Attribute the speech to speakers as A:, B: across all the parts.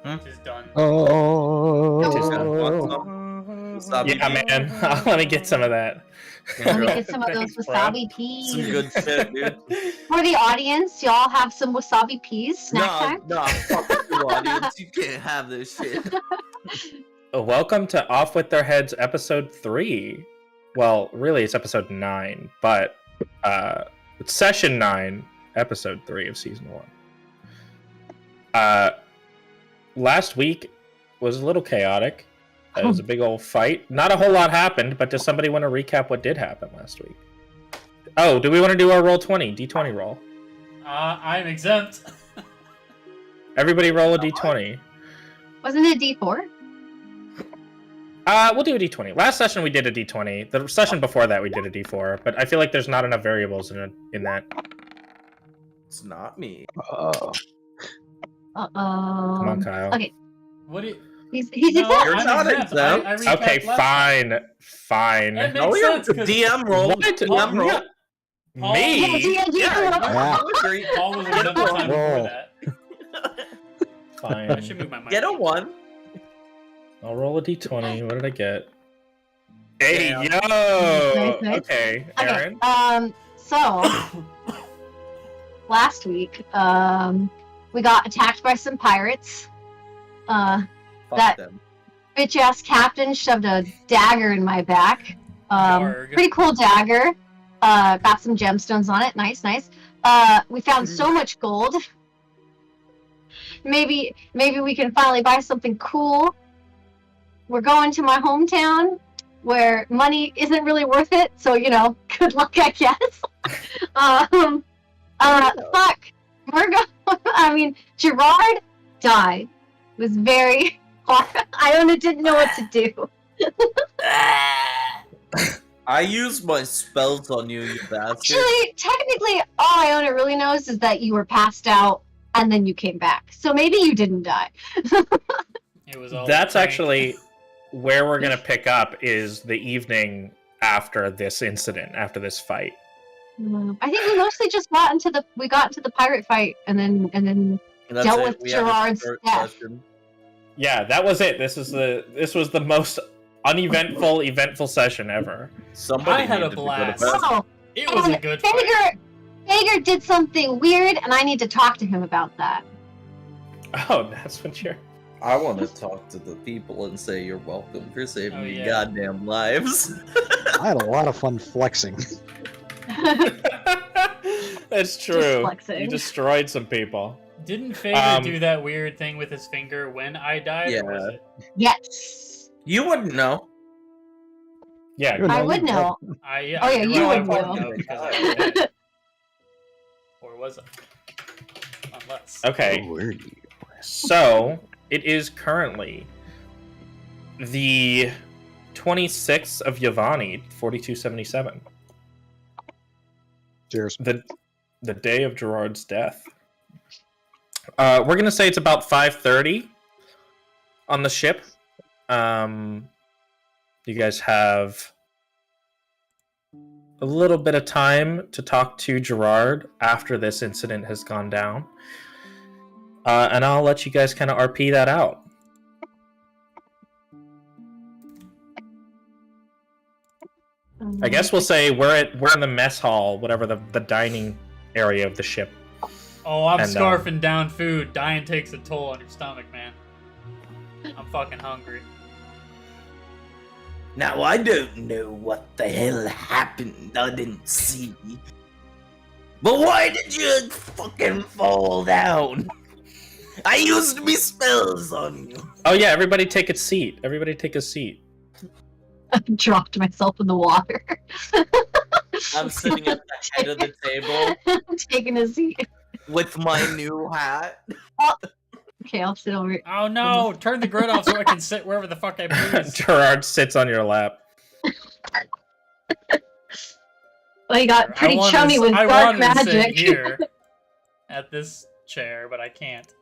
A: It is done.
B: Yeah, man. Let me get some of that.
C: Let me get some of those wasabi peas.
D: Some good shit, dude.
C: For the audience, y'all have some wasabi peas snack time?
D: No, fuck you, audience. You can't have this shit.
B: Welcome to Off With Their Heads, episode 3. Well, really, it's episode 9, but it's session 9, episode 3 of season 1. Last week was a little chaotic. It was a big old fight. Not a whole lot happened, but does somebody want to recap what did happen last week? Oh, do we want to do our roll 20, D20 roll?
A: I'm exempt.
B: Everybody roll a D20.
C: Wasn't it D4?
B: We'll do a D20. Last session we did a D20. The session before that we did a D4, but I feel like there's not enough variables in that.
D: It's not me.
C: Uh-oh.
B: Come on, Kyle.
C: Okay.
A: What do you...
C: He's
A: No,
C: exempt.
D: You're not exempt.
A: I recapped
B: Okay,
A: last
B: fine.
A: That
D: No,
A: makes
D: you're
A: sense, 'cause
D: DM roll.
B: What?
D: DM roll.
A: Paul-
B: Me?
C: Yeah.
D: I agree.
A: Paul was exempt the time before that.
B: Fine.
A: I should move my mic.
D: Get a 1.
B: I'll roll a D20. What did I get? Hey,
D: Damn.
B: yo!
C: Nice.
B: Okay, Aaron?
C: So last week, we got attacked by some pirates.
D: Fuck
C: That-
D: them.
C: Bitch ass captain shoved a dagger in my back.
A: Jarg.
C: Pretty cool dagger. Got some gemstones on it. Nice. We found so much gold. Maybe we can finally buy something cool. We're going to my hometown where money isn't really worth it, so good luck, I guess. Fuck. Gerard died. It was very hard. Iona didn't know what to do.
D: I used my spells on you, you bastard.
C: Actually, technically, all Iona really knows is that you were passed out and then you came back. So maybe you didn't die.
A: It was all
B: That's
A: prank.
B: actually where we're going to pick up is the evening after this incident, after this fight.
C: I think we mostly just got into the pirate fight and then
D: That's
C: dealt
D: it.
C: with
D: We have a
C: Gerard's
D: short
C: death.
D: session.
B: Yeah, that was it. This was the most eventful session ever.
D: Somebody
A: I had a
D: needed to go to
A: blast.
D: bed.
C: Oh,
A: It was a
C: and
A: good fight.
C: Fager did something weird, and I need to talk to him about that.
B: Oh, that's what you're...
D: I want to talk to the people and say you're welcome for saving
A: Oh,
D: your
A: yeah.
D: goddamn lives.
E: I had a lot of fun flexing.
B: That's true.
C: flexing.
B: You destroyed some people.
A: Didn't Fager do that weird thing with his finger when I died?
D: Yeah.
A: Or was it?
C: Yes,
D: You wouldn't know.
B: Yeah,
E: Good.
C: I would know.
A: Yeah,
C: Oh, yeah,
A: you're
C: you
A: right,
C: would
A: I
C: know.
A: because I was dead. Or was I? Unless.
B: okay.
E: Oh, where are you?
B: So, it is currently the 26th of Yavani, 4277.
E: Cheers.
B: The day of Gerard's death. We're going to say it's about 5:30 on the ship. You guys have a little bit of time to talk to Gerard after this incident has gone down. And I'll let you guys kind of RP that out. I guess we'll say we're in the mess hall, whatever the dining area of the ship.
A: Oh, I'm
B: And,
A: scarfing down food. Dying takes a toll on your stomach, man. I'm fucking hungry.
D: Now, I don't know what the hell happened. I didn't see. But why did you fucking fall down? I used me spells on you.
B: Oh yeah, everybody take a seat. Everybody take a seat.
C: I dropped myself in the water.
D: I'm sitting at the head of the table
C: Taking a seat.
D: with my new hat.
C: Okay, I'll sit over.
A: Oh no! Turn the grid off so I can sit wherever the fuck I please.
B: Gerard sits on your lap.
C: Well, you got pretty
A: I
C: chummy with dark
A: wanted to sit
C: magic.
A: here at this chair, but I can't.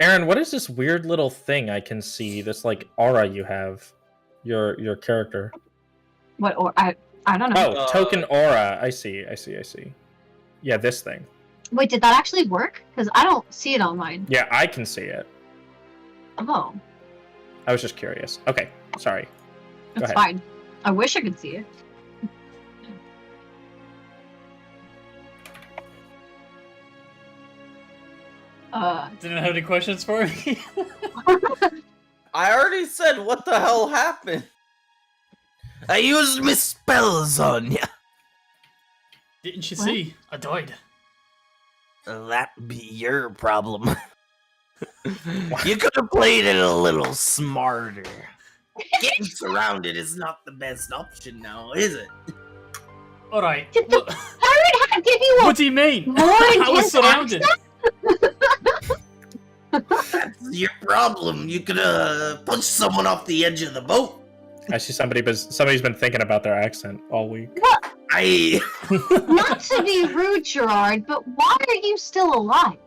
B: Aaron, what is this weird little thing I can see? This like aura you have, your character.
C: What? Or I don't know.
B: Oh, token aura. I see. Yeah, this thing.
C: Wait, did that actually work? Because I don't see it on mine.
B: Yeah, I can see it.
C: Oh,
B: I was just curious. Okay, sorry. Go
C: that's
B: ahead.
C: fine. I wish I could see it.
A: Didn't have any questions for me.
D: I already said what the hell happened. I used my spells on ya.
A: Didn't you
C: What?
A: see? I died.
D: That be your problem. You could have played it a little smarter. Getting surrounded is not the best option now, is it?
A: All right.
C: Did the pirate hat give you a
A: What do you mean?
C: more
A: I was
C: intense
A: surrounded.
D: That's your problem. You could have punched someone off the edge of the boat.
B: I see somebody's been thinking about their accent all week.
D: I
C: Not to be rude, Gerard, but why are you still alive?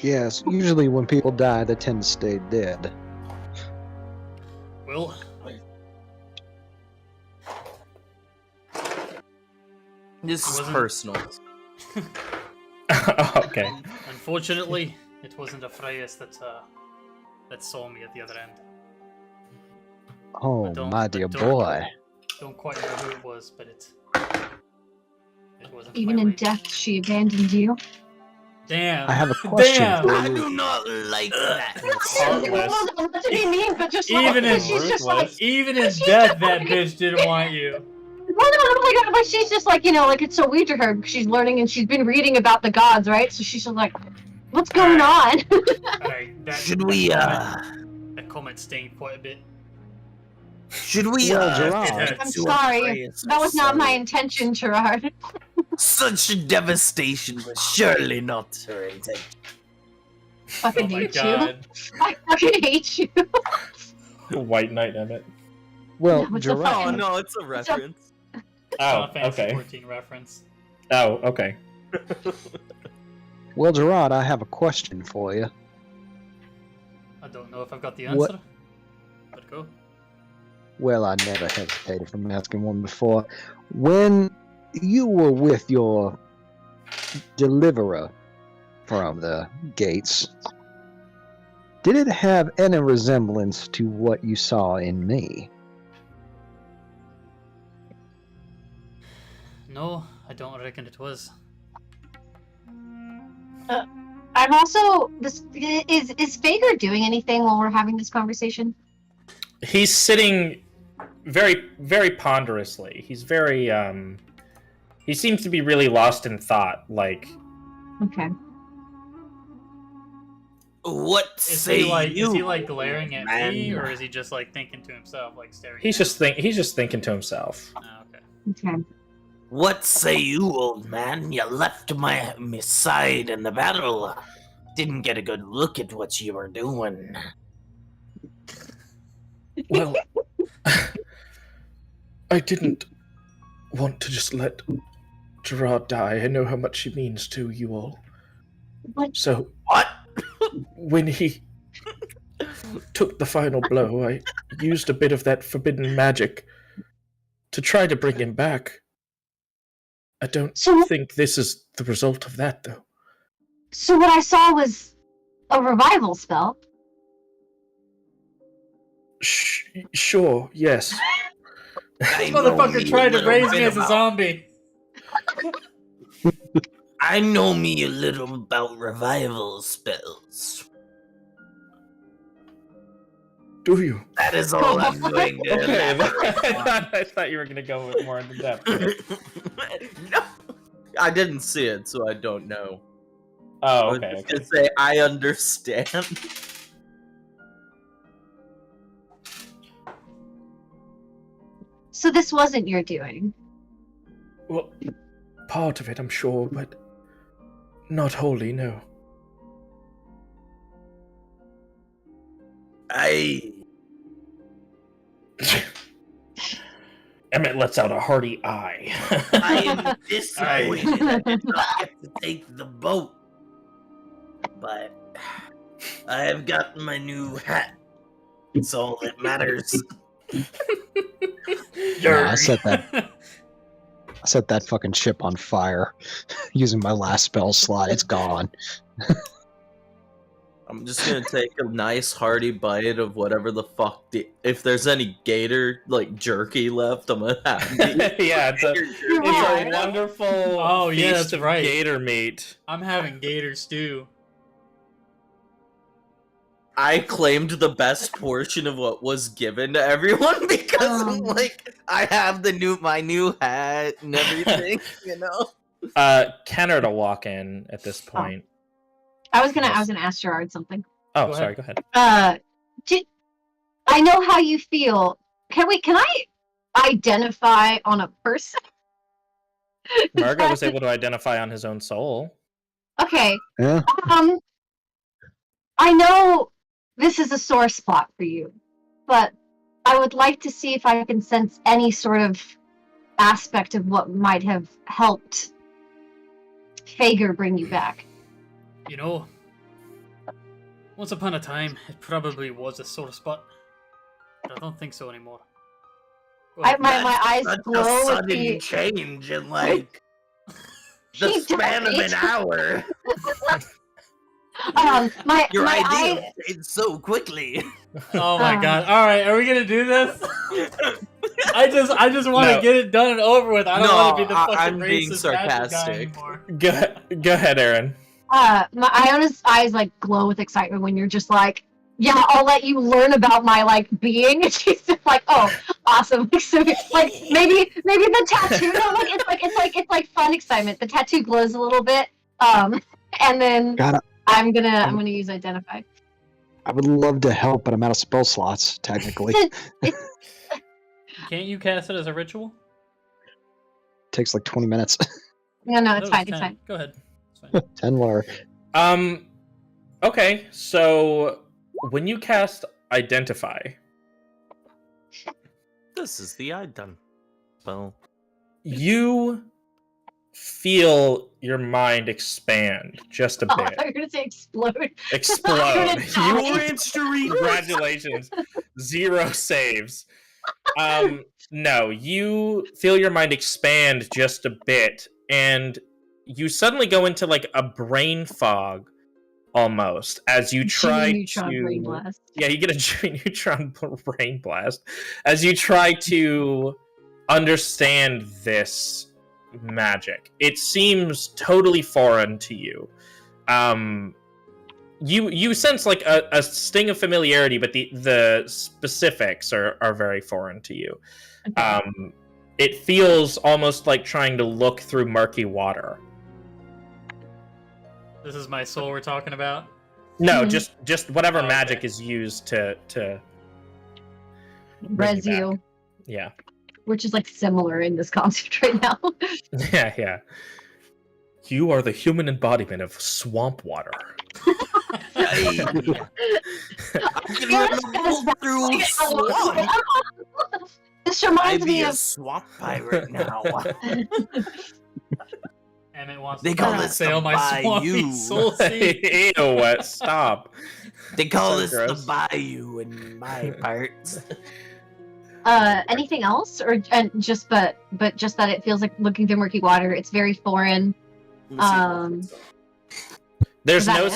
E: Yes, usually when people die, they tend to stay dead.
A: Well,
D: This is
A: Wasn't-
D: personal.
B: Okay.
A: unfortunately, it wasn't a Freyas that saw me at the other end.
E: Oh,
A: don't-
E: my
A: I
E: dear
A: don't-
E: boy.
A: Don't quite know who it was, but it wasn't.
C: Even
A: my
C: in
A: lady.
C: death, she abandoned you.
A: Damn.
E: I have a question
A: Damn.
E: for
D: I
E: you.
D: do not like that.
B: Heartless.
C: What did he mean? But just
A: Even in
C: she's just like,
A: Even in
C: She's
A: death,
C: just
A: that
C: fucking-
A: bitch didn't want you.
C: well, no, oh my God, but she's just like, like it's so weird to her because she's learning and she's been reading about the gods, right? So she's just like, what's going on?
A: Alright,
D: Should we
A: that comment stinged quite a bit.
D: should we
E: Well, Gerard.
D: get
C: I'm
D: to a
C: sorry.
D: phrase
C: That was not my
D: sorry.
C: intention, Gerard.
D: Such devastation was surely not her intention.
C: Fucking
A: Oh my
C: hate you.
A: god.
C: I fucking hate you.
B: White Knight Emmett.
E: Well,
C: Yeah, what's the
E: Gerard,
C: fucking-
D: no, it's a reference.
B: Oh,
A: Final Fantasy
B: okay.
A: 14 reference.
B: Oh, okay.
E: well, Gerard, I have a question for you.
A: I don't know if I've got the
E: What-
A: answer. But go.
E: Well, I never hesitated from asking one before. When you were with your deliverer from the gates, did it have any resemblance to what you saw in me?
A: No, I don't reckon it was.
C: I'm also is Fager doing anything while we're having this conversation?
B: He's sitting very, very ponderously. He's very, he seems to be really lost in thought. Like,
C: Okay.
D: What
A: Is
D: say
A: he
D: you?
A: like glaring at me,
D: man?
A: or is he just like thinking to himself, like staring?
B: he's
A: at
B: just thinking to himself.
A: me? Oh, okay.
C: Okay.
D: What say you, old man? You left my side in the battle. Didn't get a good look at what you were doing.
B: Well, I didn't want to just let Gerard die. I know how much he means to you all.
C: What?
B: So
D: What?
B: when he took the final blow, I used a bit of that forbidden magic to try to bring him back. I don't
C: So,
B: think this is the result of that, though.
C: so what I saw was a revival spell.
B: Sure, yes.
A: This motherfucker tried to raise me as a zombie.
D: I know me a little about revival spells.
B: Do you?
D: That is all I'm doing.
B: Okay, I thought you were going to go more into depth.
D: No, I didn't see it, so I don't know.
B: Oh,
D: I was
B: okay.
D: just gonna say I understand.
C: So this wasn't your doing.
B: Well, part of it, I'm sure, but not wholly, no. Emmett lets out a hearty eye.
D: I am disappointed I did not get to take the boat. But I have gotten my new hat. It's all that matters.
E: Yeah, I set that fucking ship on fire using my last spell slot. It's gone.
D: I'm just gonna take a nice hearty bite of whatever the fuck. If there's any gator like jerky left, I'm gonna have it.
B: Yeah, it's a
C: right.
B: wonderful
A: Oh, yeah,
B: feast
A: that's
B: of
A: right.
B: gator meat.
A: I'm having gator stew.
D: I claimed the best portion of what was given to everyone because like I have my new hat and everything, you know.
B: Kennard will walk in at this point.
C: I was gonna ask Gerard something.
B: Oh,
A: Go
B: sorry. Go ahead.
C: I know how you feel. Can I identify on a person?
B: Margo was able to identify on his own soul.
C: Okay.
E: Yeah.
C: I know this is a sore spot for you, but I would like to see if I can sense any sort of aspect of what might have helped Fager bring you back.
A: You know, once upon a time, it probably was a sore spot. But I don't think so anymore. Well,
C: My eyes
D: Such
C: glow
D: a
C: with
D: sudden
C: the...
D: change in like the
C: She
D: span of an
C: died.
D: hour.
C: My
D: Your
C: my
D: idea
C: eye...
D: changed so quickly.
A: oh my
C: Um,
A: god. Alright, are we gonna do this? I just want to
B: No.
A: get it done and over with. I don't want to be the fucking
D: I'm being
A: racist magic guy
D: sarcastic.
A: anymore.
B: Go ahead, Aaron.
C: my Iona's eyes like glow with excitement when you're just like, yeah, I'll let you learn about my like being. And she's just like, oh, awesome. So like maybe the tattoo. No, like it's like fun excitement. The tattoo glows a little bit. And then
E: God,
C: I'm gonna use identify.
E: I would love to help, but I'm out of spell slots, technically.
A: Can't you cast it as a ritual?
E: Takes like 20 minutes.
C: No,
A: I
C: it's
A: thought
C: fine.
A: it was
C: It's
A: 10.
C: fine.
A: Go ahead. It's fine.
E: 10 whatever.
B: Okay, so when you cast Identify,
D: This is the ident spell.
B: you feel your mind expand just a
C: Oh, I
B: bit.
C: thought you were gonna say explode.
B: Explode.
C: I'm gonna
B: You congratulations. 0 saves. No, you feel your mind expand just a bit, and you suddenly go into like a brain fog almost as you try
C: Neutron brain
B: to.
C: blast.
B: Yeah, you get a neutron brain blast as you try to understand this magic. It seems totally foreign to you. You sense like a sting of familiarity, but the specifics are very foreign to you.
C: Okay.
B: It feels almost like trying to look through murky water.
A: This is my soul we're talking about.
B: No,
C: Mhm.
B: just whatever
A: Okay.
B: magic is used to bring you
C: Resu,
B: back. Yeah.
C: which is like similar in this concept right now.
B: Yeah. You are the human embodiment of swamp water.
D: Hey, I can remember through swamp.
C: This
D: I'd
C: reminds
D: be
C: me
D: a
C: of
D: swamp pirate now.
A: Emmett wants
D: They
A: to
D: call
A: try to
D: this
A: sail
D: the
A: my swampy
D: bayou.
A: soul seed.
B: Ew, stop.
D: They call
B: So
D: this
B: gross.
D: the bayou in my parts.
C: anything else, or and just but just that it feels like looking through murky water. It's very foreign.
B: There's
C: Is that
B: no
C: it?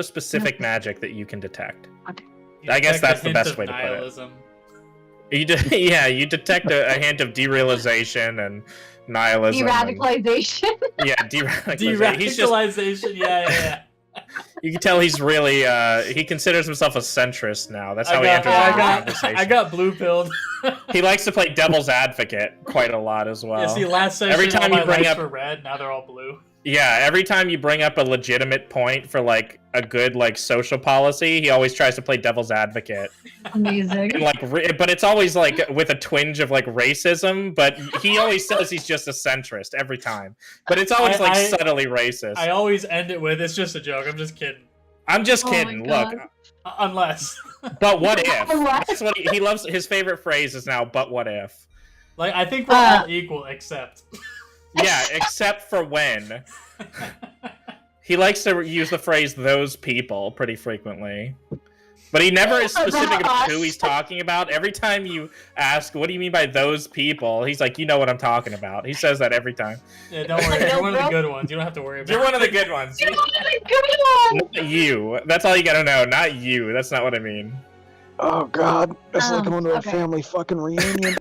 B: specific magic that you can detect.
A: You
B: I guess
A: detect a
B: that's the
A: hint
B: best
A: of
B: way to put it.
A: nihilism.
B: You detect a hint of derealization and nihilism.
C: De-radicalization.
B: Yeah, de-radicalization. He's just,
A: De-radicalization, yeah.
B: you can tell he's really, he considers himself a centrist now. That's how he enters
C: I
B: into the
C: got-
B: conversation.
A: I got blue pilled.
B: He likes to play devil's advocate quite a lot as well.
A: Yeah, see, last session
B: every time
A: all
B: you
A: my
B: bring
A: lights
B: up-
A: were red, now they're all blue.
B: Yeah, every time you bring up a legitimate point for like a good like social policy, he always tries to play devil's advocate.
C: Amazing.
B: And, like, but it's always like with a twinge of like racism. But he always says he's just a centrist every time. But it's always like subtly racist.
A: I always end it with, it's just a joke, I'm just kidding.
B: I'm just
C: Oh my
B: kidding. Look,
C: God.
A: Unless.
B: but what if?
C: What?
B: That's what he loves. His favorite phrase is now, "But what if?"
A: Like, I think we're all equal, except.
B: Yeah, except for when. He likes to use the phrase "those people" pretty frequently. But he never is specific
C: About
B: about
C: us.
B: who he's talking about. Every time you ask, what do you mean by those people? He's like, you know what I'm talking about. He says that every time.
A: Yeah, don't worry. You're one of the good ones. You don't have to worry about
B: You're one of the
A: it.
B: good ones.
C: You're one of the good ones!
B: Not you. That's all you gotta know. Not you. That's not what I mean.
E: Oh God, it's like going to
C: okay.
E: a family fucking reunion.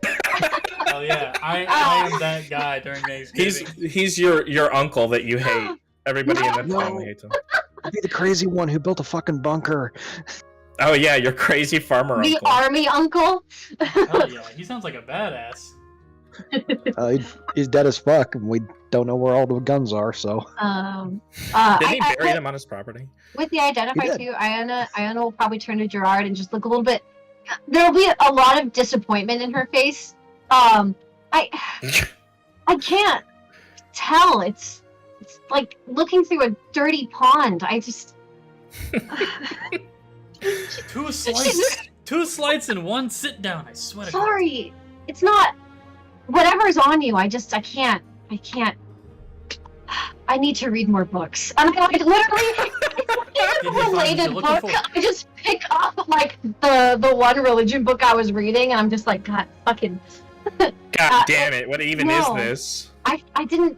A: Hell yeah. I am that guy during Thanksgiving.
B: He's your uncle that you hate. Everybody in that
E: No.
B: family hates him.
E: I'd be the crazy one who built a fucking bunker.
B: Oh yeah, your crazy farmer
C: The
B: uncle.
C: army uncle?
A: Hell yeah. He sounds like a badass.
E: He's dead as fuck, and we don't know where all the guns are. So
C: Didn't
B: Didn't he bury them on his property?
C: With the identify
E: He did.
C: too, Iona will probably turn to Gerard and just look a little bit. There'll be a lot of disappointment in her face. I can't tell. It's like looking through a dirty pond. I just.
A: Two slides and one sit down. I swear to God.
C: Sorry, it's not. Whatever's on you, I can't. I need to read more books. I mean, like, literally, it's
A: Did
C: a
A: he find what
C: related
A: you're looking
C: book.
A: for?
C: I just pick up like the one religion book I was reading, and I'm just like, God, fucking.
B: God damn it! What even is
C: no.
B: this?
C: I didn't.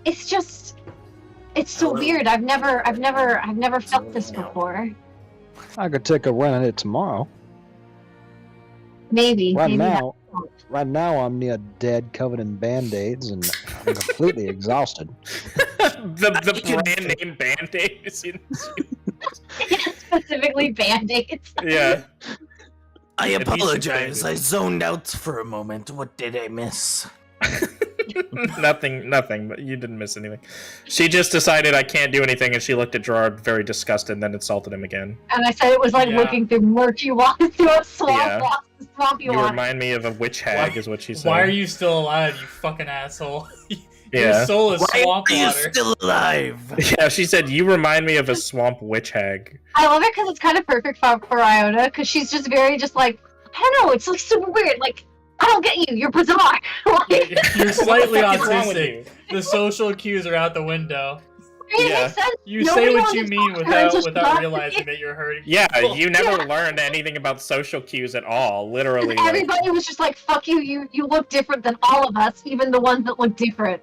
C: It's just. It's so weird. I've never felt this before.
E: I could take a run at it tomorrow.
C: Maybe.
E: Right
C: maybe
E: now, I'm near dead, covered in band-aids, and I'm completely exhausted.
B: the brand name Band-Aid is in.
C: specifically band-aids.
B: Yeah.
D: I
B: A decent
D: apologize.
B: band-aid.
D: I zoned out for a moment. What did I miss?
B: Nothing, but you didn't miss anything. She just decided I can't do anything, and she looked at Gerard very disgusted and then insulted him again.
C: And I said it was like
A: Yeah.
C: looking through murky waters, through a
B: Yeah.
C: swampy
B: You
C: water.
B: remind me of a witch hag, is what she said.
A: Why are you still alive, you fucking asshole? Your
B: Yeah.
A: soul is
D: Why
A: swamp
D: are you
A: water.
D: still alive?
B: Yeah, she said, you remind me of a swamp witch hag.
C: I love it because it's kind of perfect for Iona, because she's just very just like, I don't know, it's like super weird. Like, I don't get you, you're bizarre. Like,
A: You're slightly
B: What the fuck is wrong with
A: autistic.
B: you?
A: The social cues are out the window.
C: I mean, it
B: Yeah.
C: makes sense.
A: You
C: Nobody
A: say what
C: wants
A: you
C: to
A: mean
C: talk to her and just
A: without
C: talk to
A: realizing
C: you.
A: that you're hurting
B: Yeah,
A: people.
B: you never
C: Yeah.
B: learned anything about social cues at all. Literally. like-
C: Everybody was just like, fuck you, you look different than all of us, even the ones that look different.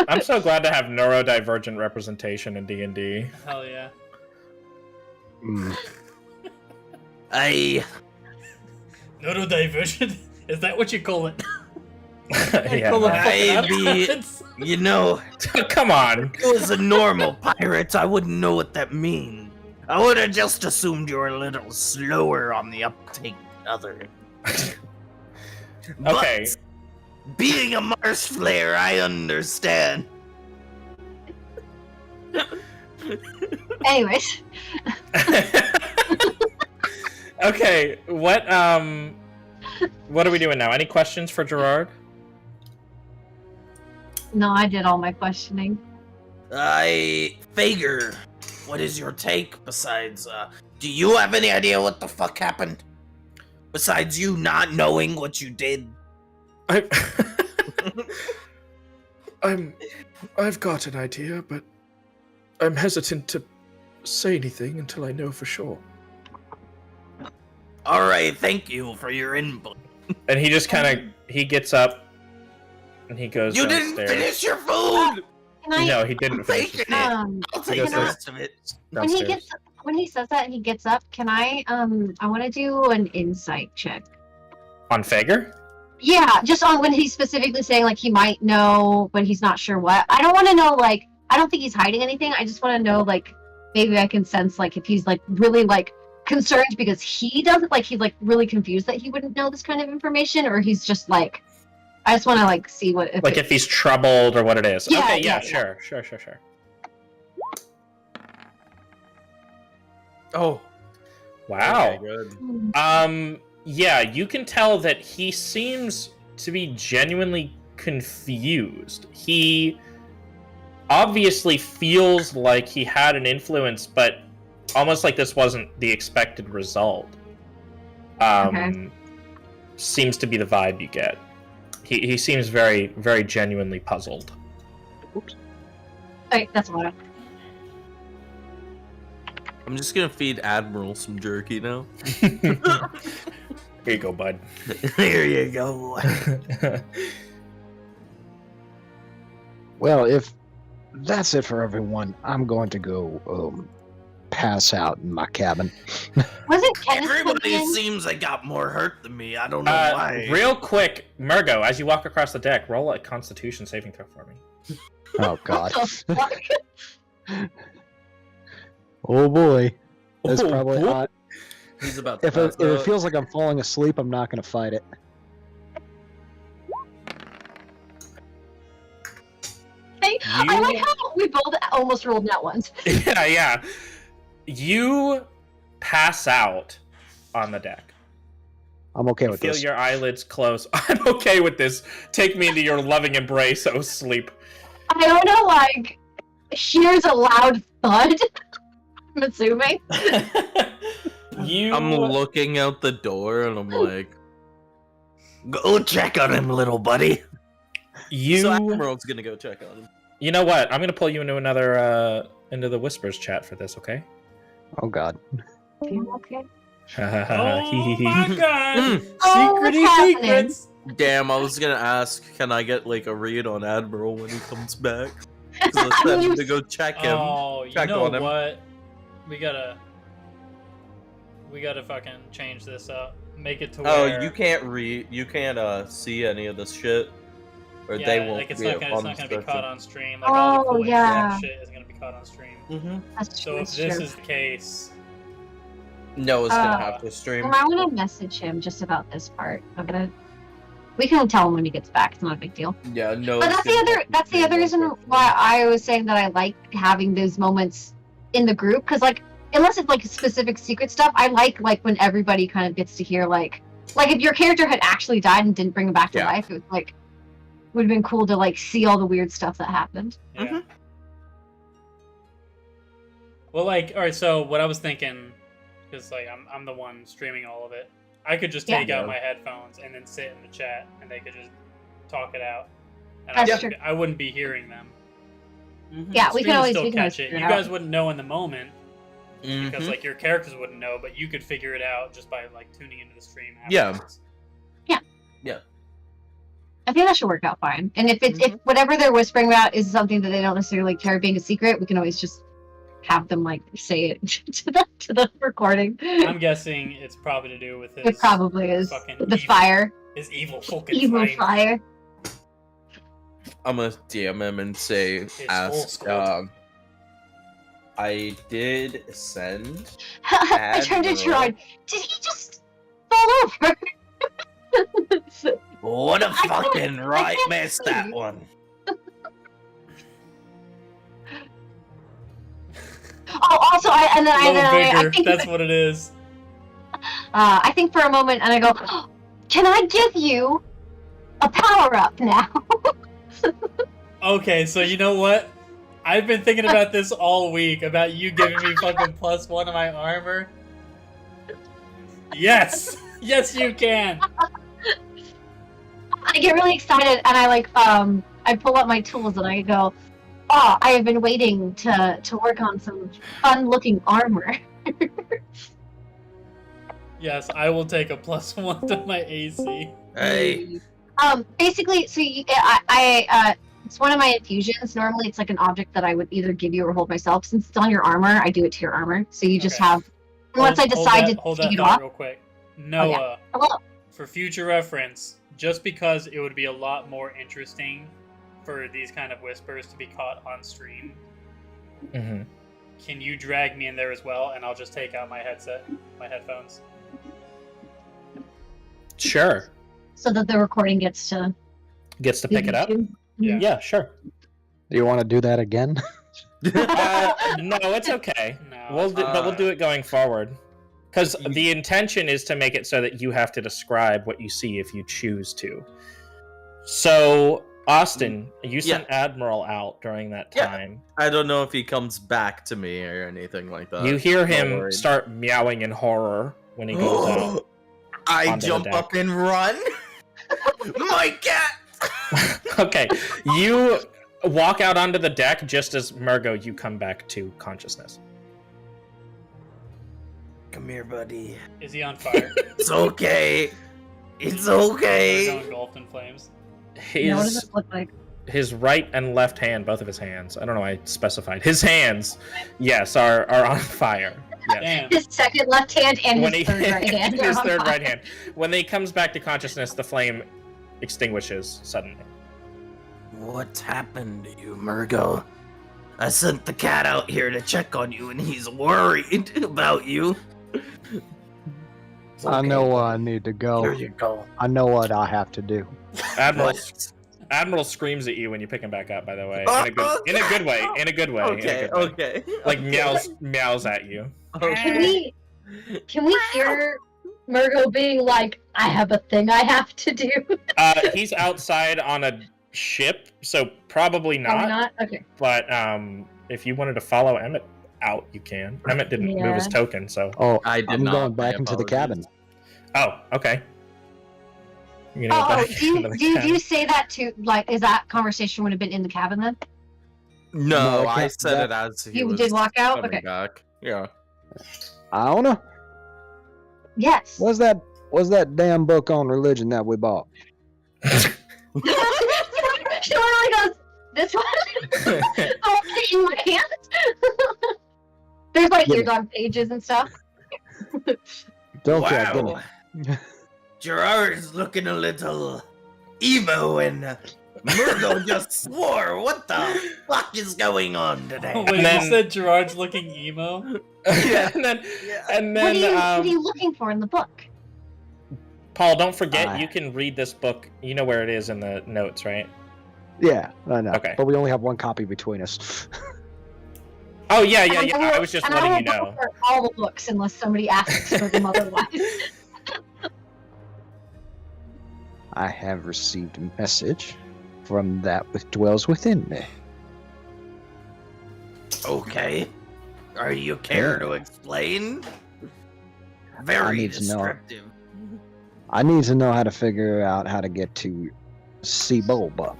B: I'm so glad to have neurodivergent representation in D&D.
A: Hell yeah.
E: Mm.
A: Neurodivergent? Is that what you call it?
B: Yeah.
A: Call it
D: I
A: fucking
D: be-
A: utterance?
D: You know,
B: Come on.
D: if I was a normal pirate, I wouldn't know what that means. I would have just assumed you were a little slower on the uptake than other.
B: Okay.
D: But being a Mars Flare, I understand.
C: Anyways,
B: Okay, what are we doing now? Any questions for Gerard?
C: no, I did all my questioning.
D: Fager, what is your take besides, do you have any idea what the fuck happened? Besides you not knowing what you did?
B: I've got an idea, but I'm hesitant to say anything until I know for sure.
D: Alright, thank you for your input.
B: And he just he gets up and he goes
D: You
B: downstairs.
D: didn't finish your food!
C: Can I?
B: No, he didn't finish
D: Taking
B: it.
D: it! I'll take
B: goes
D: the
B: down-
D: rest of it.
C: When he
B: Downstairs.
C: says that and he gets up, can I want to do an insight check.
B: On Fager?
C: Yeah, just on when he's specifically saying like he might know, but he's not sure what. I don't want to know like I don't think he's hiding anything. I just want to know like maybe I can sense like if he's like really like concerned because he doesn't like he's like really confused that he wouldn't know this kind of information, or he's just like I just want to like see what if
B: Like if he's troubled or what it is.
C: Yeah,
B: Okay,
C: yeah,
B: sure.
D: Oh.
B: Wow.
D: Okay, good.
B: Yeah, you can tell that he seems to be genuinely confused. He obviously feels like he had an influence, but almost like this wasn't the expected result.
C: Okay.
B: Seems to be the vibe you get. He seems very, very genuinely puzzled.
E: Oops.
C: Alright, that's what.
D: I'm just gonna feed Admiral some jerky now.
B: Here you go, bud.
D: Here you go.
E: Well, if that's it for everyone, I'm going to go pass out in my cabin.
C: Wasn't Kenneth
D: Everybody
C: coming in?
D: seems like got more hurt than me. I don't know why.
B: Real quick, Murgo, as you walk across the deck, roll a Constitution saving throw for me.
E: Oh God.
C: What the fuck?
E: Oh boy. That's
B: Oh,
E: probably
B: boy.
E: not.
D: He's about to
E: If
D: pass
E: it
D: out.
E: feels like I'm falling asleep, I'm not going to fight it.
C: I like how we both almost rolled that once.
B: Yeah. You pass out on the deck.
E: I'm okay
B: You
E: with
B: feel
E: this.
B: your eyelids close. I'm okay with this. Take me into your loving embrace, oh sleep.
C: I don't know, like, here's a loud thud. I'm assuming.
D: I'm looking out the door and I'm like, go check on him, little buddy. So Admiral's gonna go check on him.
B: You know what? I'm gonna pull you into another into the whispers chat for this, okay?
E: Oh God.
C: Okay.
A: Oh my god!
C: Oh, what's
A: Secrety
C: happening?
A: secrets!
D: Damn, I was gonna ask, can I get like a read on Admiral when he comes back? Because I
C: I
D: said
C: mean,
D: to go check him.
A: Oh, you
D: Check
A: know
D: on him.
A: what? We gotta fucking change this up. Make it to
D: Oh,
A: where
D: you can't read. You can't see any of this shit, or
A: yeah,
D: they won't
A: like it's
D: be
A: not gonna
D: on
A: be
D: the
A: caught on stream. Like all the
C: Oh,
A: cool
C: yeah.
A: shit is gonna be caught on stream.
D: Mm-hmm.
C: That's
A: So
C: true.
A: if
C: That's
A: this
C: true.
A: is the case,
D: No, it's gonna
C: Uh,
D: have to stream.
C: Well, I want to message him just about this part. We can tell him when he gets back. It's not a big deal.
D: Yeah, no.
C: But
D: it's
C: that's the
D: gonna
C: other.
D: have to
C: That's the
D: stream
C: other reason
D: real quick.
C: why I was saying that I like having those moments in the group, because like, unless it's like specific secret stuff, I like when everybody kind of gets to hear like if your character had actually died and didn't bring him back to
D: Yeah.
C: life, it was like would have been cool to like see all the weird stuff that happened.
A: yeah.
D: Mhm.
A: Well, like, all right. So what I was thinking, because like I'm the one streaming all of it, I could just take
D: Yeah.
A: out my headphones and then sit in the chat, and they could just talk it out, and
C: That's true.
A: I wouldn't be hearing them.
C: Yeah, we
A: Stream
C: can
A: would
C: always
A: still
C: we can always
A: catch it.
C: figure
A: You
C: it
A: guys
C: out.
A: wouldn't know in the moment because
D: Mhm.
A: like your characters wouldn't know, but you could figure it out just by like tuning into the stream.
D: Yeah.
A: Afterwards.
C: I think that should work out fine. And if it's if whatever they're whispering about is something that they don't necessarily care being a secret, we can always just have them like say it to the recording.
A: I'm guessing it's probably to do with his.
C: It probably is
A: fucking
C: the
A: evil-
C: fire,
A: His evil fucking
C: evil
A: flame.
C: fire.
D: I'm gonna DM him and say,
A: It's old
D: ask.
A: school.
D: I did send.
C: I turned to
D: Admiral.
C: Gerard. Did he just fall over?
D: What a
C: I
D: fucking
C: can't- I
D: right
C: can't
D: missed
C: see.
D: that one.
C: Oh, also, I
A: Low
C: think
A: vigor. That's what it is.
C: I think for a moment, and I go, "Oh, can I give you a power up now?
A: Okay, so you know what? I've been thinking about this all week about you giving me fucking +1 to my armor. Yes, yes, you can.
C: I get really excited, and I pull up my tools, and I go, oh, I have been waiting to work on some fun-looking armor.
A: Yes, I will take a +1 to my AC.
D: Hey.
C: Basically, so it's one of my infusions. Normally, it's like an object that I would either give you or hold myself. Since it's on your armor, I do it to your armor. So you just
A: Okay.
C: have, unless I decide to
A: hold
C: take
A: that
C: it
A: thought
C: off.
A: real quick. Noah,
C: Hello.
A: for future reference, just because it would be a lot more interesting for these kind of whispers to be caught on stream,
B: Mm-hmm.
A: can you drag me in there as well, and I'll just take out my headphones.
B: Sure.
C: So that the recording gets to
B: Gets to pick it up?
A: Yeah.
B: Yeah, sure.
E: Do you want to do that again?
B: No, it's okay.
A: No,
B: But we'll do it going forward. Because the intention is to make it so that you have to describe what you see if you choose to. So, Austin, you sent Admiral out during that
D: Yeah.
B: time.
D: I don't know if he comes back to me or anything like that.
B: You hear
D: Not
B: him
D: worried.
B: start meowing in horror when he goes out.
D: I
B: onto the
D: jump
B: deck.
D: up and run. My cat.
B: Okay, you walk out onto the deck just as Murgo, you come back to consciousness.
D: Come here, buddy.
A: Is he on fire?
D: It's okay. It's
A: Or
D: okay.
A: engulfed in flames?
C: You know, what does
B: His
C: it look like?
B: his right and left hand, both of his hands. I don't know why I specified. His hands, yes, are on fire. Yes.
A: Damn.
C: His second left hand and
B: When
C: his
B: he,
C: third right hand.
B: his
C: are on
B: third
C: fire.
B: right hand. When he comes back to consciousness, the flame extinguishes suddenly.
D: What happened to you, Murgo? I sent the cat out here to check on you, and he's worried about you. It's
E: I
D: okay.
E: know where I need to
D: Here
E: go.
D: you go.
E: I know what I have to do.
B: Admiral,
D: What?
B: Admiral screams at you when you pick him back up. By the way,
D: Oh,
B: in a good way. In a good way. in a
D: Okay,
B: good way.
D: okay.
B: Like
D: okay.
B: meows at you.
D: Okay.
C: Can we hear Murgo being like, I have a thing I have to do?
B: He's outside on a ship, so probably
C: Probably
B: not.
C: not? Okay.
B: But if you wanted to follow Emmett out, you can. Emmett didn't move his
C: Yeah.
B: token, so.
E: Oh,
D: I did
E: I'm
D: not.
E: going back
D: My
E: into the cabin.
B: Oh, okay. You're gonna go
C: Oh,
B: back
C: do you,
B: into the
C: do
B: cabin.
C: you say that to, like, is that conversation would have been in the cabin then?
D: No,
E: No,
D: I
E: that-
D: said it
E: that-
D: as he
C: You
D: was
C: did walk out?
D: coming
C: Okay.
D: back. Yeah.
E: Iona,
C: Yes.
E: what's that damn book on religion that we bought?
C: She literally goes, this one? I'll put it in my hand. There's like
E: Gimme.
C: eardog pages and stuff.
E: Don't care, give me.
D: Wow. Gerard's looking a little emo, and Murgo just swore. What the fuck is going on today?
A: Oh, wait,
B: then-
A: you said Gerard's looking emo?
D: Yeah.
B: and then,
D: Yeah.
B: and
C: What
B: then,
C: are you looking for in the book?
B: Paul, don't forget,
E: I-
B: you can read this book. You know where it is in the notes, right?
E: Yeah, I know.
B: Okay.
E: But we only have one copy between us.
B: Oh yeah, yeah,
C: And
B: yeah.
C: will-
B: I was just
C: and
B: letting
C: will
B: you know.
C: go for all the books unless somebody asks for them otherwise.
E: I have received a message from that which dwells within me.
D: Okay. Are you care to explain? Very
E: need to know.
D: descriptive.
E: I need to know how to figure out how to get to Shibulba.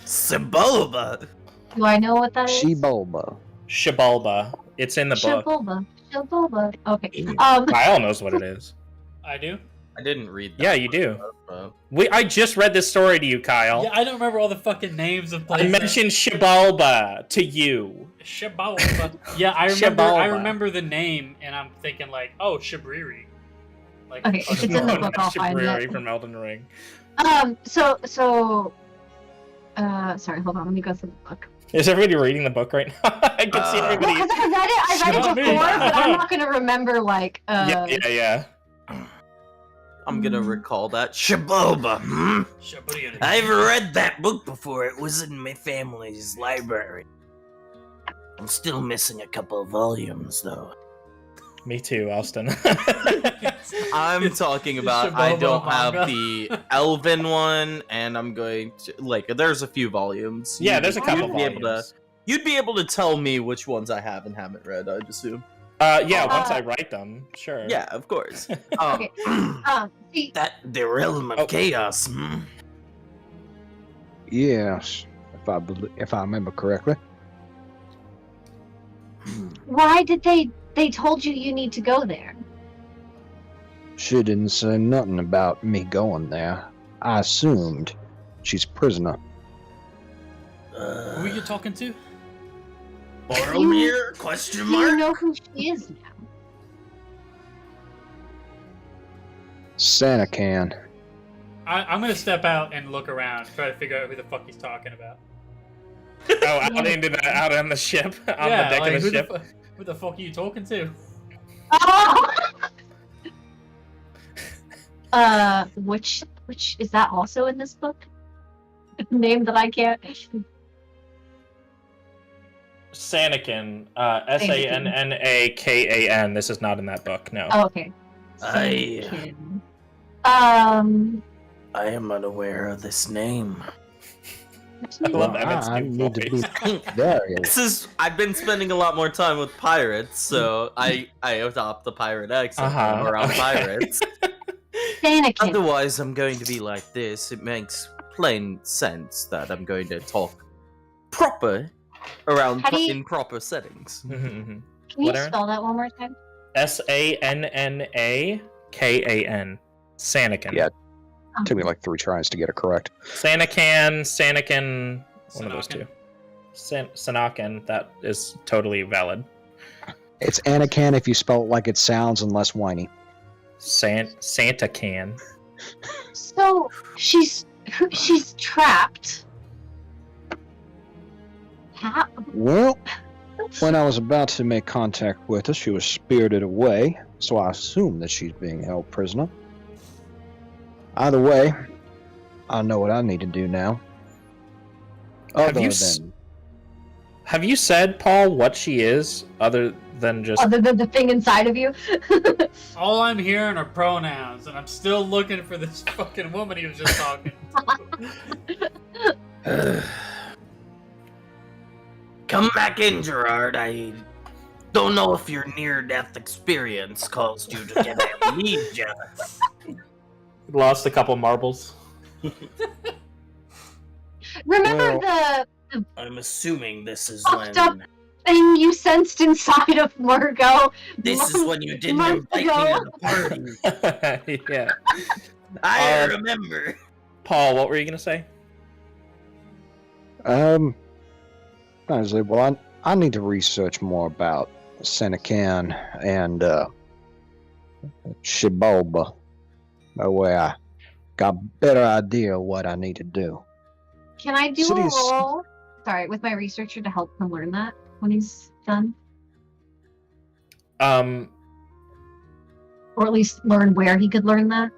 D: Siboba.
C: Do I know what that is?
E: Shibulba.
B: Shibalba. It's in the book.
C: Shibulba. Shibulba. Okay.
B: Kyle knows what it is.
A: I do?
D: I didn't read that.
B: Yeah, you do.
D: But...
B: I just read this story to you, Kyle.
A: Yeah, I don't remember all the fucking names of
B: I
A: places.
B: mentioned Shibalba to you.
A: Shibalba. Yeah, I
B: Shibalba.
A: remember the name, and I'm thinking like, oh, Shibriri. Like,
C: Okay, if it's in the
B: No,
C: book,
B: not
C: I'll find
B: Shibriri
C: it.
B: from Elden Ring.
C: Sorry, hold on, let me go through the book.
B: Is everybody reading the book right now? I can see
D: Well,
B: everybody.
C: Well, because I read
A: Not
C: it
A: me.
C: before, but I'm not gonna remember like
B: Yeah.
D: I'm gonna recall that. Shiboba.
A: Shibriri.
D: I've read that book before. It was in my family's library. I'm still missing a couple of volumes, though.
B: Me too, Austin.
D: I'm talking about
A: Shiboba
D: I don't have
A: manga.
D: the Elven one, and I'm going to like. There's a few volumes.
B: Yeah, there's a couple
D: You'd be able to-
B: volumes.
D: You'd be able to tell me which ones I have and haven't read. I'd assume.
B: Yeah, once
C: Uh,
B: I write them, sure.
D: Yeah, of course.
C: Okay. See,
D: That the realm of
B: Oh.
D: chaos.
E: Yes, if I remember correctly.
C: why did they told you need to go there?
E: She didn't say nothing about me going there. I assumed she's a prisoner.
A: Who are you talking to?
D: Boromir? Question
C: Do you
D: mark?
C: know who she is now?
E: Santa can.
A: I'm gonna step out and look around, try to figure out who the fuck he's talking about.
B: Oh, out on the ship, on
A: yeah,
B: the deck
A: like,
B: of the ship.
A: Who the fuck are you talking to?
C: Which is that also in this book? Name that I can't.
B: Sanakin, Sannakakan. This is not in that book. No.
C: Oh, okay.
D: I am unaware of this name.
B: I love Emmett's
E: I
B: new
E: need to be
B: voice.
E: very.
D: I've been spending a lot more time with pirates, so I adopt the pirate accent when I'm around
B: okay.
D: pirates.
C: Sanakin.
D: Otherwise, I'm going to be like this. It makes plain sense that I'm going to talk proper around
C: How do you-
D: in proper settings.
B: Mhm,
C: Can you
B: What, Aaron?
C: spell that one more time?
B: Sannakakan. Sanakin.
E: Yeah. Took me like 3 tries to get it correct.
B: Sanakin, one of those two.
A: Sanakin.
B: Sanakin, that is totally valid.
E: It's Anakin if you spell it like it sounds and less whiny.
B: Santa can.
C: So she's trapped. How?
E: Well, when I was about to make contact with her, she was spirited away, so I assume that she's being held prisoner. Either way, I know what I need to do now.
B: Have you said, Paul, what she is, other than just...
C: Other than the thing inside of you?
A: All I'm hearing are pronouns, and I'm still looking for this fucking woman he was just talking to.
D: Come back in, Gerard. I don't know if your near-death experience caused you to get amnesia.
B: Lost a couple marbles.
C: Remember
D: I'm assuming this is
C: fucked
D: when...
C: up thing you sensed inside of Margot?
D: This is when you didn't
C: months
D: invite me
C: ago?
D: to the party.
B: Yeah.
D: I remember.
B: Paul, what were you going to say?
E: I was like, well, I need to research more about Senecan and Shiboba. That way I got a better idea of what I need to do.
C: Can I do
E: Cities-
C: a roll? Sorry, with my researcher to help him learn that when he's done, or at least learn where he could learn that.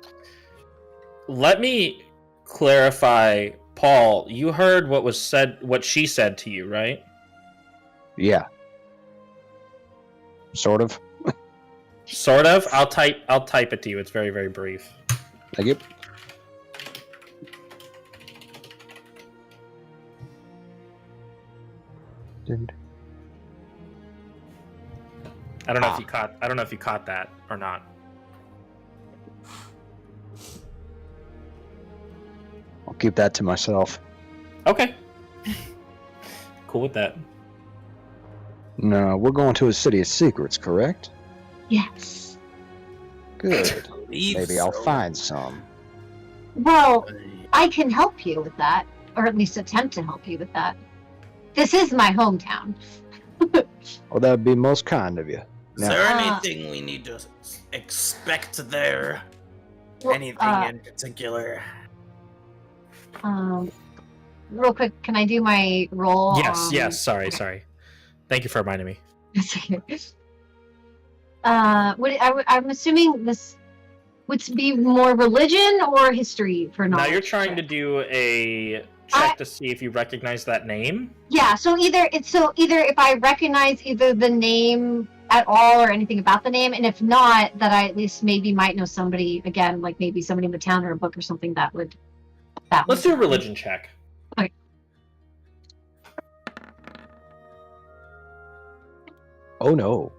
B: Let me clarify, Paul. You heard what was said, what she said to you, right?
E: Yeah. Sort of.
B: Sort of. I'll type it to you. It's very, very brief.
E: Thank you.
B: I don't know if you caught. I don't know if you caught that or not.
E: I'll keep that to myself.
B: Okay. Cool with that.
E: No, we're going to a city of secrets, correct?
C: Yes.
E: Good. Maybe I'll
D: so.
E: find some.
C: Well, I can help you with that, or at least attempt to help you with that. This is my hometown.
E: Well, that would be most kind of you.
D: Is there anything we need to expect there?
C: Well,
D: Anything in particular?
C: Real quick, can I do my roll?
B: Yes. Sorry. Thank you for reminding me.
C: It's okay. I'm assuming this would be more religion or history for knowledge.
B: Now you're trying to do a check to see if you recognize that name.
C: Yeah. So either if I recognize either the name at all or anything about the name, and if not, that I at least maybe might know somebody again, like maybe somebody in the town or a book or something that would.
B: Let's do a religion check.
C: Okay.
E: Oh no.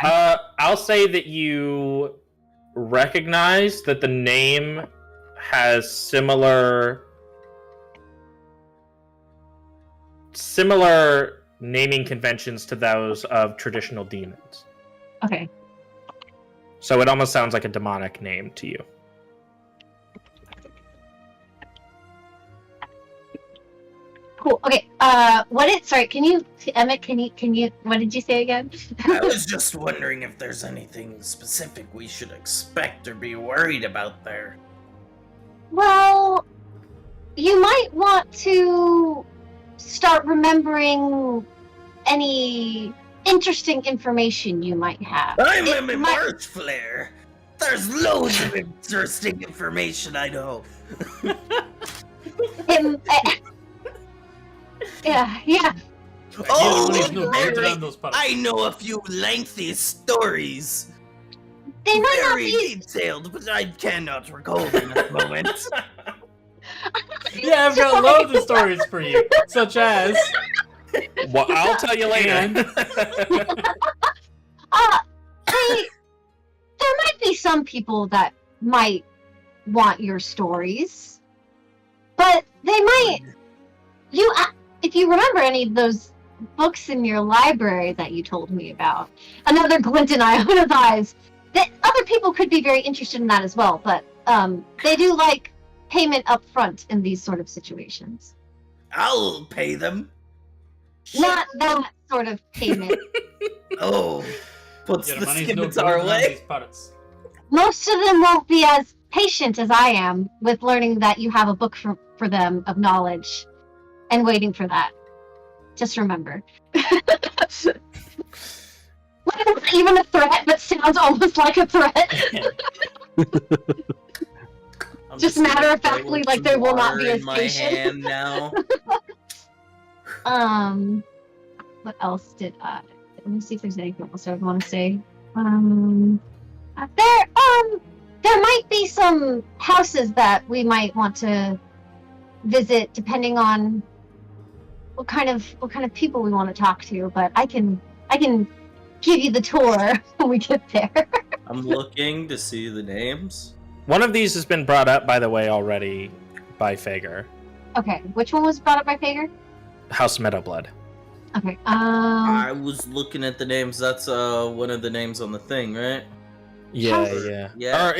B: I'll say that you recognize that the name has similar naming conventions to those of traditional demons.
C: Okay.
B: So it almost sounds like a demonic name to you.
C: Cool. Okay. Sorry, Emmett, can you, what did you say again?
D: I was just wondering if there's anything specific we should expect or be worried about there.
C: Well, you might want to start remembering any interesting information you might have.
D: I'm a March Flare. There's loads of interesting information I know.
C: Yeah.
D: Oh,
A: There's no dirt
D: very-
A: on those puddles.
D: I know a few lengthy stories.
C: They might not
D: Very
C: be.
D: detailed, but I cannot recall them at the moment.
A: Yeah, I've got loads of stories for you, such as.
B: Well, I'll tell you later.
C: There might be some people that might want your stories, but they might. If you remember any of those books in your library that you told me about. Another glint in Iona's eyes. That other people could be very interested in that as well, but they do like payment up front in these sort of situations.
D: I'll pay them.
C: Not that sort of payment.
D: Oh, puts
A: Your
D: the
A: money's no
D: scimitar
A: good on
D: away.
A: these parts.
C: Most of them won't be as patient as I am with learning that you have a book for them of knowledge and waiting for that. Just remember. Not even a threat, but sounds almost like a threat.
D: I'm
C: Just
D: gonna
C: matter-of-factly,
D: put
C: like they
D: some
C: will not
D: water
C: be as
D: in my
C: patient.
D: hand now.
C: What else did I? Let me see if there's anything else I would want to say. There might be some houses that we might want to visit, depending on what kind of people we want to talk to. But I can give you the tour when we get there.
D: I'm looking to see the names.
B: One of these has been brought up, by the way, already by Fager.
C: Okay, which one was brought up by Fager?
B: House Meadowblood.
C: Okay.
D: I was looking at the names. That's one of the names on the thing, right?
B: Yeah,
C: House-
B: yeah.
D: Yeah.
B: Or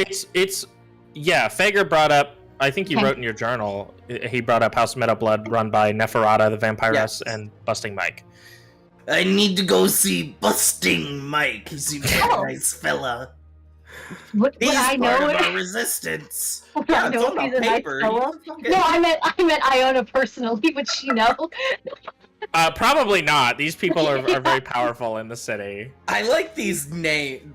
B: yeah, Fager brought up, I think you
C: Okay.
B: wrote in your journal, he brought up House Meadowblood run by Neferata the Vampiress
D: Yes.
B: and Busting Mike.
D: I need to go see Busting Mike. He seems like
C: Oh.
D: a nice fella.
C: Would
D: He's
C: I
D: part
C: know
D: of
C: it?
D: our resistance.
C: Would
D: Yeah,
C: I
D: it's
C: know
D: on
C: if he's
D: the
C: a nice
D: paper.
C: fellow?
D: He's fucking-
C: No, I meant Iona personally. Would she know?
B: Probably not. These people are very powerful in the city.
D: I like these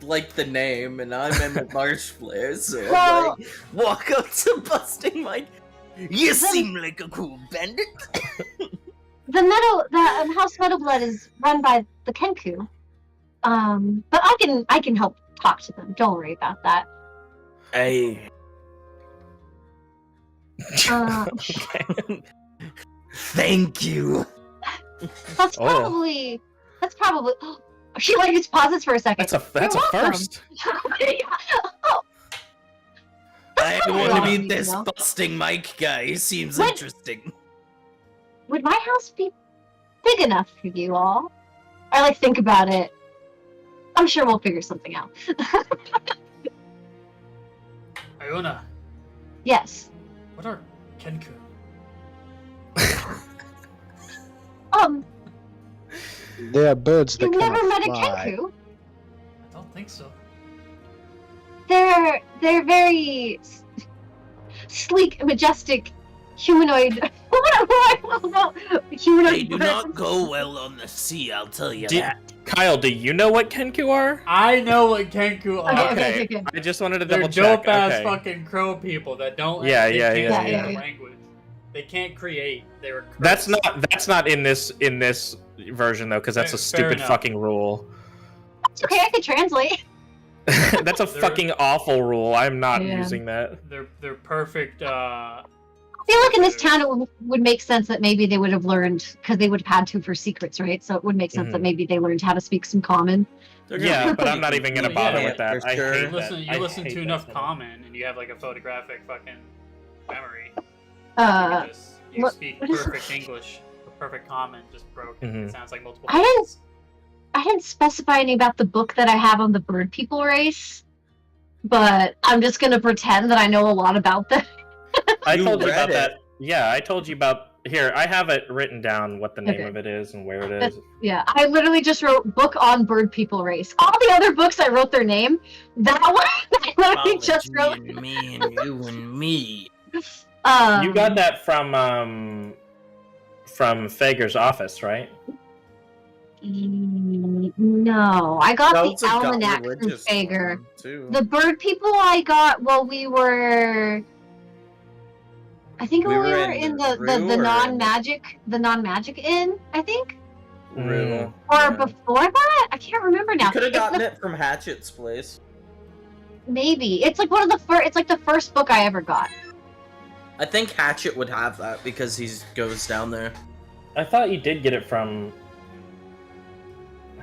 D: like the name, and I'm Emmett Marshflare, so
C: Well-
D: I'm like, walk up to Busting Mike. You seem like a cool bandit.
C: The House Meadowblood is run by the Kenku. But I can help talk to them. Don't worry about that.
D: Hey.
B: Okay.
D: Thank you.
C: That's
B: Oh.
C: probably. She like just pauses for a second.
B: That's a
C: You're welcome.
B: first.
C: Oh,
D: I
C: not
D: want to
C: wrong,
D: meet
C: you
D: this
C: know.
D: Busting Mike guy. He seems
C: What?
D: interesting.
C: would my house be big enough for you all? I like think about it. I'm sure we'll figure something out.
A: Iona,
C: Yes.
A: what are Kenku?
E: There are birds that
C: You've never
E: cannot
C: met a
E: fly.
C: Kenku?
A: I don't think so.
C: They're very sleek, majestic, humanoid. Humanoid.
D: They do not
C: birds.
D: go well on the sea, I'll tell you
B: Did-
D: that.
B: Kyle, do you know what Kenku are?
A: I know what Kenku are.
C: Okay.
B: I just wanted to
A: They're
B: double check.
A: dope ass
B: Okay.
A: fucking crow people that don't.
B: Yeah,
A: they
B: yeah,
A: can't
B: yeah,
A: speak
C: yeah.
A: the
C: Yeah.
A: language. They can't create. They were.
B: That's
A: cursed.
B: not in this version though, because that's a
A: Fair
B: stupid
A: enough.
B: fucking rule.
C: It's okay, I can translate.
B: That's a
A: They're-
B: fucking awful rule. I'm not
C: Yeah.
B: using that.
A: They're perfect.
C: I feel like in this town it would make sense that maybe they would have learned, because they would have had to for secrets, right? So it would make sense that
B: Mhm.
C: maybe they learned how to speak some common.
D: They're gonna
B: Yeah,
D: be
B: but I'm not even gonna
A: Yeah,
B: bother
A: yeah,
B: with that.
D: for
B: I
D: sure.
B: hate
A: You
B: that.
A: listen.
B: I
A: You listen
B: hate
A: to
B: that
A: enough
B: thing.
A: common, and you have like a photographic fucking memory. You
C: what-
A: speak
C: what is-
A: perfect English, or perfect common, just broken.
B: Mhm.
A: It sounds like multiple.
C: I didn't-
A: words.
C: I didn't specify any about the book that I have on the bird people race, but I'm just gonna pretend that I know a lot about them.
B: I
D: You
B: told you
D: read
B: about
D: it.
B: that. Yeah, I told you about. Here, I have it written down what the name
C: Okay.
B: of it is and where it
C: That's-
B: is.
C: Yeah, I literally just wrote book on bird people race. All the other books I wrote their name. That one I literally just wrote.
D: And me and you and me.
B: You got that from Fager's office, right?
C: No, I got
D: Celts
C: the
D: have got
C: almanac from
D: religious
C: Fager.
D: one, too.
C: The bird people I got while we were. I think
D: We
C: when we
D: were
C: were
D: in
C: in
D: the
C: the
D: Rue or in
C: non-magic inn, I think,
D: Real.
C: or
D: Yeah.
C: before that. I can't remember now.
D: You could have
C: It's
D: gotten
C: the-
D: it from Hatchet's place.
C: Maybe it's like one of the first. It's like the first book I ever got.
D: I think Hatchet would have that because he goes down there.
B: I thought you did get it from.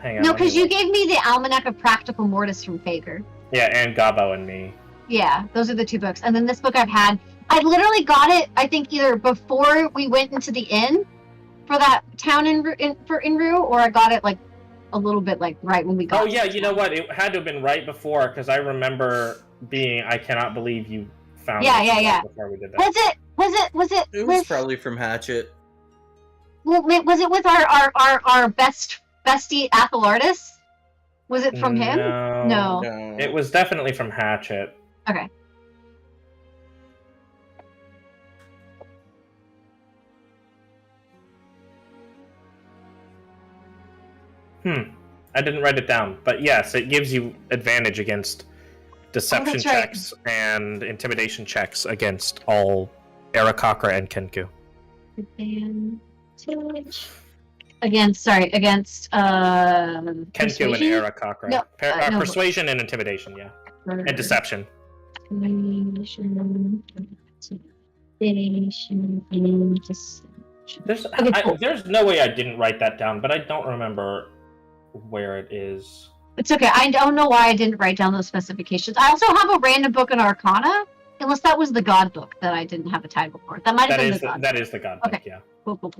B: Hang on.
C: No,
B: let me
C: because you
B: look.
C: gave me the Almanac of Practical Mortis from Fager.
B: Yeah, and Gabo and me.
C: Yeah, those are the two books. And then this book I've had. I literally got it, I think, either before we went into the inn, for that town for Inru, or I got it like a little bit like right when we got.
B: Oh yeah, you know what? It had to have been right before because I remember being. I cannot believe you found.
C: Yeah.
B: Before we did that.
C: Was it?
F: It was probably from Hatchet.
C: Well, was it with our bestie Athelardus? Was it from him? No.
B: It was definitely from Hatchet.
C: Okay.
B: I didn't write it down, but yes, it gives you advantage against deception
C: that's right.
B: checks and intimidation checks against all Arakakra and Kenku.
C: Against
B: Kenku
C: persuasion?
B: and Arakakra.
C: No, no.
B: Persuasion and intimidation, yeah. And deception. There's no way I didn't write that down, but I don't remember where it is.
C: It's okay. I don't know why I didn't write down those specifications. I also have a random book in Arcana, unless that was the God book that I didn't have a title for. That might have been the God.
B: That is the God book, yeah.
C: Cool.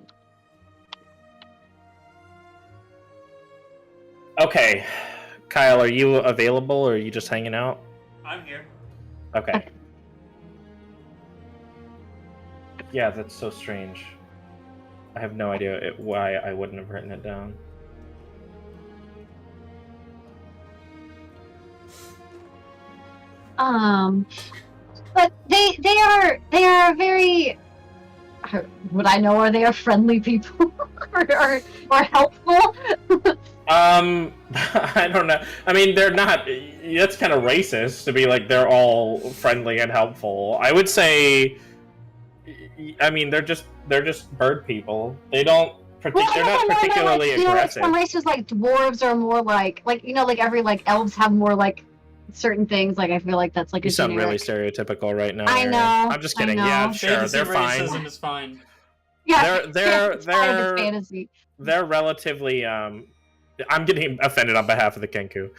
B: Okay, Kyle, are you available or are you just hanging out?
A: I'm here.
B: Okay. Yeah, that's so strange. I have no idea why I wouldn't have written it down.
C: But they are very. Would I know? Are they a friendly people or helpful?
B: I don't know. I mean, they're not. That's kind of racist to be like they're all friendly and helpful. I would say. I mean, they're just bird people. They don't. They're not particularly aggressive.
C: Some races like dwarves are more like every elves have more like certain things. Like I feel like that's like
B: you
C: a
B: sound
C: generic.
B: really stereotypical right now.
C: I know.
B: I'm just kidding. Yeah, sure, they're fine.
A: Racism is fine.
C: Yeah,
B: they're
C: fantasy.
B: They're relatively. I'm getting offended on behalf of the Kenku.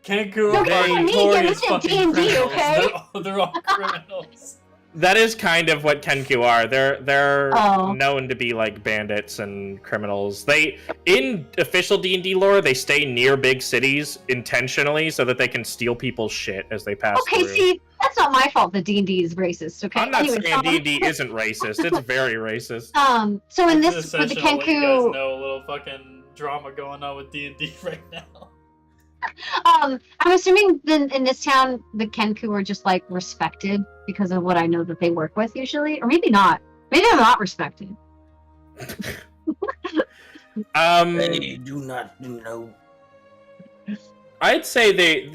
A: Kenku are
C: Don't
A: notorious
C: get
A: fucking
C: D&D,
A: criminals.
C: okay?
A: They're all criminals.
B: That is kind of what Kenku are. They're
C: Oh.
B: known to be like bandits and criminals. They in official D&D lore, they stay near big cities intentionally so that they can steal people's shit as they pass
C: Okay,
B: through.
C: see, that's not my fault that D&D is racist. Okay,
B: I'm not
C: Anyway,
B: saying D&D isn't racist. It's very racist.
C: So in
A: This
C: this
A: is
C: with the
A: let you guys
C: Kenku,
A: know a little fucking drama going on with D&D right now.
C: I'm assuming then in this town the Kenku are just like respected because of what I know that they work with usually, or maybe not. Maybe they're not respected.
D: They do not know.
B: I'd say they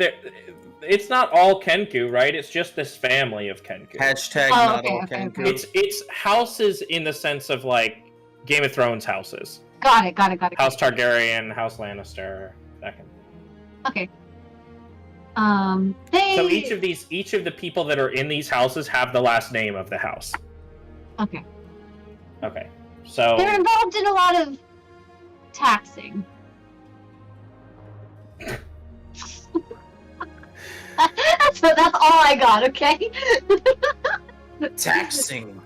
B: it's not all Kenku, right? It's just this family of Kenku.
F: Hashtag
C: Oh,
F: not
C: okay,
F: all
C: okay,
F: Kenku.
C: okay.
B: It's houses in the sense of like Game of Thrones houses.
C: Got it.
B: House Targaryen, House Lannister, that kind of thing.
C: Okay.
B: So each of the people that are in these houses have the last name of the house.
C: Okay.
B: Okay. So
C: They're involved in a lot of taxing. That's all I got, okay?
D: Taxing.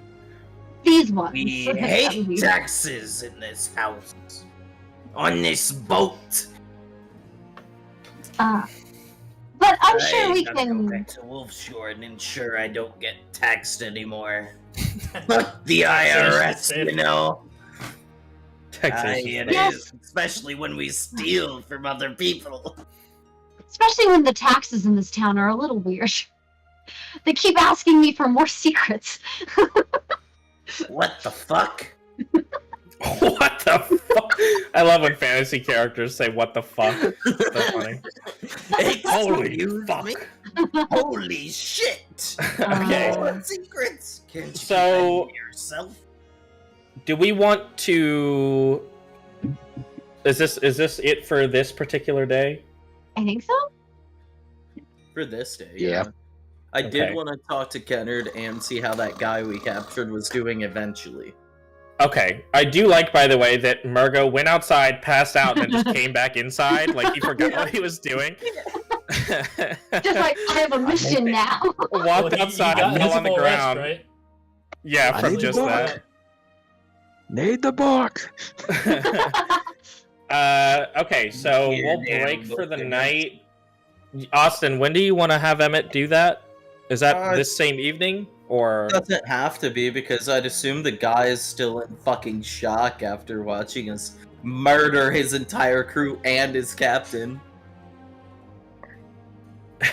C: These ones.
D: We hate taxes in this house. On this boat.
C: But I'm sure we
D: Go
C: can.
D: back to Wolfshore and ensure I don't get taxed anymore. Fuck the IRS, you know.
B: Taxation.
D: It
C: Yes.
D: is, especially when we steal from other people.
C: Especially when the taxes in this town are a little weird. They keep asking me for more secrets.
D: What the fuck?
B: What the fuck? I love when fantasy characters say "what the fuck." So funny. Holy
D: Excuse
B: fuck!
D: me? Holy shit!
B: Okay.
D: What secrets? Can't you
B: So-
D: defend yourself?
B: Do we want to? Is this it for this particular day?
C: I think so.
F: For this day,
E: Yeah.
F: I
B: Okay.
F: did want to talk to Kennard and see how that guy we captured was doing eventually.
B: Okay. I do like, by the way, that Murgo went outside, passed out, and then just came back inside. Like he forgot what he was doing.
C: Just like I have a mission now.
B: Walked outside and fell on the ground.
A: Rest, right?
B: Yeah,
E: I
B: from
E: need to
B: just
E: go.
B: that.
E: Need the book.
B: Okay, so
F: Yeah,
B: we'll
F: damn
B: break for
F: book,
B: the
F: damn.
B: night. Austin, when do you want to have Emmett do that? Is that
F: Uh,
B: this same evening or?
F: Doesn't have to be because I'd assume the guy is still in fucking shock after watching us murder his entire crew and his captain.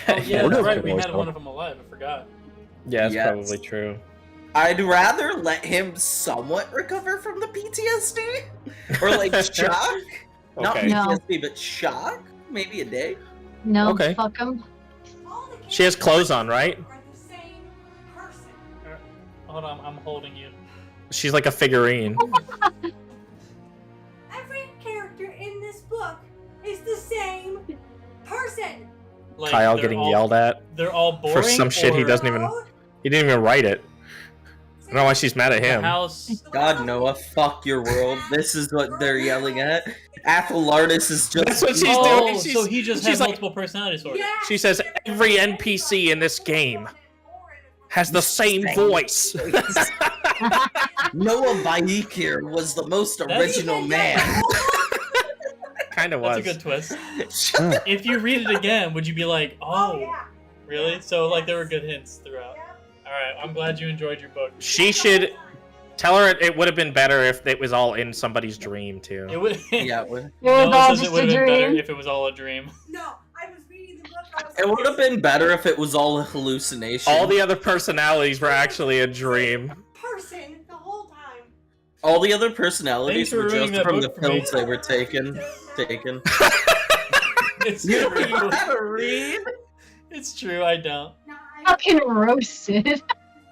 A: Oh, yeah,
E: One
A: that's
E: of
A: right.
E: them
A: We
E: was
A: had
E: though.
A: one of them alive. I forgot.
B: Yeah, that's
F: Yes.
B: probably true.
F: I'd rather let him somewhat recover from the PTSD or like shock, not
B: Okay.
C: No.
F: PTSD, but shock. Maybe a day.
C: No,
B: Okay.
C: fuck him.
B: She has clothes on, right?
A: Hold on, I'm holding you.
B: She's like a figurine.
G: Every character in this book is the same person.
A: Like,
B: Kyle
A: they're
B: getting
A: all-
B: yelled at.
A: They're all boring.
B: For some shit he
A: or
B: doesn't even- He didn't even write it. I don't know why she's mad at
A: The
B: him.
A: house.
F: God, Noah, fuck your world. This is what they're yelling at. Athelardis is just.
B: That's what she's
A: Oh,
B: doing.
A: so he just
B: she's
A: has
B: like-
A: multiple personality disorders.
B: She says every NPC in this game has the same voice.
F: Noah Baikir was the most
A: That's-
F: original man.
B: Kind of
A: That's
B: was.
A: a good twist.
E: Huh.
A: If you read it again, would you be like,
G: Oh,
A: oh,
G: yeah.
A: really? So, like, there were good hints throughout. Alright, I'm glad you enjoyed your book.
B: She should tell her it would have been better if it was all in somebody's dream too.
A: It would.
F: Yeah,
C: It was
A: Noah
C: all
A: says it
C: just
A: would
C: a
A: have been better
C: dream.
A: if it was all a dream.
G: No, I was reading the book. I was
F: it would have been better if it was all a hallucination.
B: All the other personalities were actually a dream.
G: person the whole time.
F: All the other personalities
A: Thanks for
F: were
A: ruining
F: just
A: that
F: from the
A: book for me.
F: pills they were taken.
A: It's
F: You don't
A: true.
F: know how to read
A: It's true, I don't.
G: No,
C: Fucking roasted.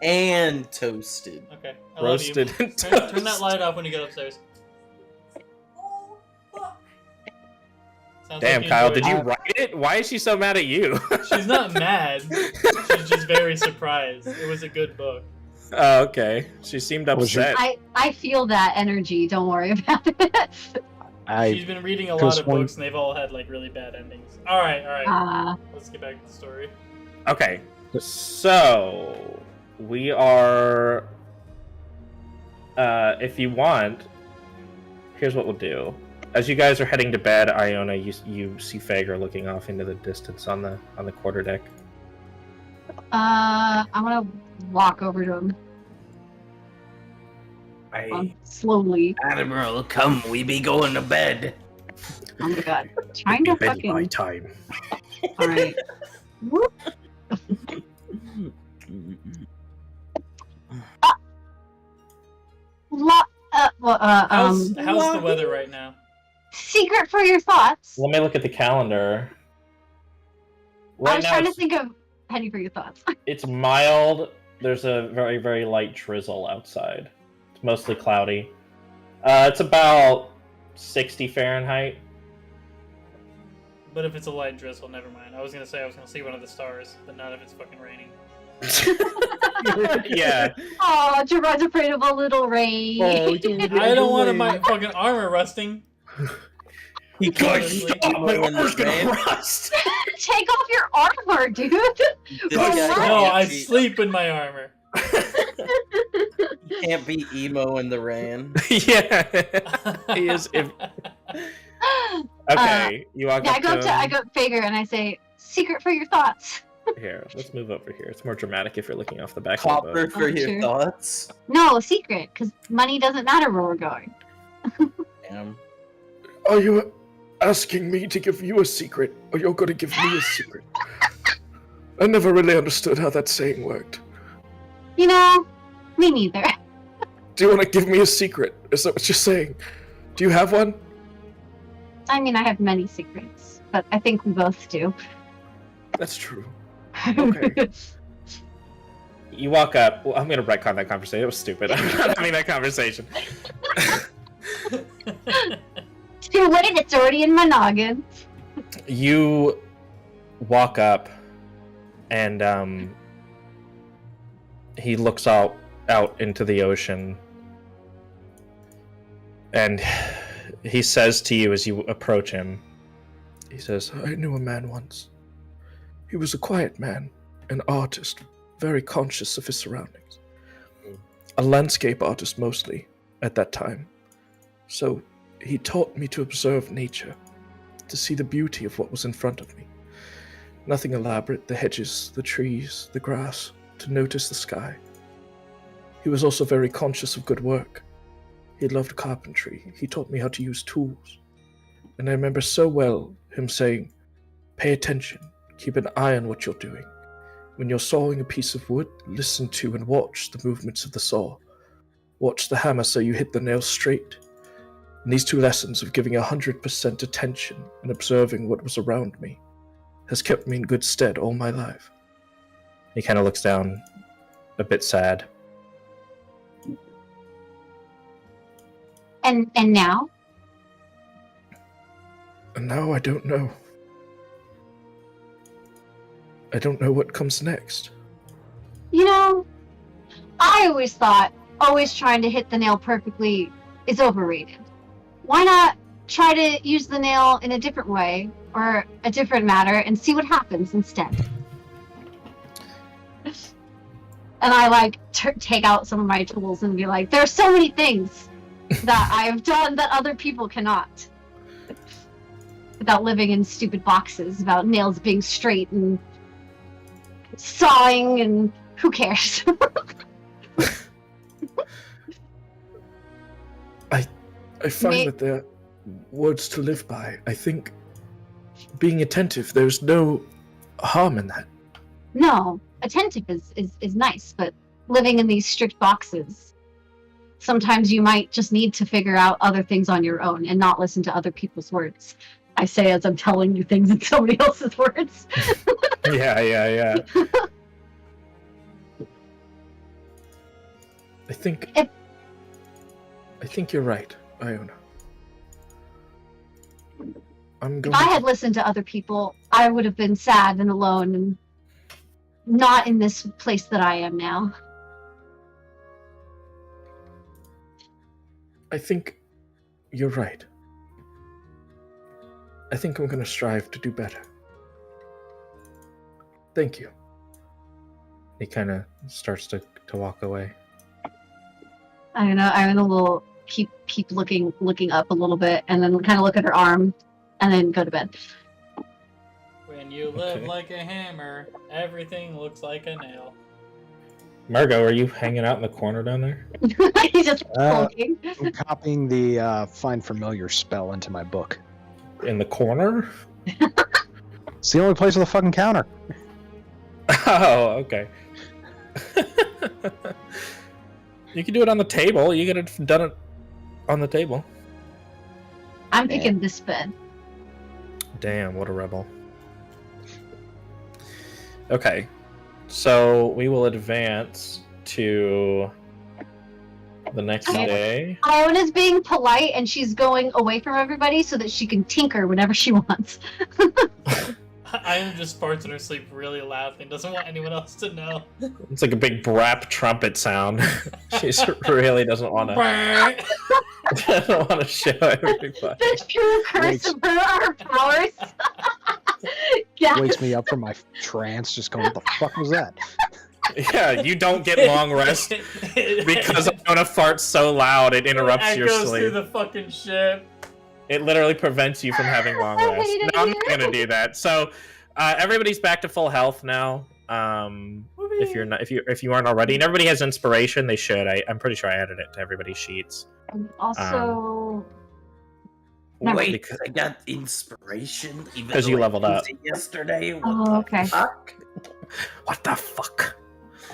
F: and toasted.
A: Okay, I love you.
B: Roasted and
A: Turn that light off when you get upstairs.
G: whole book.
A: Sounds
B: Damn,
A: like
B: Kyle,
A: enjoyed
B: did you
A: it.
B: write it? Why is she so mad at you?
A: She's not mad. She's just very surprised. It was a good book.
B: Oh, okay. She seemed
E: Was your-
B: upset.
C: I feel that energy. Don't worry about it.
A: She's been reading a lot
E: Because
A: of
E: one-
A: books and they've all had like really bad endings. Alright. Let's get back to the story.
B: Okay, so we are. If you want, here's what we'll do. As you guys are heading to bed, Iona, you see Fager looking off into the distance on the quarterdeck.
C: I want to walk over to him slowly.
D: Admiral, come, we be going to bed.
C: Oh my god. Trying to fucking.
B: time.
C: Alright. Whoop.
A: How's the weather right now?
C: Secret for your thoughts.
B: Let me look at the calendar.
C: I
B: Right
C: was
B: now,
C: trying to think of Penny for your thoughts.
B: it's mild. There's a very, very light drizzle outside. It's mostly cloudy. It's about 60 Fahrenheit.
A: But if it's a light drizzle, never mind. I was gonna see one of the stars, but not if it's fucking raining.
B: Yeah.
C: Oh, Gerard's afraid of a little rain.
A: I don't want my fucking armor rusting.
F: He can't
A: Honestly.
F: stop
B: My
F: when
B: armor's
F: the
B: gonna
F: rain-
B: rust.
C: Take off your armor, dude.
F: This guy
C: No,
F: can't
A: No, I
F: be-
A: sleep in my armor.
F: Can't be emo in the rain.
B: Yeah. He is. Okay, you walk
C: Yeah,
B: up to him.
C: I go Fager and I say, secret for your thoughts.
B: Here, let's move over here. It's more dramatic if you're looking off the back of the
F: Copper
B: boat.
F: for
C: Oh,
F: your
C: sure.
F: thoughts.
C: No, secret, because money doesn't matter where we're going.
F: Damn.
H: Are you asking me to give you a secret, or you're going to give me a secret? I never really understood how that saying worked.
C: You know, me neither.
H: Do you want to give me a secret? Is that what you're saying? Do you have one?
C: I mean, I have many secrets, but I think we both do.
H: That's true. Okay.
B: You walk up. Well, I'm gonna retcon that conversation. It was stupid. I'm not having that conversation.
C: Too late, it's already in my noggin.
B: You walk up, and he looks out into the ocean, and he says to you as you approach him,
H: He says, I knew a man once. He was a quiet man, an artist, very conscious of his surroundings. A landscape artist mostly, at that time. So he taught me to observe nature, to see the beauty of what was in front of me. Nothing elaborate, the hedges, the trees, the grass, to notice the sky. He was also very conscious of good work. He loved carpentry. He taught me how to use tools. And I remember so well him saying, pay attention, keep an eye on what you're doing. When you're sawing a piece of wood, listen to and watch the movements of the saw. Watch the hammer so you hit the nail straight. And these 2 lessons of giving 100% attention and observing what was around me has kept me in good stead all my life.
B: He kind of looks down, a bit sad.
C: And now?
H: And now I don't know. I don't know what comes next.
C: You know, I always thought always trying to hit the nail perfectly is overrated. Why not try to use the nail in a different way or a different manner and see what happens instead? And I like take out some of my tools and be like, there are so many things that I've done that other people cannot. Without living in stupid boxes, about nails being straight and sawing and who cares?
H: I find that they're words to live by. I think being attentive, there's no harm in that.
C: No, attentive is nice, but living in these strict boxes, sometimes you might just need to figure out other things on your own and not listen to other people's words. I say as I'm telling you things in somebody else's words.
B: Yeah.
H: I think you're right, Iona.
C: If I had listened to other people, I would have been sad and alone and not in this place that I am now.
H: I think you're right. I think I'm going to strive to do better. Thank you.
B: He kind of starts to walk away.
C: I don't know. I'm gonna keep looking up a little bit, and then kind of look at her arm, and then go to bed.
A: When you live like a hammer, everything looks like a nail.
B: Margot, are you hanging out in the corner down there?
C: He's just poking.
E: I'm copying the Find Familiar spell into my book.
B: In the corner?
E: It's the only place on the fucking counter.
B: Oh, okay. You can do it on the table. You could have done it on the table.
C: I'm picking this bed.
B: Damn, what a rebel. Okay, so we will advance to the next day.
C: Iona's being polite, and she's going away from everybody so that she can tinker whenever she wants.
A: Iona just farts in her sleep really loudly and doesn't want anyone else to know.
B: It's like a big brap trumpet sound. She really doesn't want to. Doesn't want to show everybody.
C: The true curse of her powers. Yeah.
E: Wakes me up from my trance, just going, what the fuck was that?
B: Yeah, you don't get long rest because Iona farts so loud it interrupts your
A: echoes
B: sleep.
A: through the fucking ship.
B: It literally prevents you from having long rest. No, I'm not gonna do that. So, everybody's back to full health now. If you're not, if you aren't already, and everybody has inspiration, they should. I'm pretty sure I added it to everybody's sheets.
C: And also,
D: Wait, because I got inspiration even
B: 'Cause
D: though
B: you
D: I
B: leveled up.
D: used it yesterday. What
C: Oh,
D: the
C: okay.
D: fuck?
B: What the fuck?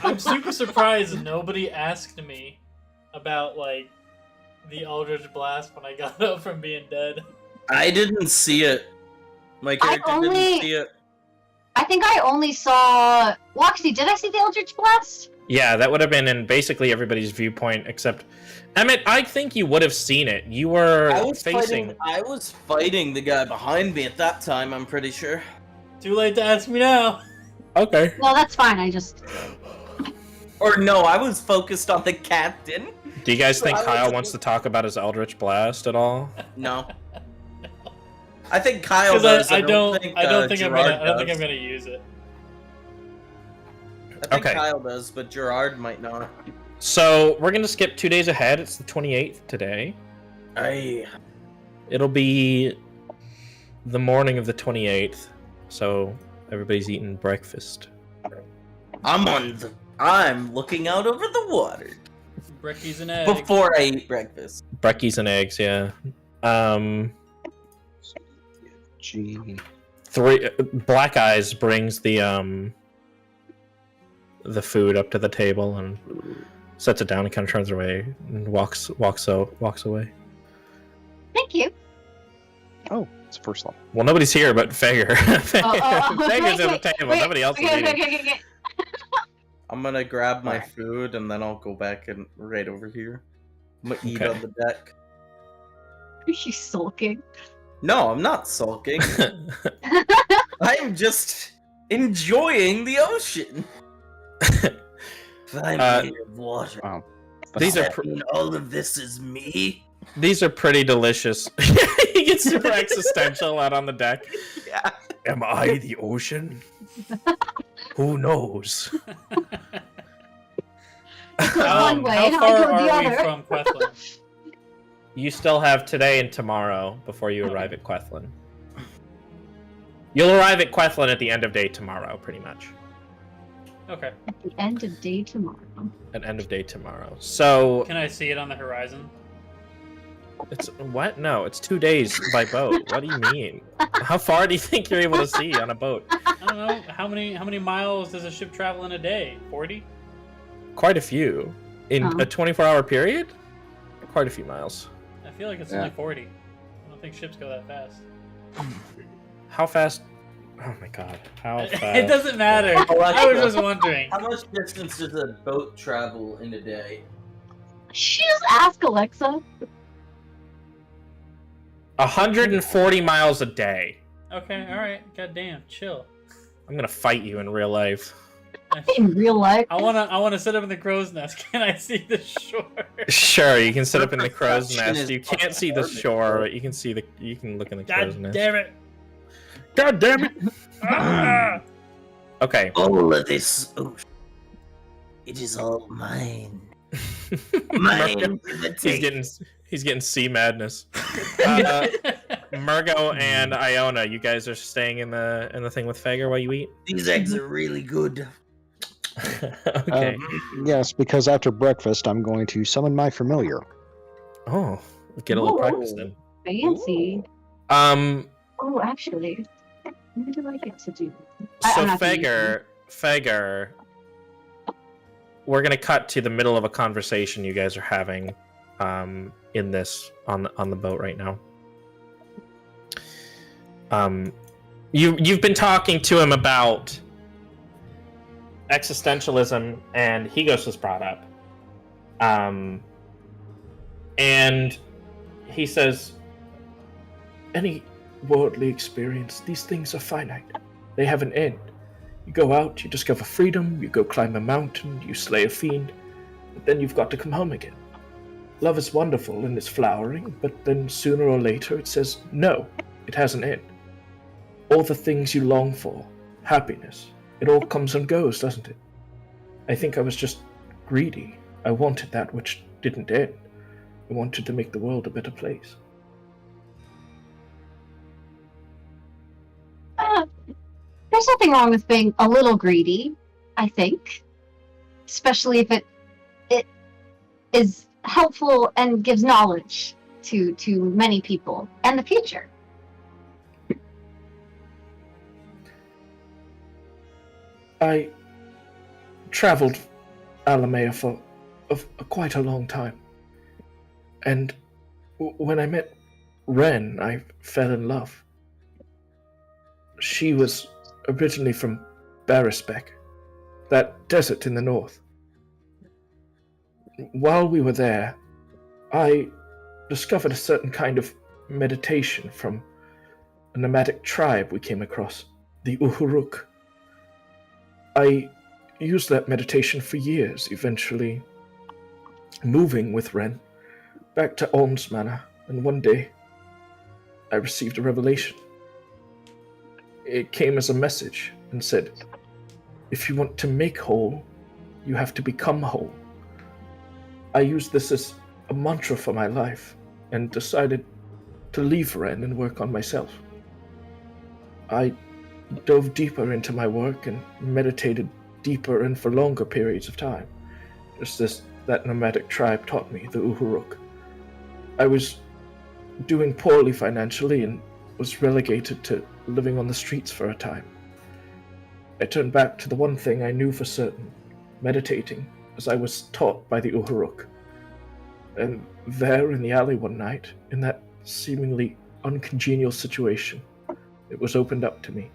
A: I'm super surprised nobody asked me about like the Eldritch Blast when I got up from being dead.
F: I didn't see it. My character didn't see it.
C: I think I only saw Loxy. Did I see the Eldritch Blast?
B: Yeah, that would have been in basically everybody's viewpoint except Emmett. I think you would have seen it. You were
F: I was
B: facing.
F: fighting the guy behind me at that time. I'm pretty sure.
A: Too late to ask me now.
B: Okay.
C: No, that's fine. I just.
F: Or no, I was focused on the captain.
B: Do you guys think
F: I
B: Kyle
F: wasn't-
B: wants to talk about his Eldritch Blast at all?
F: No. I think Kyle
A: Because
F: does.
A: I don't think I'm
F: Gerard
A: gonna. I don't think
F: does.
A: I'm gonna use it.
F: I think
B: Okay.
F: Kyle does, but Gerard might not.
B: So we're gonna skip 2 days ahead. It's the 28th today. It'll be the morning of the 28th. So everybody's eating breakfast.
F: I'm looking out over the water
A: Breckies and eggs.
F: before I eat breakfast.
B: Breckies and eggs, yeah.
E: Gee.
B: Black Eyes brings the food up to the table and sets it down and kind of turns away and walks away.
C: Thank you.
E: Oh, it's first level.
B: Well, nobody's here but Fager. Fager's at the
C: wait,
B: table.
C: wait.
B: Nobody else is
C: Okay,
B: eating.
C: okay.
F: I'm gonna grab my
B: Alright.
F: food and then I'll go back and right over here. I'm gonna eat
B: Okay.
F: on the deck.
C: She's sulking.
F: No, I'm not sulking. I'm just enjoying the ocean.
D: I'm
B: Uh,
D: made of water.
E: Wow.
B: These are
D: And all of this is me.
B: These are pretty delicious. He gets super existential out on the deck.
F: Yeah.
B: Am I the ocean? Who knows?
C: One way,
A: how
C: and I
A: far
C: go the
A: are we
C: other.
A: from Quethlin?
B: You still have today and tomorrow before you arrive at Quethlin. You'll arrive at Quethlin at the end of day tomorrow, pretty much.
A: Okay.
C: At the end of day tomorrow.
B: At end of day tomorrow. So
A: Can I see it on the horizon?
B: it's what? No, it's 2 days by boat. What do you mean? How far do you think you're able to see on a boat?
A: I don't know. How many miles does a ship travel in a day? 40?
B: Quite a few. In
C: Oh.
B: a 24-hour period? Quite a few miles.
A: I feel like it's
E: Yeah.
A: only 40. I don't think ships go that fast.
B: How fast? Oh my god. How fast?
A: It doesn't matter. I was just wondering.
F: How much distance does a boat travel in a day?
C: She just ask Alexa.
B: 140 miles a day.
A: Okay, alright. Goddamn, chill.
B: I'm gonna fight you in real life.
C: In real life.
A: I wanna sit up in the crow's nest. Can I see the shore?
B: Sure, you can sit
F: Your
B: up in the crow's
F: perception
B: nest.
F: is
B: You can't see the
F: fucking
B: shore, but you can see the. You can look in the crow's
A: God
B: nest.
A: damn it!
B: God damn it!
A: Ah!
B: Okay.
D: All of this ocean. It is all mine. Mine
B: Murgo,
D: to the
B: he's getting sea madness. Murgo and Iona, you guys are staying in the thing with Fager while you eat.
D: These eggs are really good.
B: Okay.
E: Yes, because after breakfast, I'm going to summon my familiar.
B: Oh, get a little
C: Ooh.
B: practice then.
C: Fancy. Oh, actually, what do I get to do?
B: So
C: I'm not gonna use
B: Fager, we're gonna cut to the middle of a conversation you guys are having, in this on the boat right now. You've been talking to him about existentialism, and Higos was brought up, and he says,
H: Any worldly experience, these things are finite. They have an end. You go out, you discover freedom, you go climb a mountain, you slay a fiend, but then you've got to come home again. Love is wonderful and it's flowering, but then sooner or later it says, no, it has an end. All the things you long for, happiness, it all comes and goes, doesn't it? I think I was just greedy. I wanted that which didn't end. I wanted to make the world a better place.
C: There's nothing wrong with being a little greedy, I think. Especially if it is helpful and gives knowledge to many people and the future.
H: I traveled Alimaea for quite a long time. And when I met Ren, I fell in love. She was originally from Barisbeck, that desert in the north. While we were there, I discovered a certain kind of meditation from a nomadic tribe we came across, the Uhuruk. I used that meditation for years, eventually moving with Ren back to Olm's Manor, and one day I received a revelation. It came as a message and said, if you want to make whole, you have to become whole. I used this as a mantra for my life and decided to leave Ren and work on myself. I dove deeper into my work and meditated deeper and for longer periods of time, just as that nomadic tribe taught me, the Uhuruk. I was doing poorly financially and was relegated to living on the streets for a time. I turned back to the one thing I knew for certain, meditating, as I was taught by the Uhuruk. And there in the alley one night, in that seemingly uncongenial situation, it was opened up to me,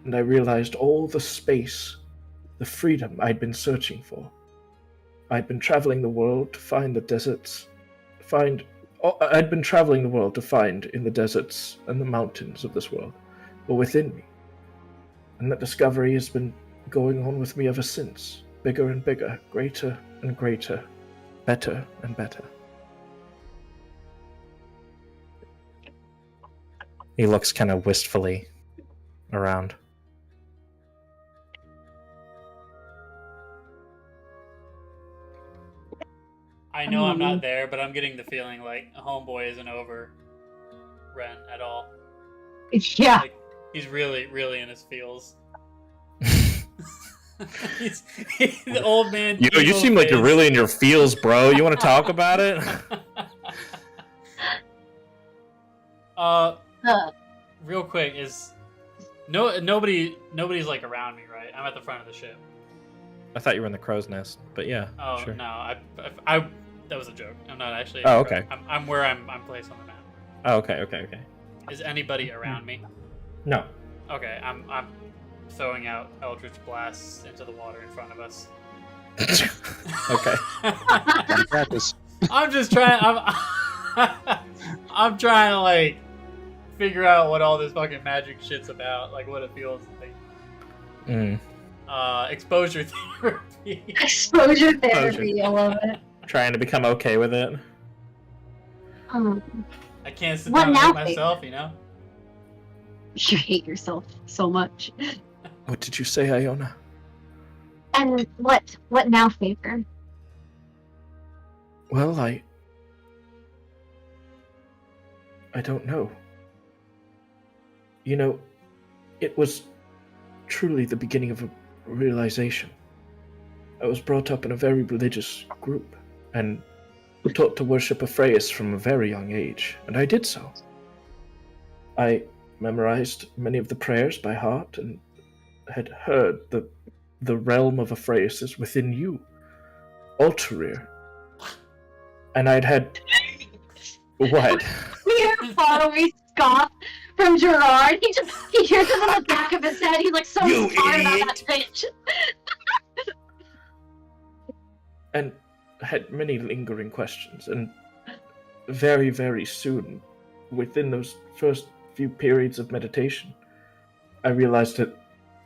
H: and I realized all the space, the freedom I'd been searching for. I'd been traveling the world to find the deserts, I'd been traveling the world to find in the deserts and the mountains of this world were within me. And that discovery has been going on with me ever since, bigger and bigger, greater and greater, better and better.
B: He looks kind of wistfully around.
A: I know I'm not there, but I'm getting the feeling like homeboy isn't over Ren at all.
C: Yeah.
A: Like, he's really, really in his feels. he's the old man.
B: Yo, you seem like you're really in your feels, bro. You want to talk about it?
A: Real quick, nobody's like around me, right? I'm at the front of the ship.
B: I thought you were in the crow's nest, but yeah.
A: Oh
B: sure.
A: no, I that was a joke. I'm not actually.
B: Oh, okay.
A: I'm where I'm placed on the map.
B: Oh, okay.
A: Is anybody around me?
B: No.
A: Okay, I'm throwing out Eldritch blasts into the water in front of us.
B: Okay.
E: Practice.
A: I'm just trying. I'm trying to like figure out what all this fucking magic shit's about, like what it feels like. Exposure therapy.
C: Exposure therapy, I love it.
B: Trying to become okay with it.
A: I can't sit
C: What
A: down and
C: now,
A: hate myself, you know?
C: You hate yourself so much.
H: What did you say, Iona?
C: And what now, Favor?
H: Well, I don't know. You know, it was truly the beginning of a realization. I was brought up in a very religious group, and taught to worship Afraius from a very young age, and I did so. I memorized many of the prayers by heart, and had heard the realm of Afraius is within you, Altair. And I'd had... What?
C: We hear following scoff from Gerard. He hears it in the back of his head. He's like so
D: You
C: tired about
D: idiot.
C: that bitch.
H: And had many lingering questions, and very, very soon, within those first few periods of meditation, I realized that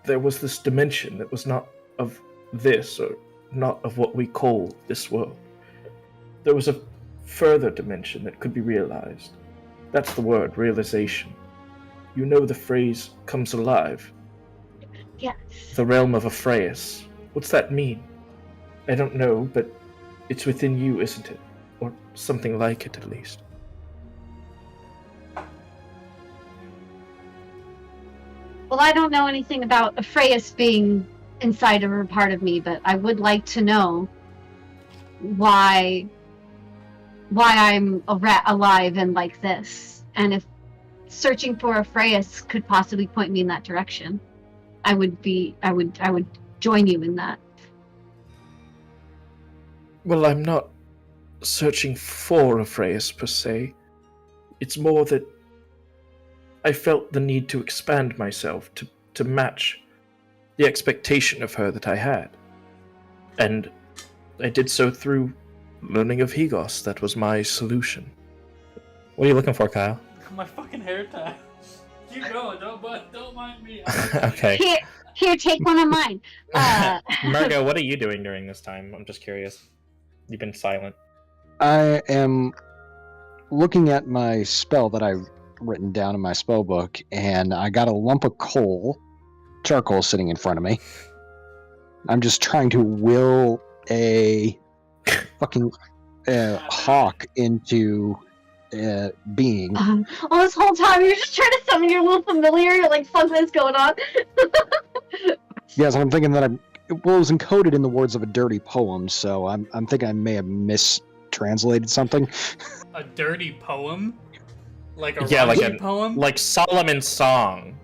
H: there was this dimension that was not of this, or not of what we call this world. There was a further dimension that could be realized. That's the word, realization. You know the phrase comes alive.
C: Yes.
H: The realm of Afraius. What's that mean? I don't know, but it's within you, isn't it? Or something like it, at least.
C: Well, I don't know anything about Afraius being inside of a part of me, but I would like to know why I'm alive and like this, and if searching for Afraius could possibly point me in that direction, I would join you in that.
H: Well, I'm not searching for Afraius per se. It's more that I felt the need to expand myself to match the expectation of her that I had. And I did so through learning of Higos. That was my solution.
B: What are you looking for, Kyle?
A: My fucking hair tie. Keep going. Don't mind me.
B: Okay.
C: Here, take one of mine.
B: Margo, what are you doing during this time? I'm just curious. You've been silent.
E: I am looking at my spell that I've written down in my spell book, and I got a lump of charcoal sitting in front of me. I'm just trying to will a fucking hawk into being.
C: All this whole time, you're just trying to summon your little familiar. You're like, something's going on.
E: Yes, I'm thinking that it was encoded in the words of a dirty poem, so I'm thinking I may have mistranslated something.
A: A dirty poem? Like a
B: Yeah, like
A: raunchy poem?
B: Like Solomon's Song.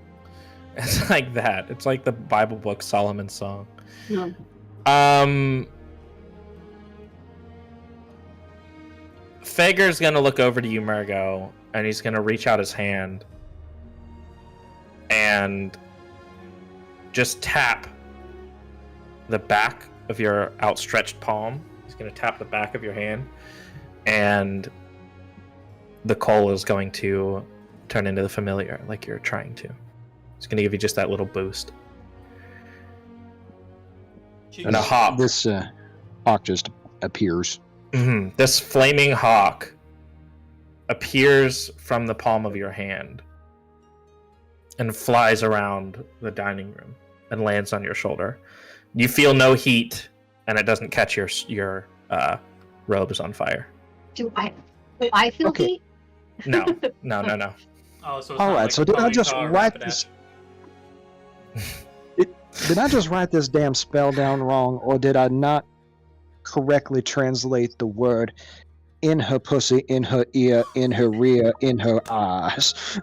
B: It's like that. It's like the Bible book Solomon's Song.
C: No.
B: Fager's gonna look over to you, Murgo, and he's gonna reach out his hand and just tap the back of your outstretched palm. He's gonna tap the back of your hand, and the coal is going to turn into the familiar like you're trying to. It's gonna give you just that little boost. And a hop.
E: This hawk just appears.
B: Mm-hmm. This flaming hawk appears from the palm of your hand and flies around the dining room and lands on your shoulder. You feel no heat, and it doesn't catch your robes on fire.
C: Do I feel
E: Okay.
C: heat?
B: No.
A: Oh, so it's
E: All
A: not
E: right,
A: like
E: so did I
A: Pony
E: just
A: Car
E: write
A: Rapid
E: this?
A: App.
E: Did I just write this damn spell down wrong, or did I not correctly translate the word in her pussy, in her ear, in her rear, in her eyes?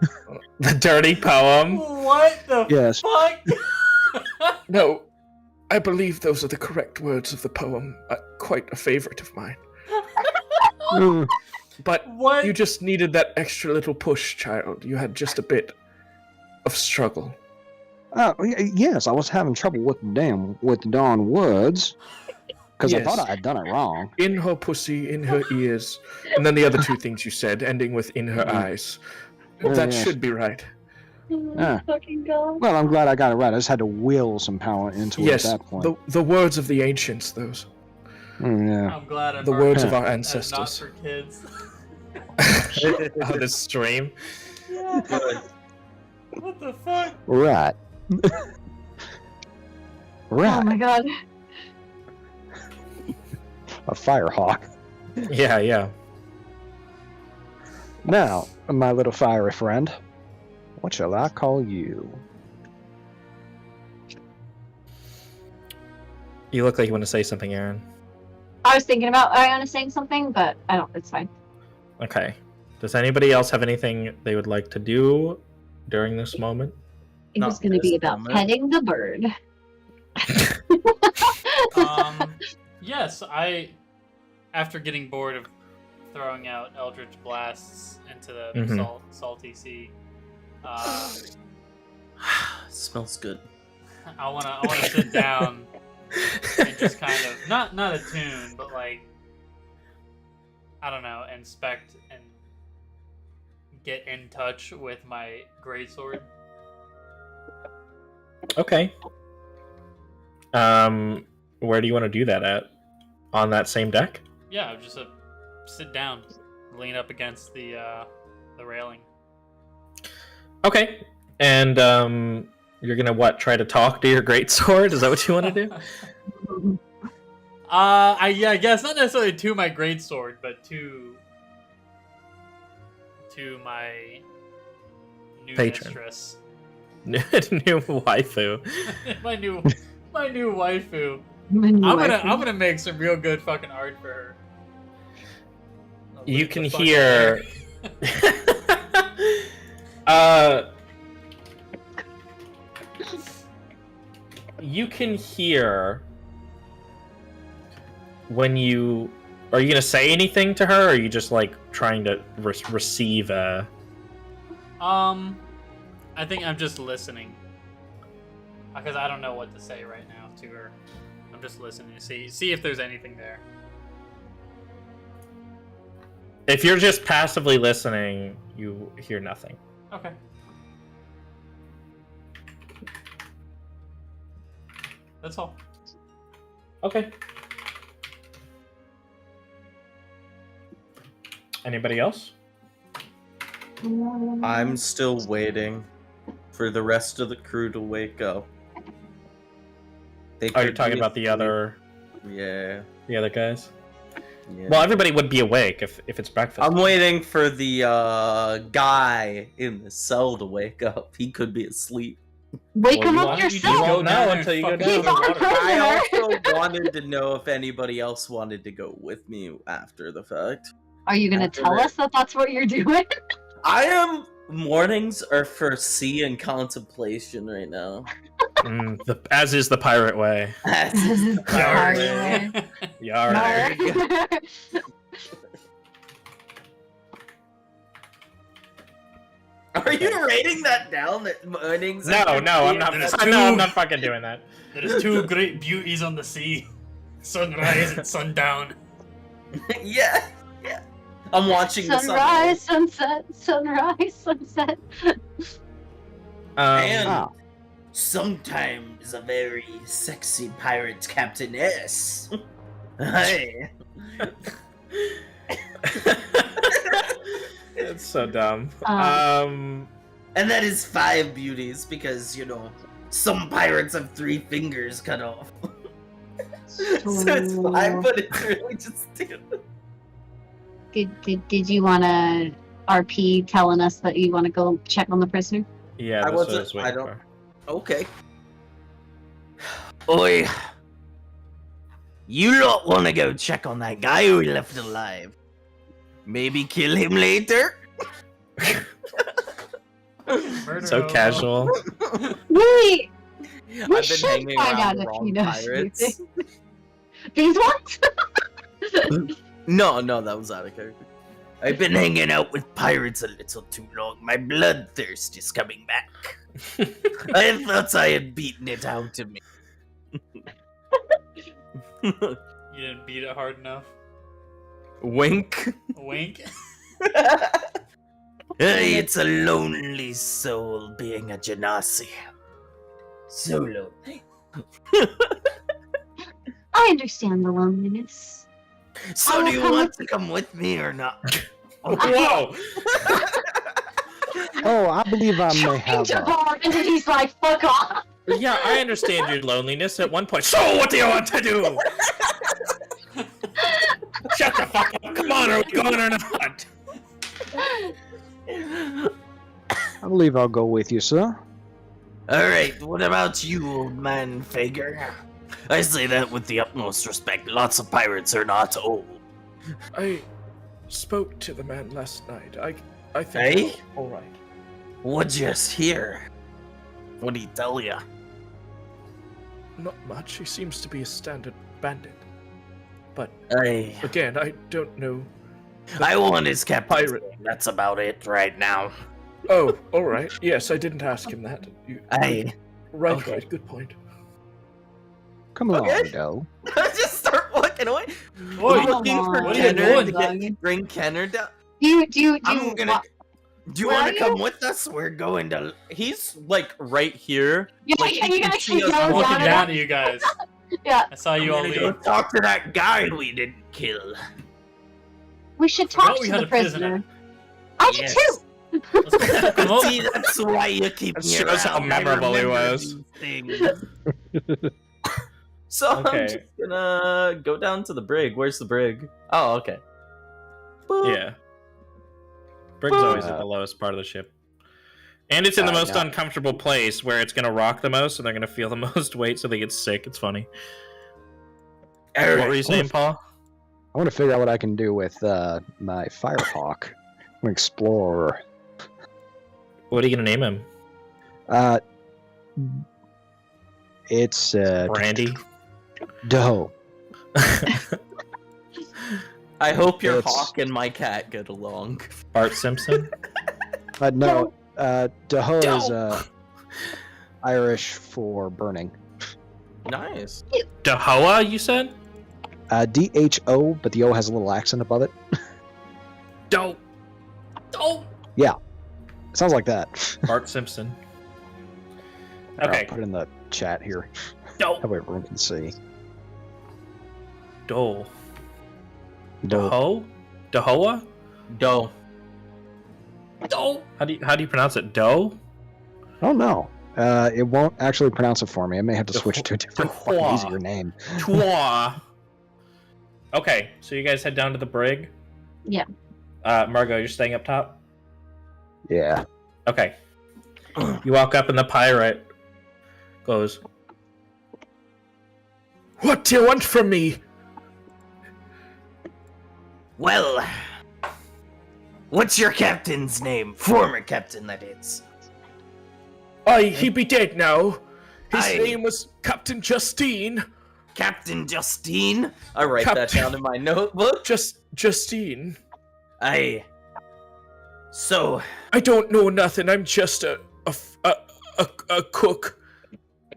B: The dirty poem.
A: What the
E: Yes.
A: fuck?
H: No, I believe those are the correct words of the poem. Quite a favorite of mine.
E: Mm,
H: But
A: What?
H: you just needed that extra little push, child. You had just a bit of struggle.
E: yes, I was having trouble with the darn words because I
H: Yes.
E: thought I had done it wrong.
H: In her pussy, in her ears, and then the other two things you said, ending with in her eyes.
E: Oh,
H: That
E: yes.
H: should be right.
E: Ah.
C: Fucking God.
E: Well, I'm glad I got it right. I just had to will some power into
H: Yes,
E: it at that point.
H: the words of the ancients, those.
E: Yeah.
A: I'm glad I'm
H: The words of
E: Yeah.
H: our
A: as
H: ancestors.
A: not for kids.
B: Oh, this stream.
A: Yeah.
F: Good.
A: What the fuck?
E: Right. Right.
C: Oh my God.
E: A firehawk.
B: Yeah.
E: Now, my little fiery friend, what shall I call you?
B: You look like you want to say something, Aaron.
C: I was thinking about Ayana saying something, but I don't. It's fine.
B: Okay. Does anybody else have anything they would like to do during this moment?
C: It
F: Not
C: was going to be
F: this
C: about
F: moment.
C: petting the bird.
A: Yes, after getting bored of throwing out Eldritch Blasts into the
B: Mhm.
A: salty sea,
F: Smells good.
A: I wanna sit down and just kind of not attune, but like, I don't know, inspect and get in touch with my greatsword.
B: Okay. Where do you want to do that at? On that same deck?
A: Yeah, just sit down, lean up against the railing.
B: Okay. And you're gonna what? Try to talk to your greatsword? Is that what you want to do?
A: I guess not necessarily to my greatsword, but to my new
B: Patron.
A: mistress.
B: New waifu.
A: my new waifu.
C: My new
A: I'm
C: wife.
A: gonna make some real good fucking art for her. I'll
B: You
A: leave
B: can
A: the fucking
B: hear. You can hear when you. Are you gonna say anything to her, or are you just like trying to receive a?
A: I think I'm just listening because I don't know what to say right now to her. I'm just listening to see if there's anything there.
B: If you're just passively listening, you hear nothing.
A: Okay. That's all.
B: Okay. Anybody else?
F: I'm still waiting for the rest of the crew to wake up. They
B: Oh, you're
F: could
B: talking
F: be
B: about the
F: asleep.
B: other
F: Yeah.
B: guys?
F: Yeah.
B: Well, everybody would be awake if it's breakfast.
F: I'm waiting for the guy in the cell to wake up. He could be asleep.
C: Wake
B: Well,
C: him
B: you
C: up
B: won't-
C: yourself.
B: you won't
A: Go down
B: know
A: there
B: until you go
A: and
B: down.
C: He's on
A: fucking
F: I
C: prisoner.
F: also wanted to know if anybody else wanted to go with me after the fact.
C: Are you gonna
F: After
C: tell
F: that-
C: us that that's what you're doing?
F: I am. Mornings are for sea and contemplation right now.
B: As is the pirate way.
C: Sorry.
B: Yarg.
F: Are you writing that down? That mornings?
B: No, I'm not.
A: There's
B: I'm
A: two.
B: not fucking doing that.
A: There is two great beauties on the sea: sunrise and sundown.
F: Yeah. I'm watching the
C: Sunrise, sunset, sunrise, sunset.
F: And
E: Ah.
F: sometimes a very sexy pirate captainess. Hey.
B: It's so dumb.
F: And that is 5 beauties because, some pirates have 3 fingers cut off. So it's 5, but it's really just 2.
C: Did you want to RP telling us that you want to go check on the prisoner?
B: Yeah,
F: I
B: that's what
F: wasn't-
B: I was waiting
F: I don't-
B: for.
F: Okay. Oi. You lot want to go check on that guy who we left alive. Maybe kill him later?
A: Murder
B: So
A: hobo.
B: casual.
C: Wait,
F: I've
C: we
F: been
C: should
F: hanging
C: find
F: around
C: out
F: the
C: if he
F: wrong
C: knows
F: pirates.
C: anything. These ones?
F: No, that was out of character. I've been hanging out with pirates a little too long. My bloodthirst is coming back. I thought I had beaten it out of me.
A: You didn't beat it hard enough.
F: Wink.
A: Wink.
F: Hey, it's a lonely soul being a Genasi. So lonely.
C: I understand the loneliness.
F: So do you want to come with me or not?
B: Whoa!
E: Oh, I believe I may have.
C: Jabbar, and then he's like, fuck off.
B: Yeah, I understand your loneliness at one point. So, what do you want to do? Shut the fuck up! Come on, are we going or not?
E: I believe I'll go with you, sir.
F: Alright, what about you, old man Fager? I say that with the utmost respect. Lots of pirates are not old.
H: I spoke to the man last night. I think
F: Hey?
H: it's all right.
F: What'd you just hear? What'd he tell ya?
H: Not much. He seems to be a standard bandit. But
F: I
H: again, I don't know.
F: want his captain.
H: Pirate.
F: That's about it right now.
H: Oh, all right. Yes, I didn't ask him that.
F: I
H: Right. Good point.
E: Come along,
F: Okay.
E: Doe.
F: just start walking away.
A: Oi,
C: Come
F: looking for
C: on.
A: What are you
F: Kenner
A: doing,
F: to bring Kenner down.
C: Do you
F: Do you
C: Where
F: want
C: are
F: to come with us? We're going to. He's like right here.
C: Yeah,
F: Like,
C: yeah,
F: you
C: you
F: can
C: gotta
F: see
C: keep
F: us
C: going
A: Walking
C: down.
A: down to you guys.
C: Yeah,
A: I saw you
F: I'm
A: all
F: gonna go
A: leave.
F: talk to that guy we didn't kill.
C: we should
A: Forgot
C: talk
A: we
C: to
A: had
C: the
A: a prisoner.
C: prisoner. I do
F: Yes.
C: too.
A: Let's go fuck him up.
F: See, that's why you keep
B: That
F: me
B: shows how
F: around. I
B: memorable he
F: remember
B: was.
F: these things. So I'm
B: Okay.
F: just gonna go down to the brig. Where's the brig? Oh, okay. Boop.
B: Yeah. Brig's always at the lowest part of the ship. And it's in the most
E: no.
B: uncomfortable place where it's going to rock the most and they're going to feel the most weight so they get sick. It's funny.
F: All
B: What
F: right.
B: were you saying, Paul?
E: I want to figure out what I can do with my Firehawk. I'm an explorer.
B: What are you going to name him?
E: It's
B: Brandy?
E: Doe.
F: I hope your
E: It's-
F: hawk and my cat get along.
B: Bart Simpson?
E: No, Doe is Irish for burning.
F: Nice.
B: Dahoa, you said?
E: DHO, but the O has a little accent above it.
B: Dope. Dope.
E: Sounds like that.
B: Bart Simpson.
E: I'll
B: Okay.
E: put it in the chat here.
B: Dope.
E: That way everyone can see.
B: Dole.
E: Doe.
B: Daho? Dahoa?
F: Doe.
B: Doe. How do you pronounce it? Doe?
E: Oh no. It won't actually pronounce it for me. I may have to switch to a different, fucking
B: Dohwa.
E: easier name.
B: Twa. Okay, so you guys head down to the brig.
C: Yeah.
B: Margot, you're staying up top.
E: Yeah.
B: Okay. You walk up, and the pirate goes,
H: What do you want from me?
F: Well, what's your captain's name? Former captain, that is.
H: He be dead now. His
F: Aye.
H: name was Captain Justine.
F: Captain Justine? I write that down in my notebook.
H: Justine.
F: So,
H: I don't know nothing. I'm just a cook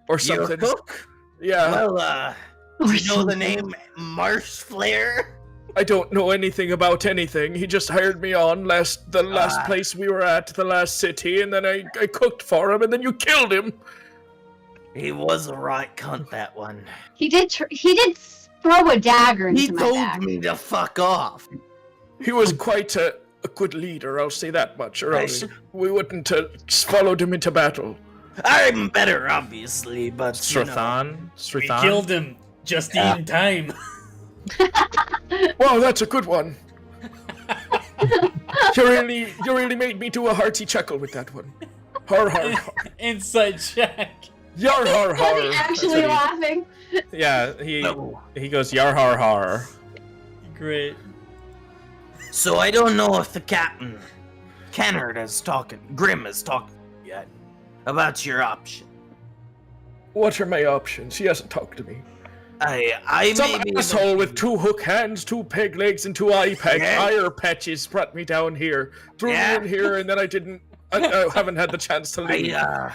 H: or
F: you're a
H: something.
F: cook?
H: Yeah.
F: Well, do you know the name Marsh Flare?
H: I don't know anything about anything. He just hired me on the last place we were at, the last city, and then I cooked for him, and then you killed him.
F: He was a right cunt, that one.
C: He did throw a dagger into
F: He
C: my
F: told
C: bag.
F: me to fuck off.
H: He was quite a good leader, I'll say that much, or else we wouldn't have followed him into battle.
F: I'm better, obviously, but
B: Strathan.
A: We killed him just in time.
H: Wow, that's a good one. You really made me do a hearty chuckle with that one. Har har har.
A: Inside check.
H: Yar har
C: Was
H: har.
C: he actually laughing?
B: Yeah, he goes yar har har.
A: Great.
F: So I don't know if the captain, Grim is talking yet about your option.
H: What are my options? He hasn't talked to me.
F: I
H: Some
F: may be
H: asshole
F: able-
H: with 2 hook hands, 2 peg legs, and 2 eye patches brought me down here, threw me in here, and then I haven't had the chance to leave.
A: I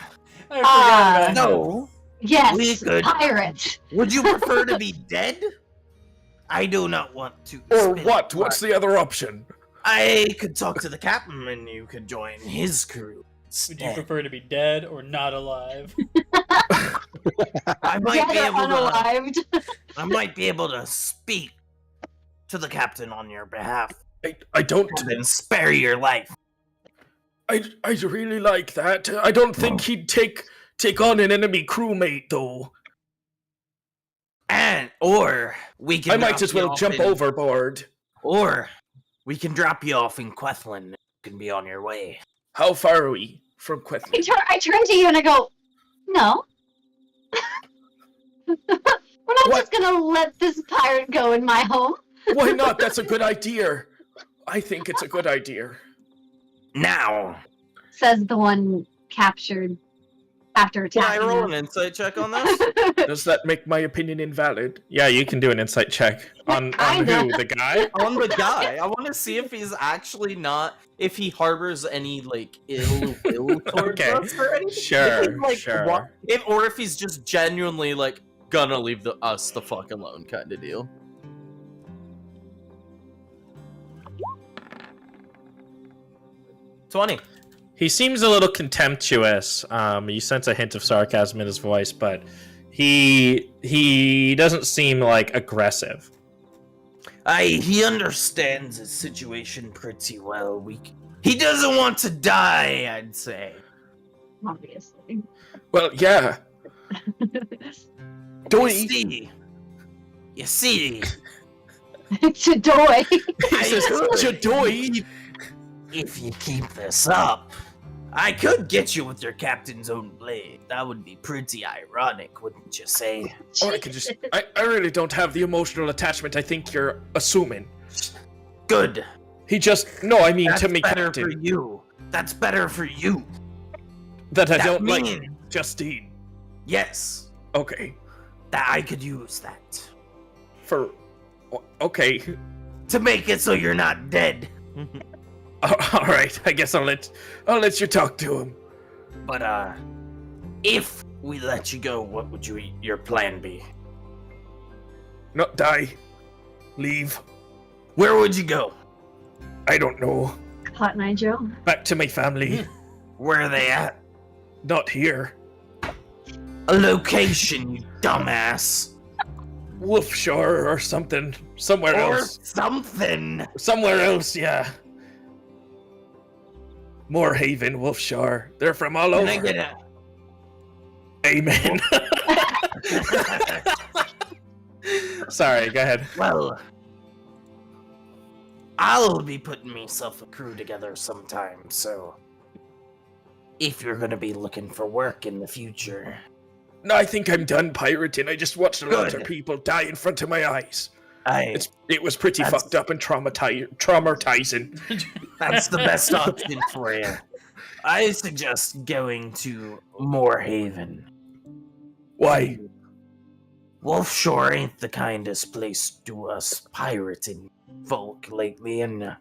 A: forgot about
F: No.
C: Yes,
F: We could-
C: pirate.
F: Would you prefer to be dead? I do not want to.
H: Or
F: spend
H: what?
F: my-
H: What's the other option?
F: I could talk to the captain, and you could join his crew.
A: Would you prefer to be dead or not alive?
F: I might be
C: Dead or
F: able to.
C: unalived.
F: I might be able to speak to the captain on your behalf,
H: I don't.
F: and then spare your life.
H: I really like that. I don't think he'd take on an enemy crewmate though.
F: Or we can.
H: I might
F: drop
H: as
F: you
H: well
F: off
H: jump
F: in-
H: overboard.
F: Or we can drop you off in Quethlin. You can be on your way.
H: How far are we from Quethlin?
C: I turn to you and I go, no. We're not just gonna let this pirate go in my home.
H: Why not? That's a good idea. I think it's a good idea.
F: Now,
C: Says the one captured after
F: can I
C: attacking
F: roll
C: us.
F: an insight check on this?
H: Does that make my opinion invalid?
B: Yeah, you can do an insight check on
C: Kinda.
B: who, the guy.
F: On the guy, I want to see if he's actually not, if he harbors any like ill will towards
B: Okay,
F: us or anything.
B: sure,
F: If he's, like,
B: sure.
F: or if he's just genuinely like gonna leave us the fuck alone, kind of deal. $20.
B: He seems a little contemptuous. You sense a hint of sarcasm in his voice, but he doesn't seem like aggressive.
F: He understands his situation pretty well. He doesn't want to die, I'd say.
C: Obviously.
H: Well, yeah.
F: You see,
C: Chadoy.
H: He says, Chadoy.
F: if you keep this up, I could get you with your captain's own blade. That would be pretty ironic, wouldn't you say?
H: Or I could just. I really don't have the emotional attachment I think you're assuming.
F: Good.
H: He just. No, I mean
F: That's
H: to me,
F: better
H: Captain.
F: for you. That's better for you.
H: That I
F: That
H: don't like
F: mean-
H: Justine.
F: Yes.
H: Okay.
F: That I could use that.
H: For. Okay.
F: To make it so you're not dead.
H: All right. I guess I'll let you talk to him.
F: But, if we let you go, what would your plan be?
H: Not die. Leave.
F: Where would you go?
H: I don't know.
C: Cotton Eye Joe.
H: Back to my family.
F: Where are they at?
H: Not here.
F: A location, you dumbass.
H: Wolfshore or something. Somewhere
F: Or
H: else.
F: something.
H: Somewhere else, yeah. Moorhaven, Wolfshore. They're from all
F: Can I
H: over.
F: get a...
H: Amen.
B: Sorry, go ahead.
F: Well,
D: I'll be putting myself a crew together sometime, so if you're gonna be looking for work in the future.
H: No, I think I'm done pirating. I just watched a lot of
D: Good.
H: people die in front of my eyes.
D: I
H: It was pretty
D: That's-
H: fucked up and traumatizing.
D: That's the best option for you. I suggest going to Moorhaven.
H: Why?
D: Wolf Shore ain't the kindest place to us pirating folk lately, and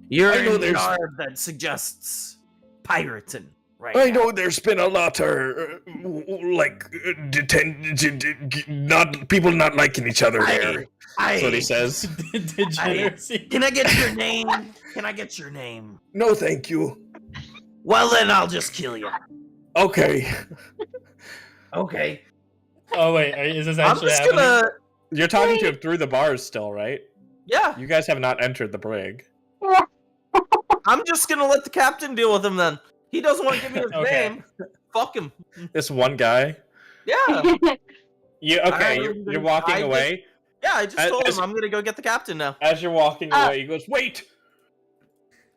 D: you're
H: I know
D: in
H: there's-
D: yard that suggests pirating, right?
H: I
D: now.
H: know there's been a lot of not people not liking each other there.
D: I,
B: That's what he says.
A: Degeneracy.
D: Can I get your name? Can I get your name?
H: No, thank you.
D: Well, then I'll just kill you.
H: Okay.
D: Okay.
A: Oh wait, is this
F: I'm
A: actually
F: just
A: happening?
F: gonna.
B: You're talking to him through the bars still, right?
F: Yeah,
B: You guys have not entered the brig.
F: I'm just gonna let the captain deal with him then. He doesn't want to give me his
A: Okay.
F: name. Fuck him.
B: This one guy.
F: Yeah.
B: You
F: Alright,
B: you're walking
F: I just-
B: away.
F: Yeah, I just
B: As-
F: told
B: as-
F: him I'm gonna go get the captain now.
B: As you're walking away, he goes, "Wait,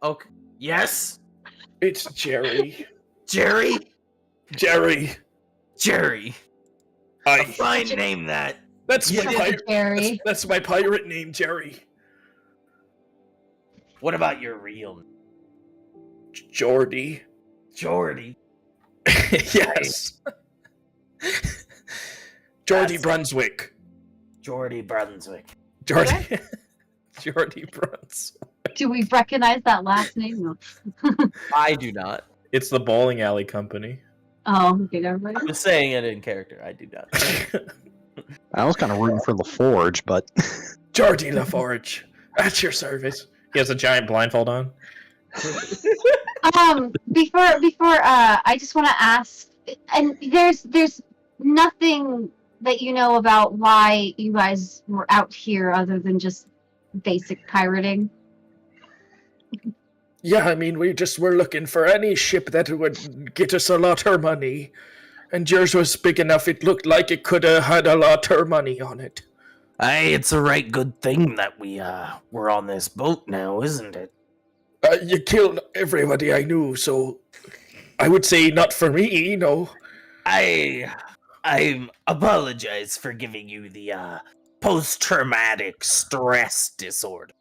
F: Okay. Yes?
H: It's Jerry.
D: Jerry?
H: Jerry.
D: Jerry.
H: I.
D: Fine name that.
H: That's my
C: Such a
H: pirate.
C: Jerry.
H: That's my pirate name, Jerry.
D: What about your real name?
H: Jordy.
D: Jordy?
H: Yes. Jordy
D: That's-
H: Brunswick.
D: Jordy Brunswick.
H: Jordy. Jordy Brunswick.
C: Do we recognize that last name? No.
F: I do not.
B: it's the bowling alley company."
C: Oh, okay, never mind.
F: I'm just saying it in character. I do not.
E: I was kind of rooting for LaForge, but
H: Jordy LaForge. At your service.
B: He has a giant blindfold on.
C: Before I just want to ask, and there's nothing that you know about why you guys were out here other than just basic pirating.
H: Yeah, I mean, we're looking for any ship that would get us a lot of money. And yours was big enough, it looked like it could have had a lot of money on it.
D: Hey, it's a right good thing that we're on this boat now, isn't it?
H: You killed everybody I knew, so I would say not for me, no.
D: I apologize for giving you the post-traumatic stress disorder.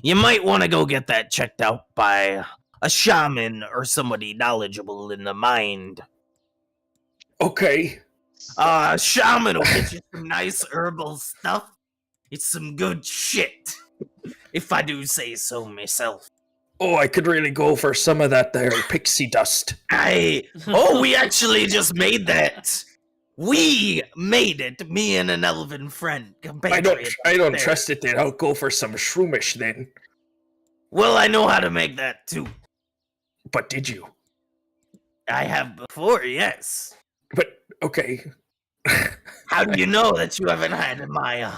D: You might want to go get that checked out by a shaman or somebody knowledgeable in the mind.
H: Okay.
D: Shaman will get you some nice herbal stuff. It's some good shit, if I do say so myself.
H: Oh, I could really go for some of that there pixie dust.
D: We actually just made that. We made it, me and an elven friend.
H: I don't
D: there.
H: trust it then. I'll go for some shroomish then.
D: Well, I know how to make that too.
H: But did you?
D: I have before, yes.
H: But, okay.
D: How do you know that you haven't had my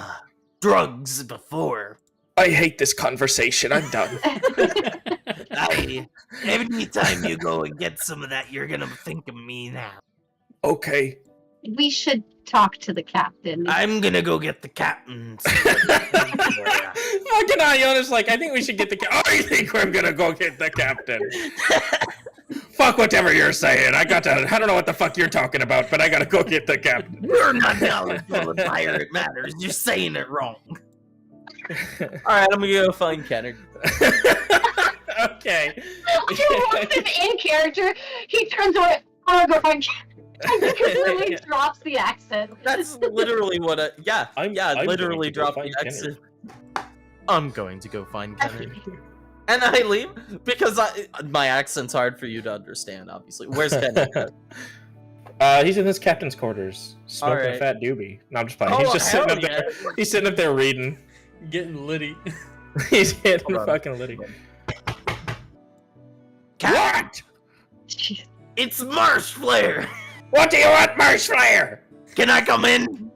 D: drugs before?
H: I hate this conversation. I'm done.
D: Anytime you go and get some of that, you're gonna think of me now.
H: Okay.
C: We should talk to the captain.
D: I'm gonna go get the captain.
B: Fucking Iona's like, I think we should get the
H: I think I'm gonna go get the captain.
B: Fuck whatever you're saying. I don't know what the fuck you're talking about, but I gotta go get the captain.
D: You're not knowledgeable of pirate matters. You're saying it wrong.
F: Alright, I'm gonna go find Kennard.
B: Okay.
C: I want him in character. He turns away. I want to go find captain. And he completely drops the accent.
F: That's literally what I. Yeah,
B: I'm
F: literally
B: going to go
F: drop
B: find
F: the exit. I'm going to go find Kennard. And I leave because my accent's hard for you to understand, obviously. Where's Kennard?
B: He's in his captain's quarters, smoking a
F: Alright.
B: fat doobie. No, I'm just playing.
F: Oh,
B: He's just sitting
F: hell
B: up there. He's sitting up there reading.
A: Getting litty.
B: He's getting
F: Hold on.
B: fucking litty.
D: What? It's Marsh Flare.
B: What do you want, Marsh Flare?
D: Can I come in?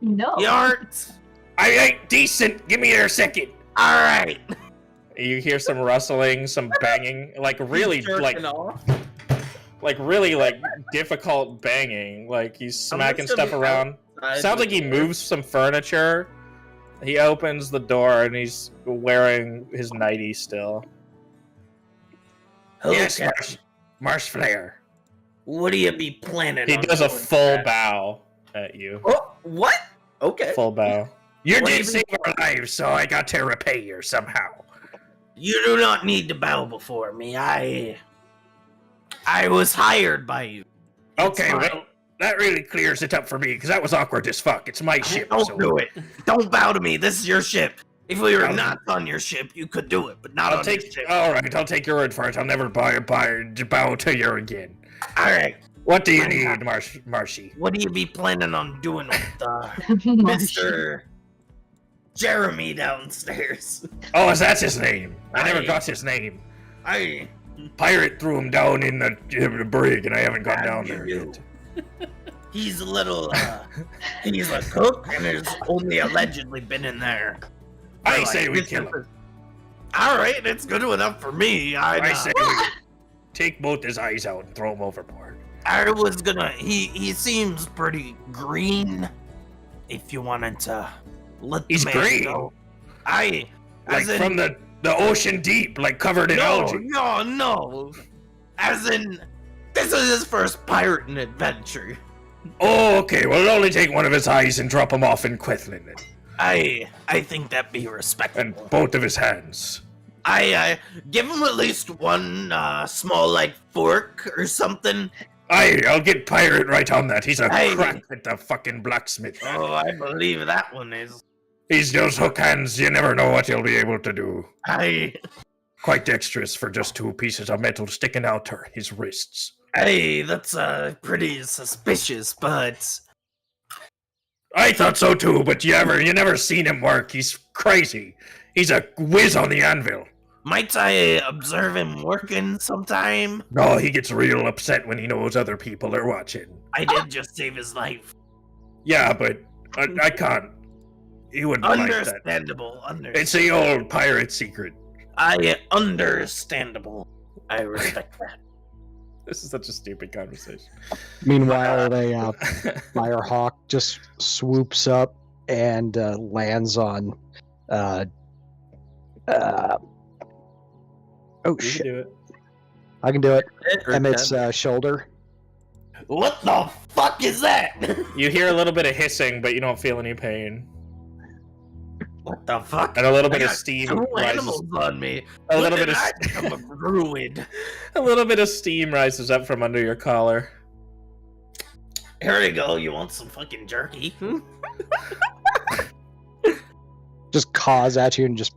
C: No.
D: You aren't.
B: I ain't decent. Give me your second.
D: All right.
B: You hear some rustling, some banging, like really,
F: Jerking off.
B: really difficult banging. Like he's
F: I'm
B: smacking
F: just gonna
B: stuff
F: be
B: around.
F: outside
B: Sounds like he
F: with-
B: moves some furniture. He opens the door and he's wearing his nightie still.
F: Hello,
B: Yes,
F: Captain.
B: Marsh Flare.
F: What do you be planning
B: He
F: on
B: does a
F: doing,
B: full
F: Cap?
B: bow at you.
F: Oh, what? Okay.
B: Full bow. You
F: What do
B: did
F: you
B: save our lives, so I got to repay you somehow.
F: You do not need to bow before me. I was hired by you. It's
B: Okay,
F: fine.
B: well, that really clears it up for me, because that was awkward as fuck. It's my ship.
F: Don't
B: so
F: do it. Don't bow to me. This is your ship. If we were
B: I'll-
F: not on your ship, you could do it, but not
B: I'll
F: on your
B: take.
F: ship.
B: All right, I'll take your word for it. I'll never bow to you again.
F: All right.
B: What do you
F: I'm
B: need,
F: not-
B: Marshy?
F: What do you be planning on doing with Mr. Jeremy downstairs?
B: Oh, that's his name. I never
F: Aye.
B: got his name.
F: I
B: Pirate threw him down in the brig, and I haven't gone down
F: you
B: there
F: do.
B: yet.
F: He's a little. He's a cook, and has only allegedly been in there.
B: I
F: for,
B: say we
F: this
B: kill him.
F: is- All right, it's good enough for me.
B: I say we take both his eyes out and throw him overboard.
F: I was gonna. He seems pretty green. If you wanted to let the
B: He's
F: man
B: green?
F: go.
B: Like
F: as in-
B: from the ocean deep, like covered in algae.
F: No. As in, this is his first pirating adventure.
B: Oh, okay. Well, it'll only take one of his eyes and drop him off in Quethlin, then.
F: I think that'd be respectable.
B: And both of his hands.
F: I give him at least one small like fork or something.
B: I'll get Pirate right on that. He's a
F: Aye.
B: crack at the fucking blacksmith.
F: Oh, I believe that one is.
B: He's those hook hands. You never know what he'll be able to do. Quite dexterous for just two pieces of metal sticking out his wrists.
F: Hey, that's pretty suspicious, but
B: I thought so too, but you never seen him work. He's crazy. He's a whiz on the anvil.
F: might I observe him working sometime?
B: No, he gets real upset when he knows other people are watching.
F: I did just save his life.
B: Yeah, but I can't. He wouldn't like that.
F: Understandable.
B: It's the old pirate secret.
F: Understandable. I respect that.
B: This is such a stupid conversation.
E: Meanwhile, a firehawk just swoops up and lands on. Oh
B: You can
E: shit!
B: do it.
E: I can do it. Emmett's shoulder.
F: What the fuck is that?
B: You hear a little bit of hissing, but you don't feel any pain.
F: What the fuck?
B: And a little bit
F: I
B: of
F: got
B: steam
F: two
B: rises.
F: animals on me.
B: A
F: When
B: little
F: did
B: bit of
F: I become a druid?
B: a little bit of steam rises up from under your collar.
F: Here we go. You want some fucking jerky?
E: Just caws at you and just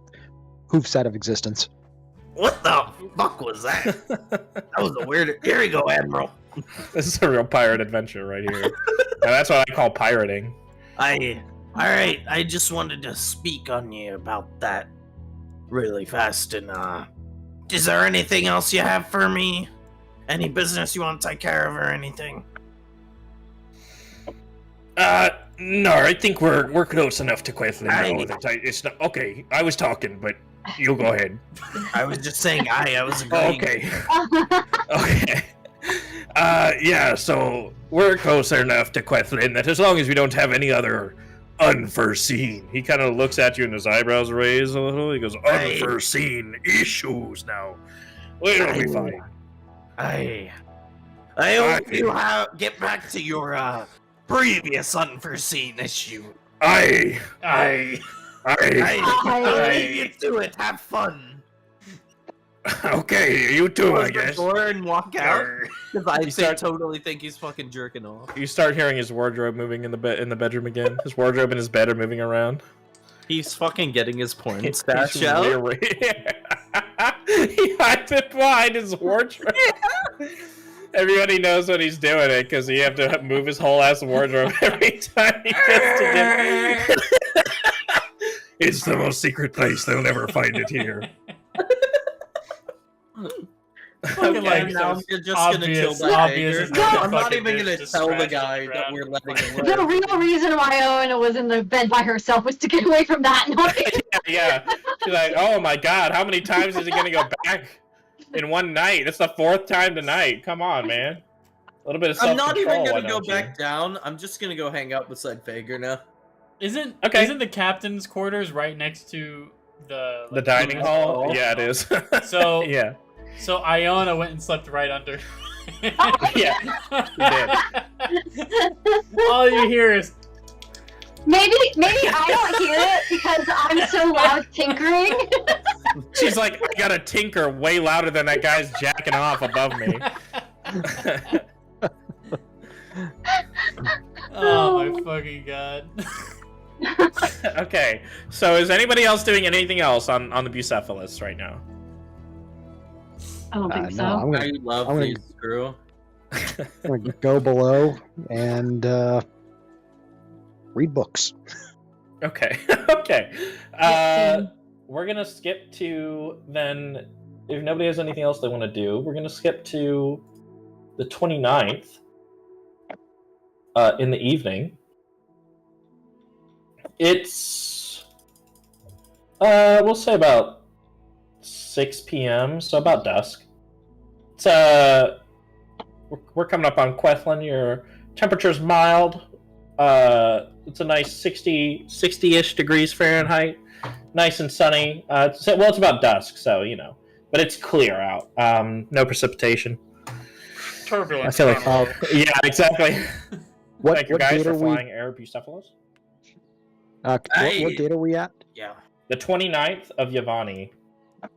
E: hoofs out of existence.
F: What the fuck was that? That was a weird. Here we go, Admiral.
B: This is a real pirate adventure right here. And that's what I call pirating.
F: Alright, I just wanted to speak on you about that really fast, and is there anything else you have for me? Any business you want to take care of or anything?
B: No, I think we're close enough to Quethlin
F: Aye.
B: now that it's not okay. I was talking, but you go ahead.
F: I was just saying I was agreeing.
B: Okay. Okay. Yeah, so we're closer enough to Quethlin that as long as we don't have any other unforeseen, he kind of looks at you and his eyebrows raise a little. He goes,
F: Aye.
B: unforeseen issues now. We'll be fine.
F: I hope you get back to your previous unforeseen issue.
B: I
F: I'll leave you to it. Have fun.
B: Okay, you too, I guess.
I: Door and walk out because I
B: You start-
I: totally think he's fucking jerking off.
B: You start hearing his wardrobe moving in the bedroom again. His wardrobe and his bed are moving around.
I: He's fucking getting his porn
B: He's
I: stash out.
B: He hides it behind his wardrobe. Everybody knows when he's doing it because you have to move his whole ass wardrobe every time he gets to get. It's the most secret place. They'll never find it here.
I: Fucking like
A: Okay,
I: now
A: so
I: you're just gonna kill that
A: obvious
I: nigger.
A: as that
I: I'm not
A: fucking
I: even
A: bitch
I: gonna
A: just
I: tell the
A: scratched
I: guy
A: the
I: that
A: ground.
I: we're letting him
C: The
I: live.
C: real reason why Owen was in the bed by herself was to get away from that. Not
B: Yeah. She's like, oh my god, how many times is he gonna go back in one night? It's the fourth time tonight. Come on, man. A little bit of
I: I'm
B: self-control.
I: not even
B: why
I: gonna go
B: don't you?
I: back down. I'm just gonna go hang out beside Fager now.
A: Isn't
B: Okay.
A: isn't the captain's quarters right next to the
B: The dining hall?
A: hall?
B: Yeah, it is.
A: So
B: yeah.
A: So Iona went and slept right under.
B: Yeah.
A: All you hear is
C: Maybe I don't hear it because I'm so loud tinkering.
B: She's like, I gotta tinker way louder than that guy's jacking off above me.
A: oh my fucking god.
B: Okay, so is anybody else doing anything else on the Bucephalus right now?
C: I don't think so.
E: No, I'm
I: I love
E: I'm gonna-
I: these screw.
E: gonna go below and read books.
B: Okay, okay.
C: Yeah,
B: We're gonna skip to then, if nobody has anything else they want to do, we're gonna skip to the 29th in the evening. It's we'll say about 6 p.m., so about dusk. It's we're coming up on Quethlin. Your temperature's mild. It's a nice 60-ish degrees Fahrenheit. Nice and sunny. It's about dusk, so you know, but it's clear out. No precipitation.
A: Turbulence.
B: I feel like, yeah, exactly.
E: What
B: Thank you
E: what
B: guys
E: date
B: for
E: are we?
B: flying Air Bucephalus.
E: What date are we at?
F: Yeah.
B: The 29th of Yavani.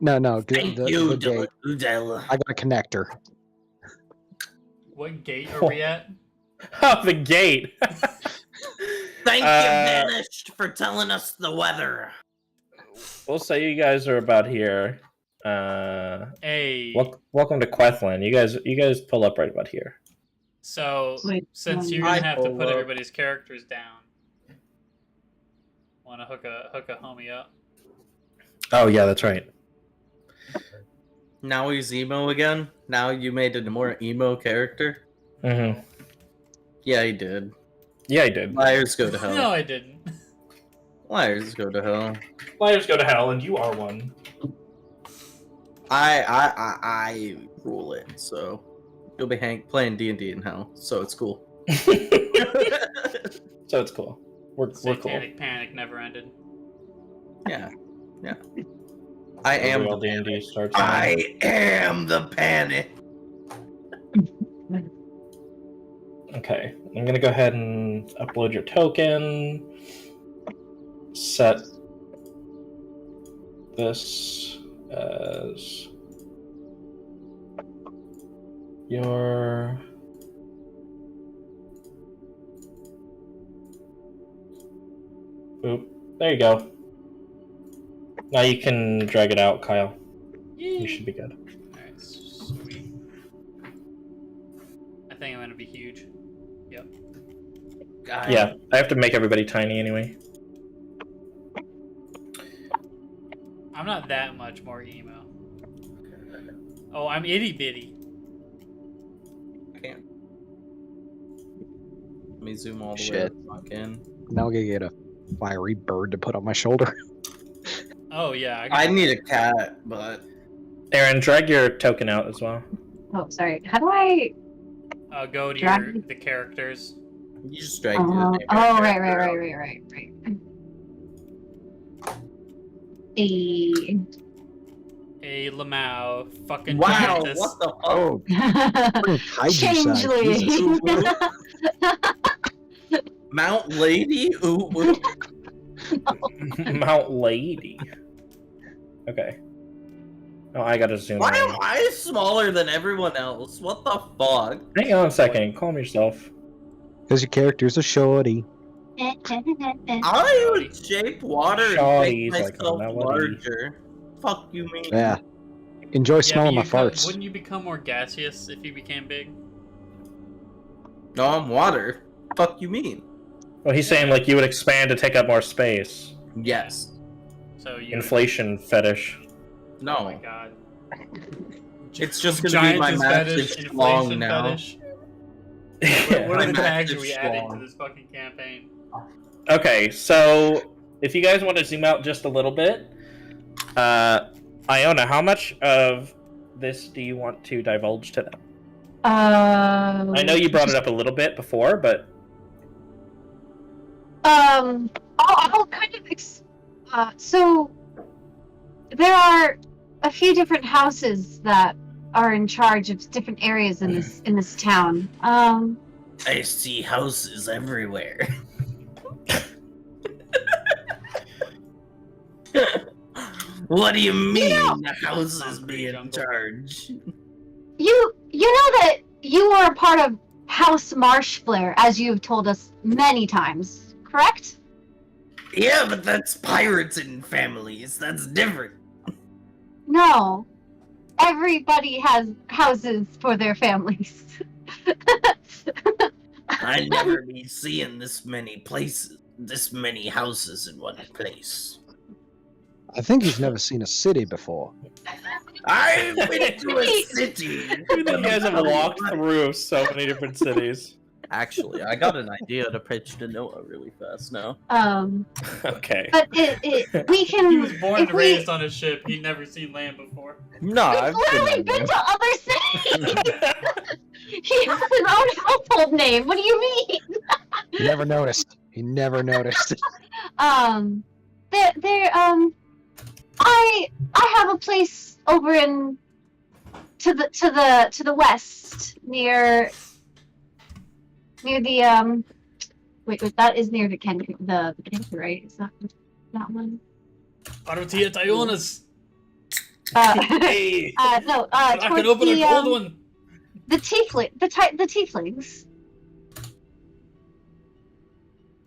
E: No,
F: Thank
E: the
F: you,
E: date.
F: Della.
E: I got a connector.
A: What gate are we at?
B: Oh, the gate.
F: Thank you, Vanished, for telling us the weather.
B: We'll say you guys are about here.
A: Hey.
B: Welcome to Quethlin. You guys pull up right about here.
A: So
C: Wait,
A: since you're
I: I
A: gonna have to
I: pull
A: put
I: up.
A: everybody's characters down, wanna hook a homie up?
B: Oh yeah, that's right.
I: Now he's emo again? Now you made it a more emo character?
B: Mm-hmm.
I: Yeah, he did.
B: Yeah, I did.
I: Liars go to hell.
A: No, I didn't.
I: Liars go to hell.
B: Players go to hell, and you are one.
I: I rule it, so you'll be playing D&D in hell, so it's cool.
B: So it's cool. We're cool.
A: Satanic panic never ended.
I: Yeah. I am
B: Real
I: the
B: D&D starts.
F: I am the panic.
B: Okay, I'm gonna go ahead and upload your token. Set this as your boop. There you go. Now you can drag it out, Kyle. You should be good.
A: Alright, sweet. I think I'm gonna be huge. Yep.
B: Yeah, I have to make everybody tiny anyway.
A: I'm not that much more emo. Oh, I'm itty bitty.
I: Can't. Let me zoom all the way
E: Shit.
I: the fuck in.
E: Now I'm gonna get a fiery bird to put on my shoulder.
A: Oh yeah,
I: I need a cat, but
B: Aaron, drag your token out as well.
C: Oh, sorry. How do I?
A: go to
C: Drag-
A: the characters.
I: you just dragged it.
C: Oh, right. A.
A: A Lamau, fucking
I: Wow,
A: giantess.
I: what the fuck?
E: Oh, kaiju size. Jesus.
I: Mount Lady? Ooh, ooh.
B: Mount Lady. Okay. Oh, I gotta zoom
I: Why
B: in.
I: am I smaller than everyone else? What the fuck?
B: Hang on a second. Calm yourself.
E: Because your character's a shorty.
I: I would shape water and
B: Shawty's
I: make
B: like a
I: myself
B: melody.
I: larger. Fuck you mean?
E: Yeah. Enjoy
A: but
E: smelling my
A: you
E: farts.
A: wouldn't you become more gaseous if you became big?
I: No, I'm water. Fuck you mean?
B: Well, he's saying like you would expand to take up more space.
I: Yes.
A: So you.
B: Inflation fetish.
I: No.
A: Oh my god.
I: It's just gonna be my
A: Giantess
I: massive
A: fetish,
I: schlong
A: inflation
I: now.
A: fetish. What
I: My
A: are the tags
I: massive
A: are we adding to
I: schlong.
A: this fucking campaign?
B: Okay, so if you guys want to zoom out just a little bit, Iona, how much of this do you want to divulge to them? I know you brought it up a little bit before, but
C: I'll kind of so there are a few different houses that are in charge of different areas in this town.
F: I see houses everywhere. What do you mean, the houses be in charge?
C: You know that you are a part of House Marshflare, as you've told us many times, correct?
F: Yeah, but that's pirates and families. That's different.
C: No. Everybody has houses for their families.
F: I never be seeing this many places, this many houses in one place.
E: I think he's never seen a city before.
F: I've been to a city.
B: You guys have walked through so many different cities.
I: Actually, I got an idea to pitch to Noah really fast now.
B: Okay.
C: But we can.
A: He was born
C: if
A: and raised on a ship. He'd never seen land before.
I: No,
C: We've
I: I've
C: literally been to other cities. He has an own household name. What do you mean?
E: He never noticed. He never noticed.
C: I have a place over in to the west near the wait, that is near the Kenku, the Kenku, right? Is that one?
A: Partia Tionas.
C: No,
A: I can
C: towards
A: open
C: the
A: a gold one.
C: the tieflings.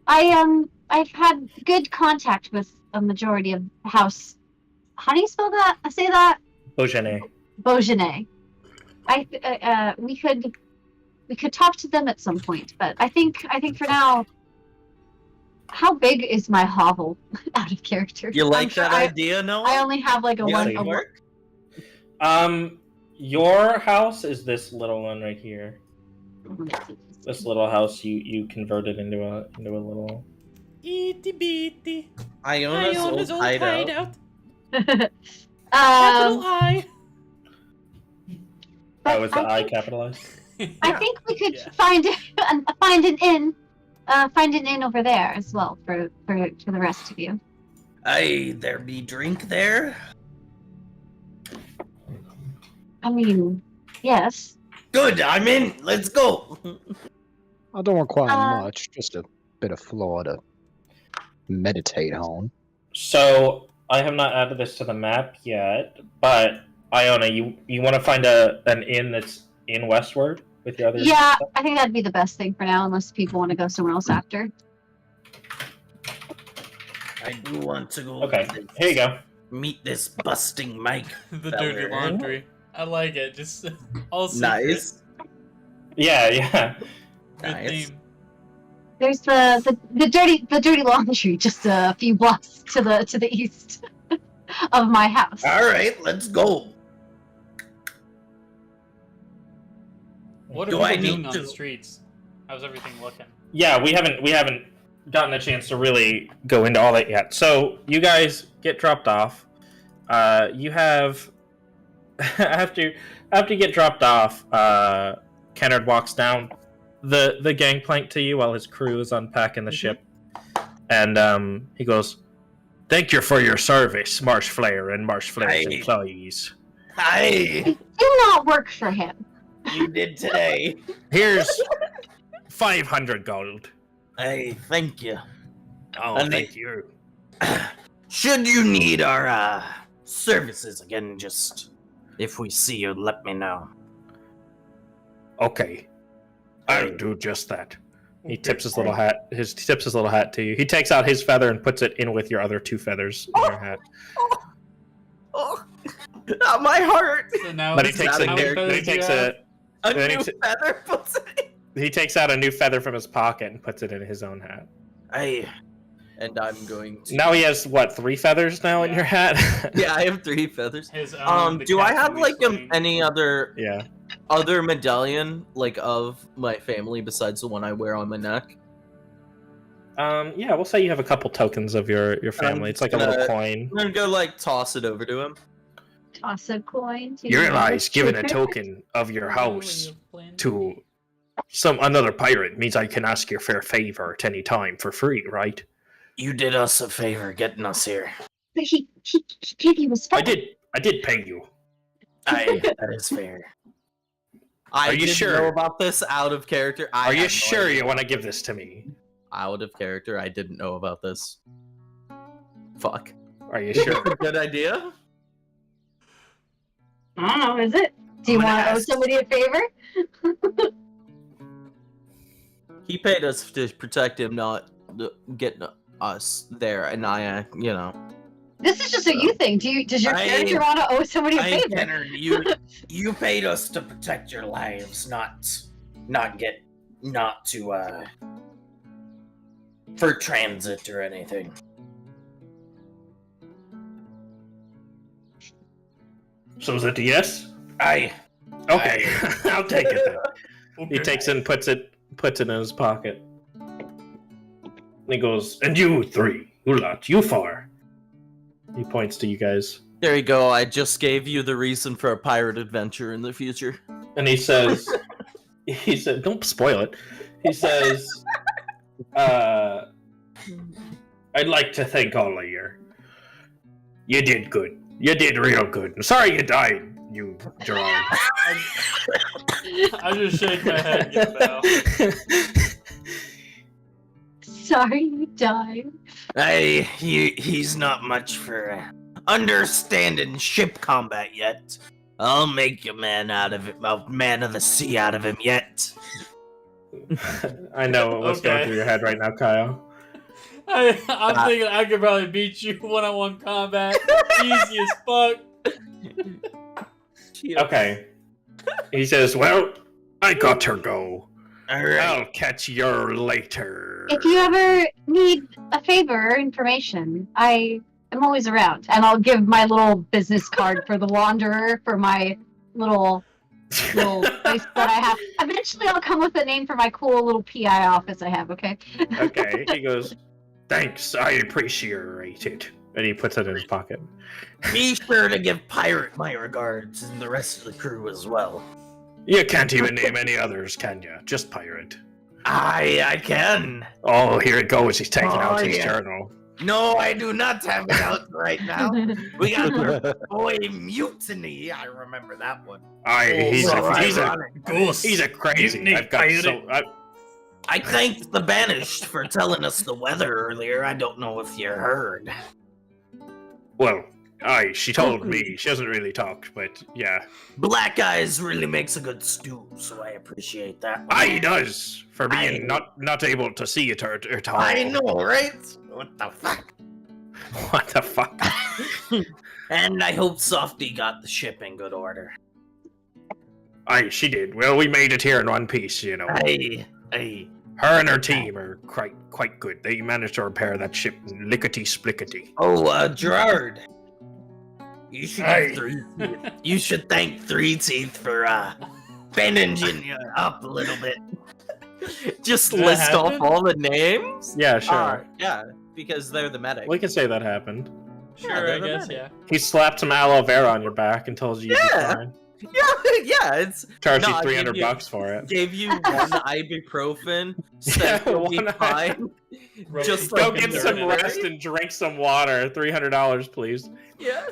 C: I've had good contact with a majority of House. How do you spell that? I say that.
B: Beaujolais.
C: Beaujolais. We could talk to them at some point, but I think for now. How big is my hovel? Out of character.
I: You like
C: sure
I: that idea, Noah?
C: I only have like a
I: You
C: one.
I: think it'd work?
B: Your house is this little one right here. This little house you converted into a little.
A: Itty bitty.
I: Iona's old hideout.
A: Capital
C: Um,
A: I.
B: Oh, is the I capitalized?
C: I think we could
A: Yeah.
C: find an inn. Find an inn over there as well for the rest of you.
F: Aye, there be drink there?
C: I mean, yes.
F: Good, I'm in. Let's go.
E: I don't require
C: Uh,
E: much, just a bit of floor to meditate on.
B: So I have not added this to the map yet, but Iona, you want to find an inn that's in Westward with your other
C: Yeah,
B: stuff?
C: I think that'd be the best thing for now, unless people want to go somewhere else after.
F: I do want to go.
B: Okay, here you go.
F: Meet this busting Mike.
A: The
F: feller.
A: dirty laundry. I like it. Just all secret.
I: Nice.
B: Yeah.
A: Good
I: Nice.
A: theme.
C: There's the dirty laundry just a few blocks to the east of my house.
F: All right, let's go.
A: What are
F: Do
A: people
F: I
A: doing
F: need
A: on
F: to-
A: the streets? How's everything looking?
B: Yeah, we haven't gotten a chance to really go into all that yet. So you guys get dropped off. You have after you get dropped off, Kennard walks down the gangplank to you while his crew is unpacking the ship, and he goes, "Thank you for your service, Marshflare and Marshflare's
F: Aye.
B: employees.
F: Aye,
C: Do not work for him.
F: you did today.
B: Here's 500 gold."
F: Aye, thank you.
B: Oh,
F: And
B: thank you.
F: Should you need our services again, just if we see you, let me know.
B: Okay, I'll do just that. He tips his little hat. Tips his little hat to you. He takes out his feather and puts it in with your other 2 feathers in your hat.
F: Oh, my heart.
A: So now
B: But he
A: it's
B: takes
A: how many
B: then
A: feathers
B: he
A: do you
B: takes
A: have?
F: A
B: Then
F: new
B: he t-
F: feather puts it in.
B: he takes out a new feather from his pocket and puts it in his own hat.
F: Aye,
I: And I'm going to.
B: Now he has what, 3 feathers now in
A: Yeah.
B: your hat?
I: Yeah, I have 3 feathers.
A: His own, the
I: Do I
A: cat
I: have
A: that we
I: like
A: slain.
I: any other
B: Yeah.
I: medallion like of my family besides the one I wear on my neck?
B: Yeah, we'll say you have a couple tokens of your family. It's like a little coin.
I: I'm gonna go like toss it over to him.
C: Toss a coin.
B: You realize giving a token of your house to another pirate means I can ask your fair favor at any time for free, right?
F: You did us a favor getting us here.
C: But he gave you respect.
B: I did pay you.
F: That is fair. I
B: Are you
F: didn't
B: sure?
F: know about this out of character.
B: Are you
F: had no
B: sure
F: idea.
B: you want to give this to me?
F: Out of character, I didn't know about this. Fuck.
B: Are you sure?
F: Good idea.
C: I don't know, is it? Do you
F: I'm gonna
C: want to owe
F: ask-
C: somebody a favor?
F: He paid us to protect him, not get us there, and
C: This is just a you thing. Does your character want to owe somebody a favor?
F: Kennard, you paid us to protect your lives, not to for transit or anything.
B: So is it a yes?
F: I
B: Okay, I'll take it then. He
A: Okay.
B: takes it and puts it in his pocket. And he goes, and you three, you lot, you four. He points to you guys.
F: There you go. I just gave you the reason for a pirate adventure in the future.
B: And he says, don't spoil it. He says, I'd like to thank all of you. You did good. You did real good. I'm sorry you died, you Gerard.
A: I just shake my head and give a bow.
C: Sorry you died.
F: He's not much for understanding ship combat yet. I'll make a man of the sea out of him yet.
B: I know what's going through your head right now, Kyle.
A: I'm thinking I could probably beat you one-on-one combat. Easy as fuck.
B: Okay. He says, well, I got to go.
F: All right.
B: I'll catch you later.
C: If you ever need a favor or information, I am always around. And I'll give my little business card for the Wanderer for my little place that I have. Eventually I'll come with a name for my cool little PI office I have, okay?
B: Okay. He goes, thanks, I appreciate it. And he puts it in his pocket.
F: Be sure to give Pirate my regards and the rest of the crew as well.
B: You can't even name any others, can you? Just Pirate.
F: I can.
B: Oh, here it goes. He's taking out his
F: yeah.
B: journal.
F: No, I do not have it out right now. We got our boy Mutiny. I remember that one.
B: He's
F: ironic.
B: a crazy.
A: Mutiny,
B: I've got
A: Pirate.
F: I thanked the Banished for telling us the weather earlier. I don't know if you heard.
B: well, she told me. She doesn't really talk, but yeah.
F: Black Eyes really makes a good stew, so I appreciate that one.
B: He does for being not able to see it at all.
F: I know, right? What the fuck?
B: What the fuck?
F: And I hope Softy got the ship in good order.
B: She did. Well, we made it here in one piece, you know. Her and her team are quite good. They managed to repair that ship lickety-splickety.
F: Oh, Gerard. You should thank Three Teeth for bandaging you up a little bit. Just
A: Did that
F: list off
A: happen?
F: all the names?
B: Yeah, sure.
F: Yeah, because they're the medic.
B: We can say that happened.
A: Sure, I
F: they're
A: guess,
F: the
A: yeah.
B: He slapped some aloe vera on your back and told you you'd be
F: Yeah.
B: fine.
F: Yeah, it's
B: Charged
F: No,
B: you
F: I gave
B: $300 for it.
F: gave you one ibuprofen, said you'll be
B: one
F: fine. Just
B: Go
F: like
B: get
F: a
B: some
F: nerd.
B: rest and drink some water. $300, please.
F: Yeah.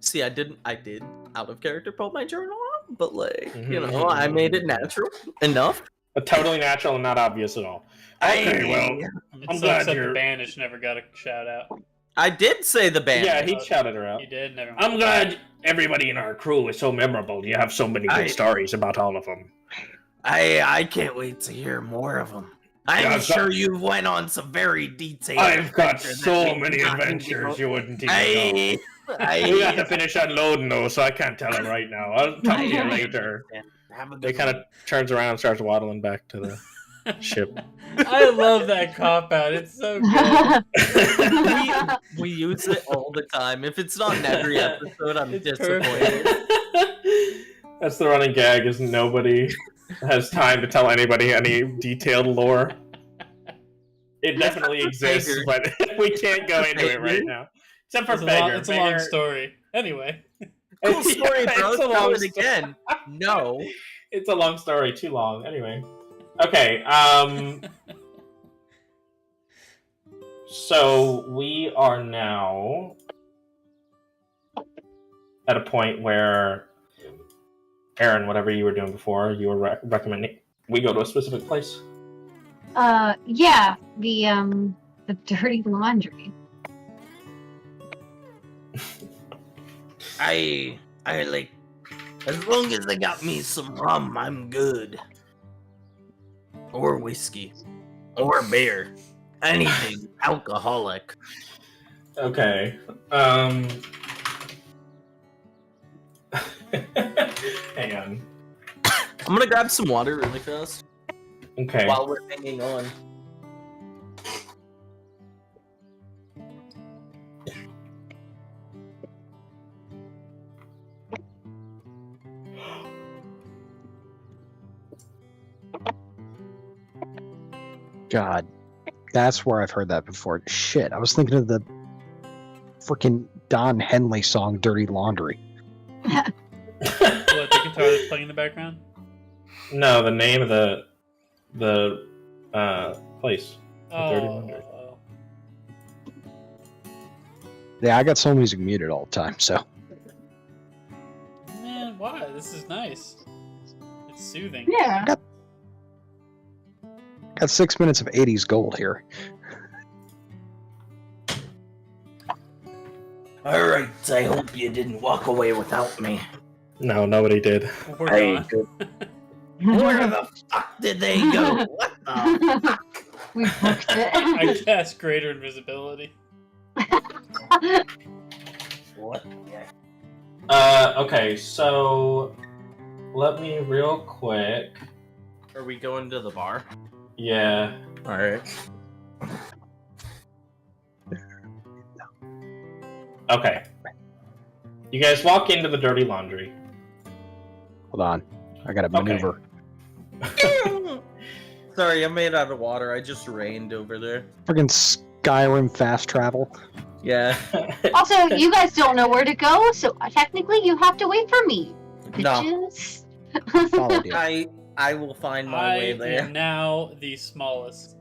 F: See, I did out of character pull my journal out, but I made it natural enough.
B: Totally natural and not obvious at all. Okay, well, I'm
A: So
B: glad
A: except
B: you're.
A: the Banished never got a shout out.
F: I did say the band.
B: Yeah, he shouted her out.
A: You did? Never mind.
B: I'm glad everybody in our crew is so memorable. You have so many good stories about all of them.
F: I can't wait to hear more of them. I'm
B: Yeah,
F: sure you went on some very detailed.
B: I've got
F: adventures
B: so
F: that we
B: many
F: got
B: adventures
F: into.
B: you wouldn't even know. We got to finish unloading those, so I can't tell them right now. I'll talk to you later.
F: Have a good
B: They kind of turns around and starts waddling back to the ship.
A: I love that cop out. It's so good.
F: we use it all the time. If it's not in every episode, I'm
A: It's
F: disappointed.
B: That's the running gag, is nobody has time to tell anybody any detailed lore. It definitely exists,
F: Fager.
B: but we can't go into it right now. Except for
A: It's a long
B: Fager.
A: story. Anyway.
F: Cool story,
B: Yeah,
F: bro.
B: it's a
F: Tell
B: long
F: it
B: story.
F: again. No.
B: It's a long story, too long. Anyway. Okay, so we are now at a point where, Aaron, whatever you were doing before, you were recommending we go to a specific place.
C: Yeah, the dirty laundry.
F: I like, as long as they got me some rum, I'm good. Or whiskey. Or beer. Anything alcoholic.
B: Okay. Hang on.
F: I'm gonna grab some water really fast
B: Okay.
F: while we're hanging on.
E: God, that's where I've heard that before. Shit, I was thinking of the freaking Don Henley song "Dirty Laundry."
A: What, the guitar that's playing in the background?
B: No, the name of the place. The Dirty
A: Oh,
B: Laundry.
E: Yeah, I got soul music muted all the time, so
A: man, why? This is nice. It's soothing.
C: Yeah.
E: got 6 minutes of '80s gold here.
F: Alright, I hope you didn't walk away without me.
B: No, nobody did.
A: We're
F: Hey,
A: gone.
F: where the fuck did they go? What the?
C: We booked it.
A: I cast greater invisibility.
F: What?
B: Okay, so let me real quick.
F: Are we going to the bar?
B: Yeah.
F: Alright.
B: Okay. You guys walk into the Dirty Laundry.
E: Hold on, I got to maneuver.
F: Sorry, I'm made out of water. I just rained over there.
E: Freaking Skyrim fast travel.
F: Yeah.
C: Also, you guys don't know where to go, so technically you have to wait for me.
F: No.
C: Bitches.
E: Followed you.
F: I will find my way
A: I
F: there.
A: am now the smallest.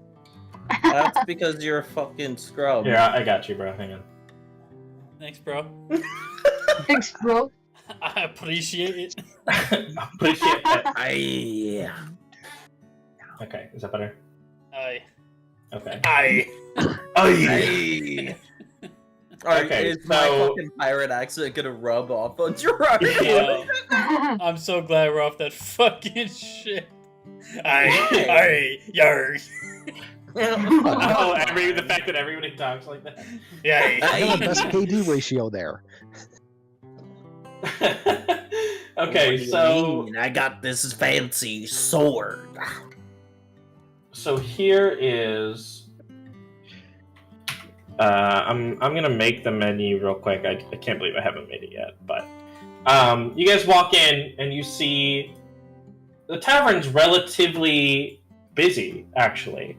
F: That's because you're a fucking scrub.
B: Here, I got you, bro. Hang on.
A: Thanks, bro.
C: Thanks, bro.
A: I appreciate it.
B: Appreciate that.
F: I
B: Okay, is that better?
A: I.
B: Okay.
F: Alright,
B: Okay,
F: is my
B: so-
F: fucking pirate accent gonna rub off on Gerard?
A: Wow. I'm so glad we're off that fucking shit. I, yar.
B: Oh, the fact that everybody talks like that.
A: Yeah.
E: I got the best KD ratio there.
B: Okay, so
F: I got this fancy sword.
B: here is. I'm gonna make the menu real quick. I can't believe I haven't made it yet, but you guys walk in and you see the tavern's relatively busy, actually,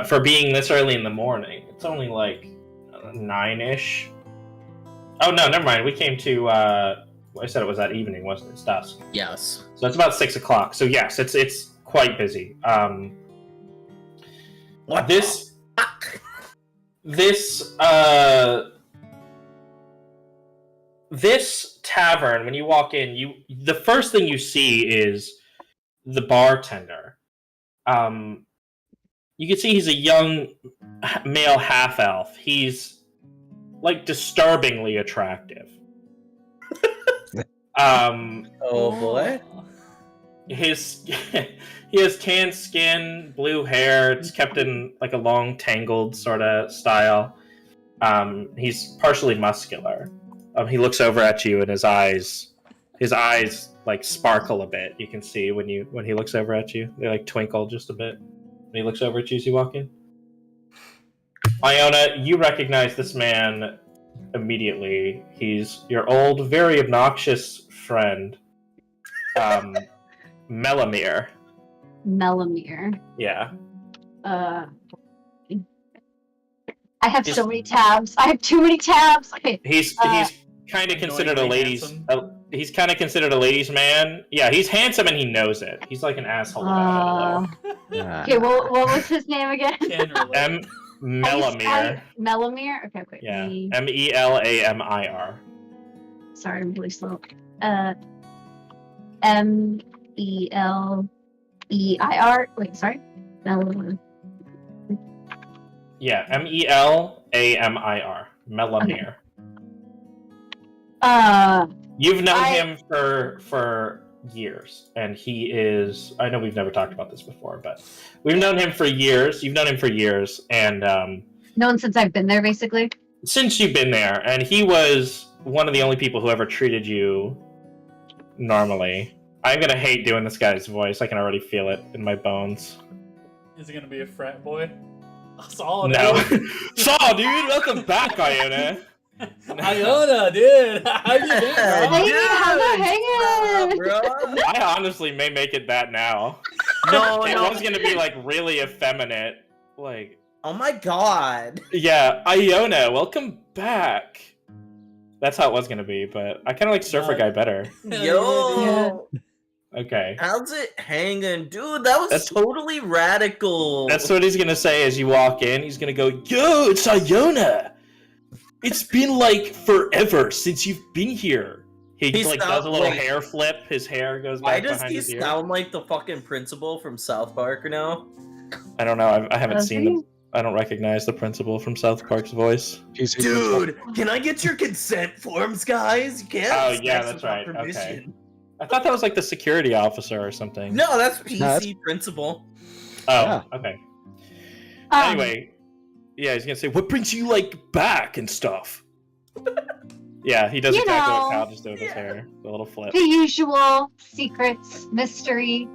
B: for being this early in the morning. It's only like 9-ish. Oh no, never mind. We came to. I said it was that evening, wasn't it? It's dusk.
F: Yes.
B: So it's about 6 o'clock. So yes, it's quite busy.
F: What
B: This tavern, when you walk in, the first thing you see is the bartender. You can see he's a young male half-elf. He's like disturbingly attractive.
F: Oh boy.
B: He has tan skin, blue hair. It's kept in like a long, tangled sort of style. He's partially muscular. He looks over at you, and his eyes like sparkle a bit. You can see when he looks over at you, they like twinkle just a bit when he looks over at you as you walk in. Iona, you recognize this man immediately. He's your old, very obnoxious friend, Melamir.
C: Melamir.
B: Yeah.
C: I have so many tabs. I have too many tabs. Okay.
B: He's kind of considered a
A: Annoyingly
B: ladies.
A: handsome.
B: He's kind of considered a ladies' man. Yeah, he's handsome and he knows it. He's like an asshole about it. A little.
E: Ah.
C: Okay, what was his name again?
A: Can relate.
B: Melamir.
C: Melamir? Okay, wait.
B: Yeah, Melamir.
C: Sorry, I'm really slow. Meleier. Wait, sorry. Melamir.
B: Yeah, Melamir. Melamir. You've known him for years, and he is. I know we've never talked about this before, but we've known him for years. You've known him for years, and
C: known since I've been there, basically.
B: since you've been there, and he was one of the only people who ever treated you normally. I'm gonna hate doing this guy's voice. I can already feel it in my bones.
A: Is it gonna be a frat boy? Solid.
B: No, Saw, dude, welcome back, Iona.
A: Iona, dude. How you doing, bro?
C: Hey, how's it hanging?
F: bro.
B: I honestly may make it that now.
F: No,
B: It
F: no.
B: was gonna be like really effeminate, like.
F: Oh my god.
B: Yeah, Iona, welcome back. That's how it was gonna be, but I kind of like Surfer Guy better.
F: Yo.
B: Okay.
F: How's it hanging? Dude, that was
B: That's-
F: totally radical.
B: That's what he's gonna say as you walk in. He's gonna go, "Yo, it's Iona. It's been like forever since you've been here." He
F: He's
B: like
F: not
B: does a little
F: like-
B: hair flip. His hair goes
F: Why
B: back
F: does
B: behind
F: he
B: his ear.
F: sound like the fucking principal from South Park now?
B: I don't know. I haven't
C: Does
B: seen
C: he?
B: the. I don't recognize the principal from South Park's voice.
F: Dude, can I get your consent forms, guys? You can't.
B: Oh,
F: have
B: yeah,
F: sex
B: that's
F: without
B: right. Okay.
F: permission.
B: I thought that was like the security officer or something.
F: No, that's PC
E: that's-
F: principal.
B: Oh,
E: Yeah.
B: okay.
C: Um,
B: Anyway, yeah, he's gonna say, "What brings you like back and stuff?" Yeah, he does
C: You
B: exactly what
C: know.
B: Kyle just did with his hair. The little flip.
C: the usual secrets, mystery,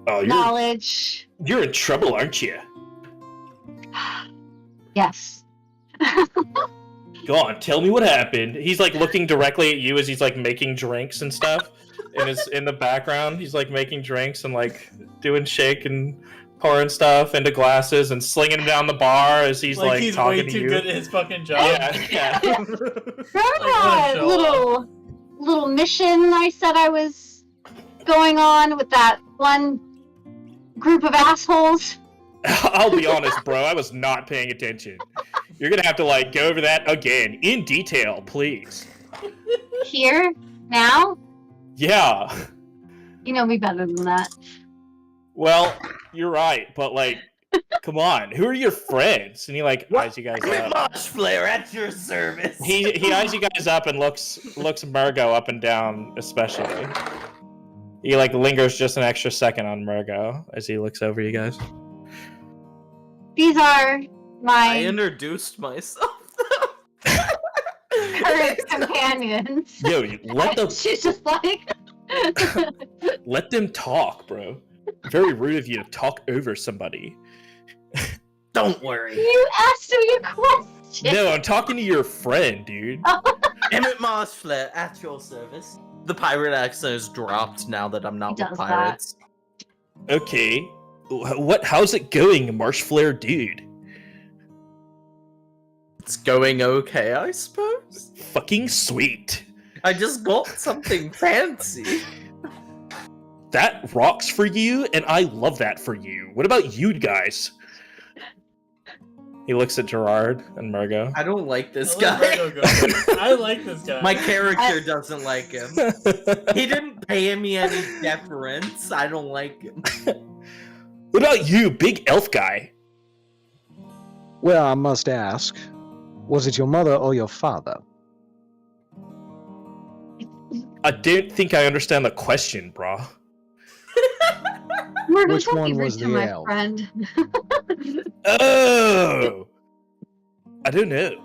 B: Oh,
C: knowledge.
B: you're in trouble, aren't you?
C: Yes.
B: Go on, tell me what happened. He's like looking directly at you as he's like making drinks and stuff. In the background, he's like making drinks and like doing shake and pouring stuff into glasses and slinging them down the bar as he's like
A: he's
B: talking
A: way
B: to
A: too
B: you.
A: good at his fucking job.
B: Yeah.
C: Remember
A: Like,
C: that
A: what a show
C: little mission I said I was going on with that one group of assholes?
B: I'll be honest, bro. I was not paying attention. You're gonna have to like go over that again in detail, please.
C: Here? Now?
B: Yeah.
C: You know me better than that.
B: Well, you're right, but like, come on. Who are your friends? And he like eyes you guys up.
F: Mosh Flare at your service.
B: He eyes you guys up and looks Murgo up and down, especially. He like lingers just an extra second on Murgo as he looks over you guys.
C: These are
F: I
C: my
F: introduced myself.
C: current companions.
B: Yo, let them
C: She's just like,
B: let them talk, bro. Very rude of you to talk over somebody.
F: Don't worry.
C: you asked me a question.
B: No, I'm talking to your friend, dude.
F: Emmett Mosh Flare at your service. The pirate accent is dropped now that I'm not
C: He
F: with
C: does that.
F: pirates.
B: Okay. How's it going, Marsh Flare dude?
F: It's going okay, I suppose.
B: Fucking sweet.
F: I just got something fancy.
B: That rocks for you, and I love that for you. What about you guys? He looks at Gerard and Murgo.
F: I don't like this
A: I
F: guy.
A: let Virgo go. I like this guy.
F: My character doesn't like him. He didn't pay me any deference. I don't like him.
B: What about you, big elf guy?
E: Well, I must ask, was it your mother or your father?
B: I don't think I understand the question, brah.
C: Murdo,
E: Which
C: don't
E: one
C: be rude
E: was
C: to
E: the
C: my
E: elf?
C: friend.
B: Oh! I don't know.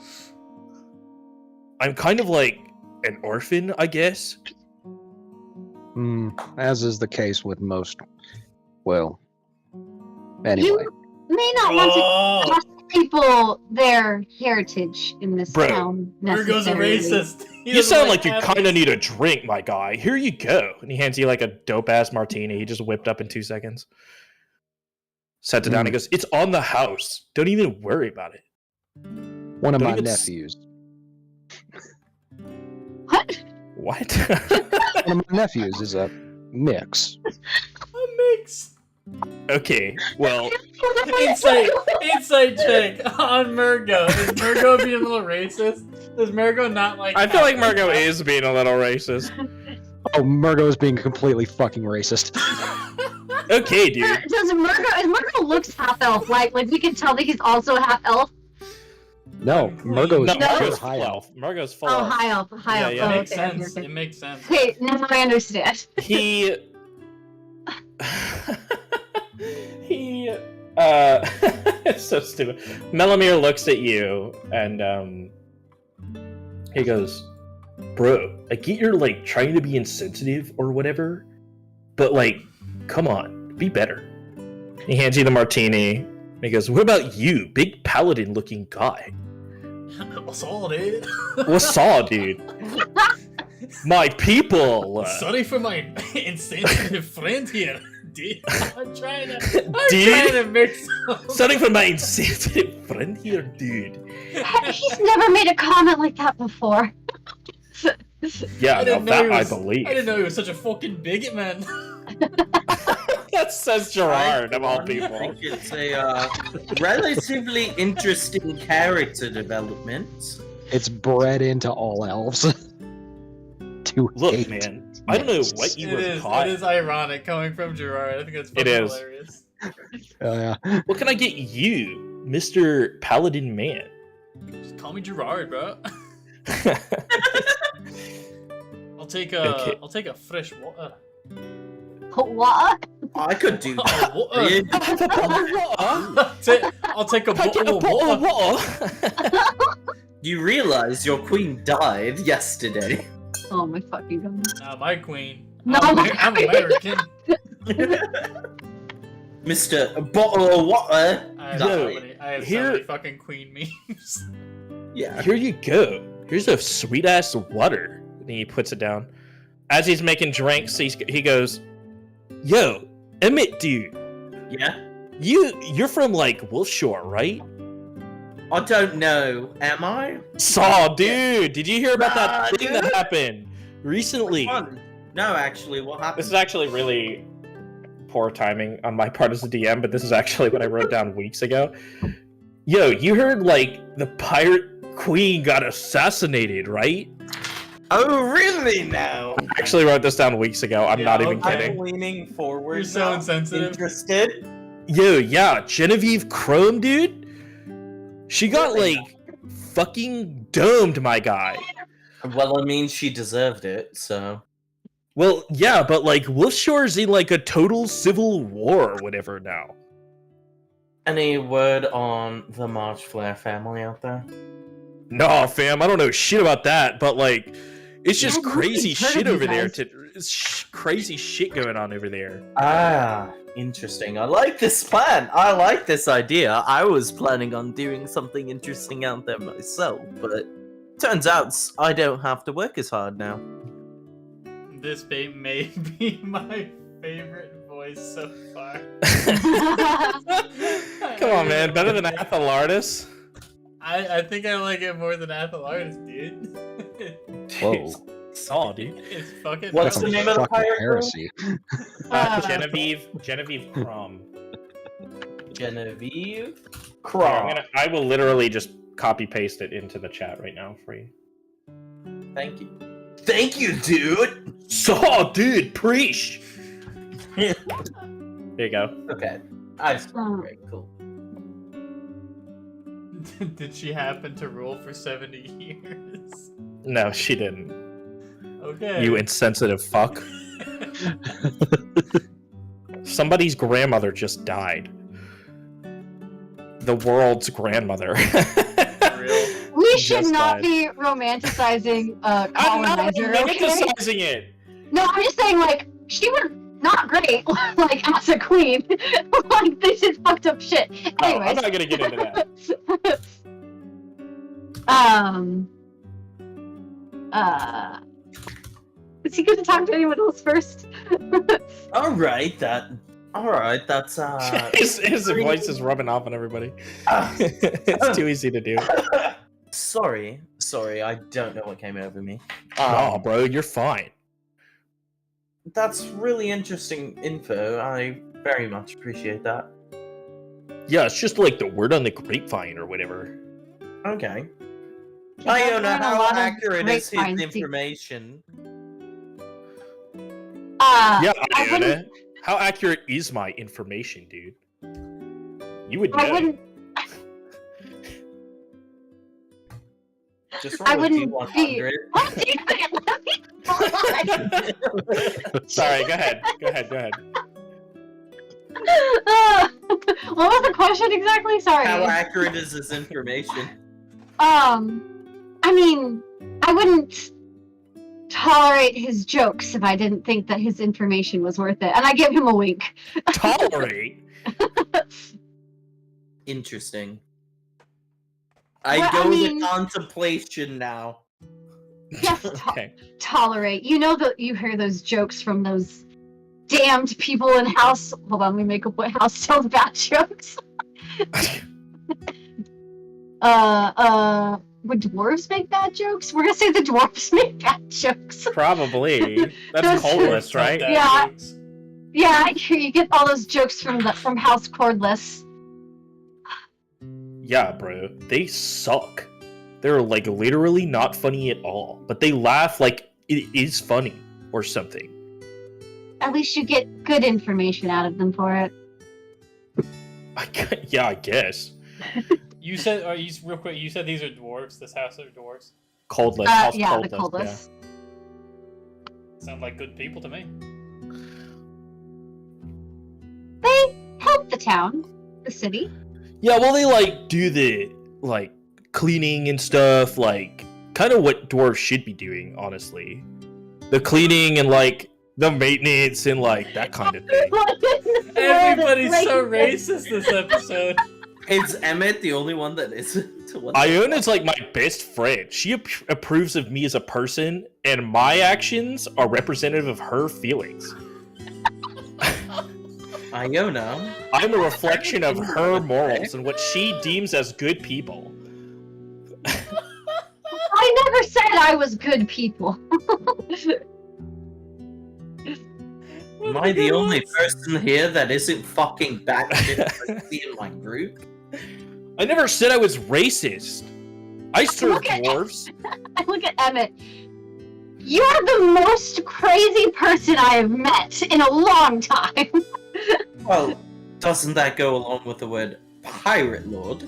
B: I'm kind of like an orphan, I guess.
E: As is the case with most. Well, anyway.
C: You may not want to
A: Oh,
C: ask people their heritage in this
B: Bro,
C: town.
A: Virgo's a
C: necessarily.
A: racist. He
B: You
A: doesn't
B: sound like you
A: apples.
B: kind of need a drink, my guy. Here you go. And he hands you like a dope ass martini. He just whipped up in 2 seconds. Sets it down. He goes, "It's on the house. Don't even worry about it."
E: One of
B: Don't
E: my
B: even
E: nephews.
C: What
B: What?
E: One of my nephews is a mix.
A: A mix.
B: Okay, well,
A: Insight check on Murgo. Is Murgo being a little racist? Does Murgo not like?
B: I feel like Margo is being a little racist.
E: Oh, Murgo is being completely fucking racist.
B: Okay, dude.
C: Does Murgo looks half elf? Like we can tell that he's also half elf.
E: No, Murgo is
B: No,
E: pure
B: Margo's
E: high
B: full
E: elf.
B: elf. Margo's full
C: Oh,
B: elf.
C: high elf. High elf.
B: Yeah,
C: Oh,
A: It makes
C: okay,
A: sense.
C: okay.
A: It makes sense.
C: Okay, now I understand.
B: He it's so stupid. Melamir looks at you and he goes, "Bro, I get you're like trying to be insensitive or whatever, but like, come on, be better." He hands you the martini. And he goes, "What about you, big paladin looking guy?"
A: What's all, dude?
B: What's up, dude? My people.
A: Sorry for my insensitive friend here, dude. I'm trying to mix.
B: Sorry for my insensitive friend here, dude.
C: He's never made a comment like that before.
B: Yeah,
A: I
B: no,
A: didn't know
B: that
A: he
B: I
A: was-
B: believe.
A: I didn't know he was such a fucking bigot, man.
B: That says Gerard of all
F: I
B: people.
F: think it's a relatively interesting character development.
E: It's bred into all elves. To
B: Look,
E: hate.
B: man, I don't know what you were
A: It
B: caught.
A: is ironic coming from Gerard. I think it's
B: It
A: fucking
B: is.
A: hilarious.
E: Oh, yeah.
B: What can I get you, Mr. Paladin Man?
A: Just call me Gerard, bro. I'll take
B: Okay.
A: a fresh water.
C: What?
F: I could do that.
A: I'll take a bottle of water.
F: Do you realize your queen died yesterday?
C: Oh my fucking god.
A: Nah, my queen.
C: No,
A: I'm American.
F: Mr. A bottle of water.
A: I have,
B: Yo,
A: so
B: here-
A: many fucking queen memes.
F: Yeah.
B: Here you go. Here's a sweet ass water. And he puts it down. As he's making drinks, he goes, "Yo, Emmett, dude,
F: Yeah.
B: you're from like Wolfshore, right?"
F: I don't know. Am I?
B: Saw, dude. Did you hear about
F: Nah,
B: that thing that
F: dude.
B: happened recently?
F: Fun. No, actually, what happened?
B: This is actually really poor timing on my part as a DM, but this is actually what I wrote down weeks ago. Yo, you heard like the pirate queen got assassinated, right?
F: Oh, really now?
B: I actually wrote this down weeks ago. I'm
A: Yeah,
B: not even
A: okay.
B: kidding.
F: I'm leaning forward.
A: You're so
F: now.
A: insensitive.
F: Interested?
B: Yo, yeah, Genevieve Chrome, dude. She got
F: Really?
B: like fucking domed, my guy.
F: Well, I mean, she deserved it, so.
B: Well, yeah, but like Wolfshore's in like a total civil war or whatever now.
F: Any word on the Marchflare family out there?
B: Nah, fam, I don't know shit about that, but like, it's just
C: I've really
B: crazy
C: heard of
B: shit
C: you
B: over there.
C: guys.
B: It's crazy shit going on over there.
F: Ah, interesting. I like this plan. I like this idea. I was planning on doing something interesting out there myself, but turns out I don't have to work as hard now.
A: This may be my favorite voice so far.
B: Come on, man, better than Athelardus.
A: I think I like it more than Athelardus, dude.
E: Whoa.
B: Saw, dude.
A: It's fucking.
F: What's
E: Some
F: the name of the
E: fucking
F: pirate?
E: heresy.
B: Genevieve Crom.
F: Genevieve
B: Yeah, I will literally just copy paste it into the chat right now for you.
F: Thank you. Thank you, dude.
B: Saw, dude, preach. There you go.
F: Okay. Great, cool.
A: Did she happen to rule for 70 years?
B: No, she didn't.
A: Okay.
B: You insensitive fuck. Somebody's grandmother just died. The world's grandmother.
A: Real.
C: We should
B: Just
C: not
B: died.
C: be romanticizing
B: I'm not
C: colonizer. Okay?
B: romanticizing it.
C: No, I'm just saying, like, she was not great, like, as a queen. Like, this is fucked up shit.
B: No, I'm
C: Anyways.
B: not gonna get into that.
C: Is he gonna talk to anyone else first?
F: Alright, that's
B: His voice is rubbing off on everybody. It's too easy to do.
F: Sorry, I don't know what came over me.
B: Nah, bro, you're fine.
F: That's really interesting info. I very much appreciate that.
B: Yeah, it's just like the word on the grapevine or whatever.
F: Okay.
C: He does
F: Iona,
C: learn a
F: how
C: lot of
F: accurate is his
C: grapevine
F: information?
B: Yeah,
C: I wouldn't.
B: Iona, how accurate is my information, dude? You would know.
C: I wouldn't.
F: Just
C: I
F: roll a
C: wouldn't be.
F: D100.
C: What? Let me.
B: Sorry, go ahead. Go ahead.
C: What was the question exactly? Sorry.
F: How accurate is his information?
C: I mean, I wouldn't tolerate his jokes if I didn't think that his information was worth it, and I give him a wink.
B: Tolerate?
F: Interesting.
C: Well,
F: I
C: I
F: go
C: mean-
F: to contemplation now.
C: Yes,
B: Okay.
C: tolerate. You know that you hear those jokes from those damned people in house. Hold on, let me make up what house tells bad jokes. Would dwarves make bad jokes? We're gonna say the dwarves make bad jokes.
B: Probably. That's
C: Those-
B: Coldless, right?
A: Dad
C: Yeah.
A: jokes.
C: Yeah, you get all those jokes from House Cordless.
B: Yeah, bro. They suck. They're like literally not funny at all. But they laugh like it is funny or something.
C: At least you get good information out of them for it.
B: Yeah, I guess.
A: You said, real quick, you said these are dwarves. This house are dwarves.
B: Coldless. House
C: Yeah, the
B: Coldless.
C: Cordless.
A: Sound like good people to me.
C: They help the town, the city.
B: Yeah, well, they like do the like cleaning and stuff, like kind of what dwarves should be doing, honestly. The cleaning and like the maintenance and like that kind of thing.
A: Everybody's so racist this episode.
F: Is Emmett the only one that isn't?
B: Iona's like my best friend. She approves of me as a person, and my actions are representative of her feelings.
F: Iona?
B: I'm a reflection of her morals and what she deems as good people.
C: I never said I was good people.
F: Am I the only person here that isn't fucking batshit crazy in my group?
B: I never said I was racist. I serve
C: Look at-
B: dwarves.
C: I look at Emmett. You are the most crazy person I have met in a long time.
F: Well, doesn't that go along with the word pirate lord?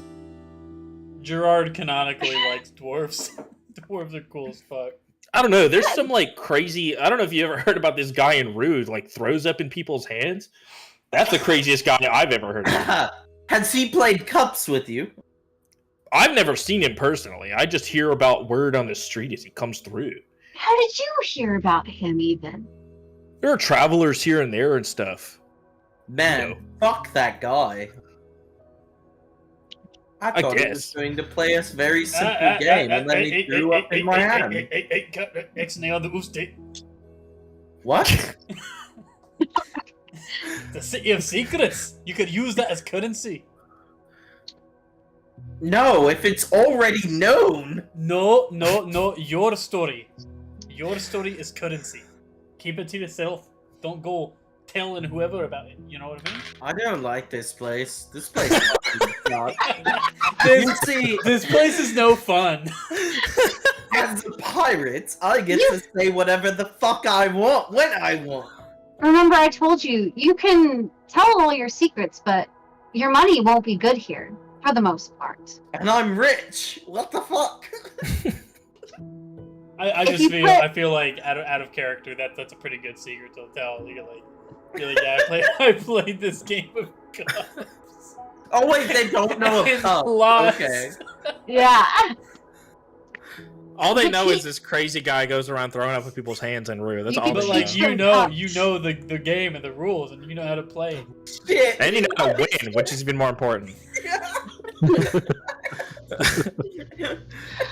A: Gerard canonically likes dwarves. Dwarves are cool as fuck.
B: I don't know. There's some like crazy. I don't know if you ever heard about this guy in Rude, like throws up in people's hands. That's the craziest guy I've ever heard of.
F: Has he played cups with you?
B: I've never seen him personally. I just hear about word on the street as he comes through.
C: How did you hear about him even?
B: There are travelers here and there and stuff.
F: Man,
B: No.
F: fuck that guy. I thought he was
B: guess.
F: going to play us very simple game, and then he threw up in my hand. What?
A: The City of Secrets. You could use that as currency.
F: No, if it's already known.
A: No. Your story. Your story is currency. Keep it to yourself. Don't go telling whoever about it. You know what I mean?
F: I don't like this place. This place fucking sucks. You
A: This,
F: see,
A: this place is no fun.
F: as a pirate, I get to say whatever the fuck I want when I want.
C: Remember, I told you, you can tell all your secrets, but your money won't be good here, for the most part.
F: And I'm rich. What the fuck?
A: I
C: If
A: just
C: you
A: feel
C: put-
A: I feel like out of character that's a pretty good secret to tell. You're like I played this game of cups.
F: Oh wait, they don't know
A: It's
F: of cups.
A: lost.
F: Okay.
C: Yeah.
B: All they
C: But
B: know
C: he-
B: is this crazy guy goes around throwing up in people's hands in Rue. That's
C: You
B: all
C: can
B: they
A: But
B: know.
A: like
C: teach
A: you
C: them
A: know
C: cups.
A: the game and the rules and you know how to play.
F: Shit.
B: And you know how to win, which is even more important.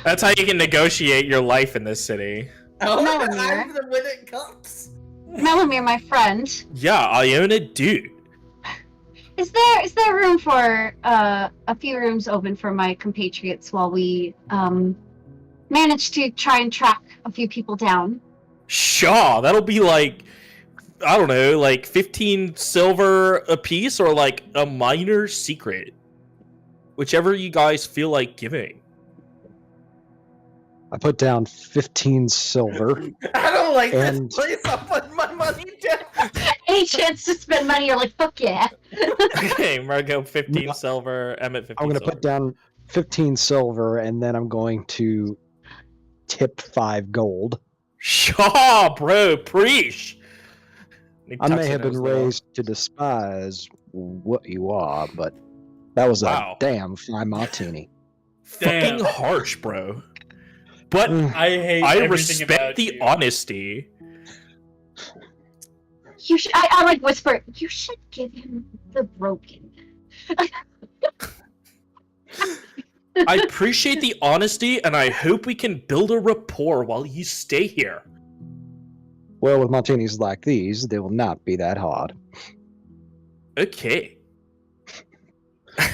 B: That's how you can negotiate your life in this city.
F: Oh,
C: Melamere.
F: I'm the winner at cups.
C: Melamere, my friend,
B: Yeah, Iona, dude.
C: is there room for a few rooms open for my compatriots while we managed to try and track a few people down.
B: Shaw, that'll be like, I don't know, like 15 silver a piece or like a minor secret. Whichever you guys feel like giving.
E: I put down 15 silver.
F: I don't like
E: And-
F: this place. I'm putting my money down.
C: Any chance to spend money, you're like, fuck yeah.
B: Okay, Margo 15 silver, Emmett 15
E: I'm going to
B: silver.
E: put down 15 silver, and then I'm going to tip 5 gold.
B: Shaw, bro, preach.
E: I may have been raised to despise what you are, but that was
B: Wow.
E: a damn fine martini.
B: Fucking
A: Damn.
B: harsh, bro. But
A: I hate
B: I
A: everything
B: respect
A: about
B: the
A: you.
B: honesty.
C: You should, I like whisper, you should give him the broken.
B: I appreciate the honesty, and I hope we can build a rapport while you stay here.
E: Well, with martinis like these, they will not be that hard.
B: Okay.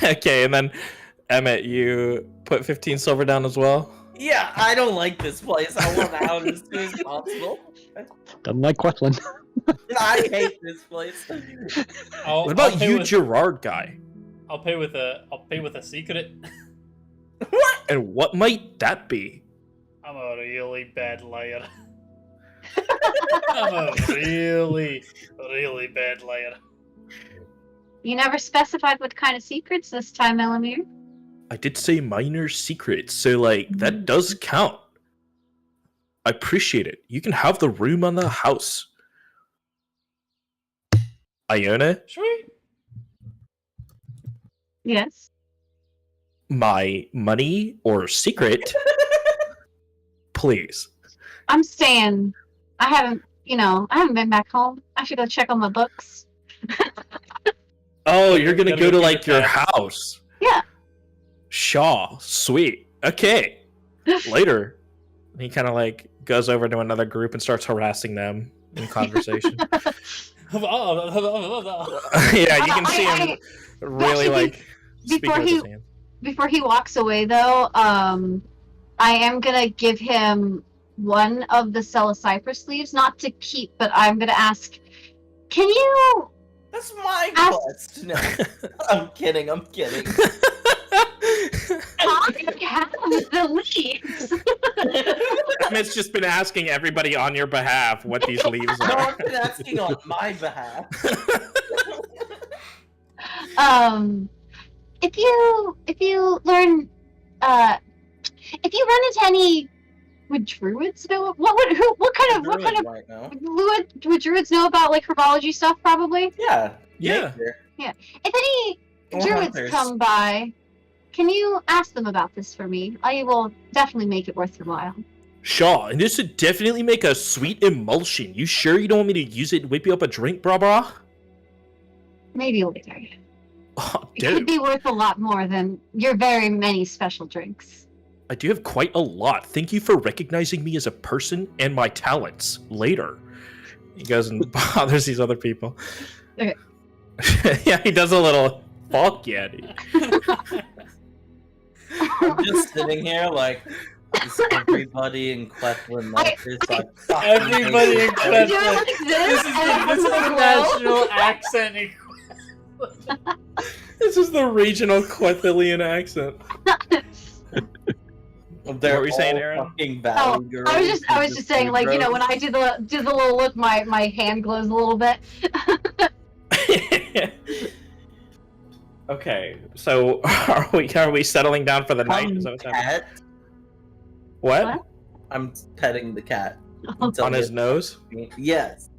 B: Okay, and then Emmett, you put 15 silver down as well?
F: Yeah, I don't like this place. I want out as soon as possible.
E: Doesn't like Quethlin.
F: I hate this place.
A: I'll
B: What about
A: pay
B: you,
A: with,
B: Gerard guy?
A: I'll pay with a secret.
B: And what might that be?
A: I'm a really bad liar. I'm a really, really bad liar.
C: You never specified what kind of secrets this time, Elamir.
B: I did say minor secrets, so like that does count. I appreciate it. You can have the room on the house. Iona,
A: Sweet.
C: Yes.
B: my money or secret, please.
C: I'm staying. I haven't been back home. I should go check on my books.
B: Oh, you're gonna
A: Gotta
B: go to
A: do
B: like
A: your
B: your
A: tasks.
B: house.
C: Yeah.
B: Shaw, sweet. Okay. Later, he kind of like goes over to another group and starts harassing them in conversation. Yeah, you can see him really
C: actually,
B: like speaking
C: before
B: with
C: he-
B: his hands.
C: Before he walks away, though, I am gonna give him one of the Cypress leaves, not to keep, but I'm gonna ask, can you?
F: That's my
C: Ask-
F: quest. No, I'm kidding. I'm kidding.
C: I have the leaves.
B: Emmett's just been asking everybody on your behalf what these leaves
F: No,
B: are.
F: I've been asking on my behalf.
C: If you learn, if you run into any, would druids know? What kind of
F: Right now.
C: would druids know about like herbology stuff? Probably.
F: Yeah.
B: Yeah.
F: nature.
C: If any
F: Or
C: druids
F: hunters.
C: come by, can you ask them about this for me? I will definitely make it worth your while.
B: Shaw, and this would definitely make a sweet emulsion. You sure you don't want me to use it and whip you up a drink, brah?
C: Maybe later.
B: Oh,
C: It could
B: dude,
C: be worth a lot more than your very many special drinks.
B: I do have quite a lot. Thank you for recognizing me as a person and my talents. Later. He goes and bothers these other people.
C: Okay.
B: Yeah, he does a little fuck yeah, dude.
F: I'm just sitting here like, is everybody in Quethlin like this? Like, fuck,
A: Everybody in
F: Quethlin.
C: Do it
A: Quethlin.
C: like
A: This
C: this,
A: is
C: and
A: the
C: glow.
A: national accent.
B: This is the regional Quethilian accent.
F: They're
B: What were you saying,
F: all
B: Aaron?
F: fucking
C: Oh,
F: valley girls.
C: I was just saying, like, you know, when I do the little look, my hand glows a little bit.
B: Okay, so are we settling down for the night? Is that what's happening?
F: cat.
B: What?
C: What?
F: I'm petting the cat.
B: On his nose?
F: Yes.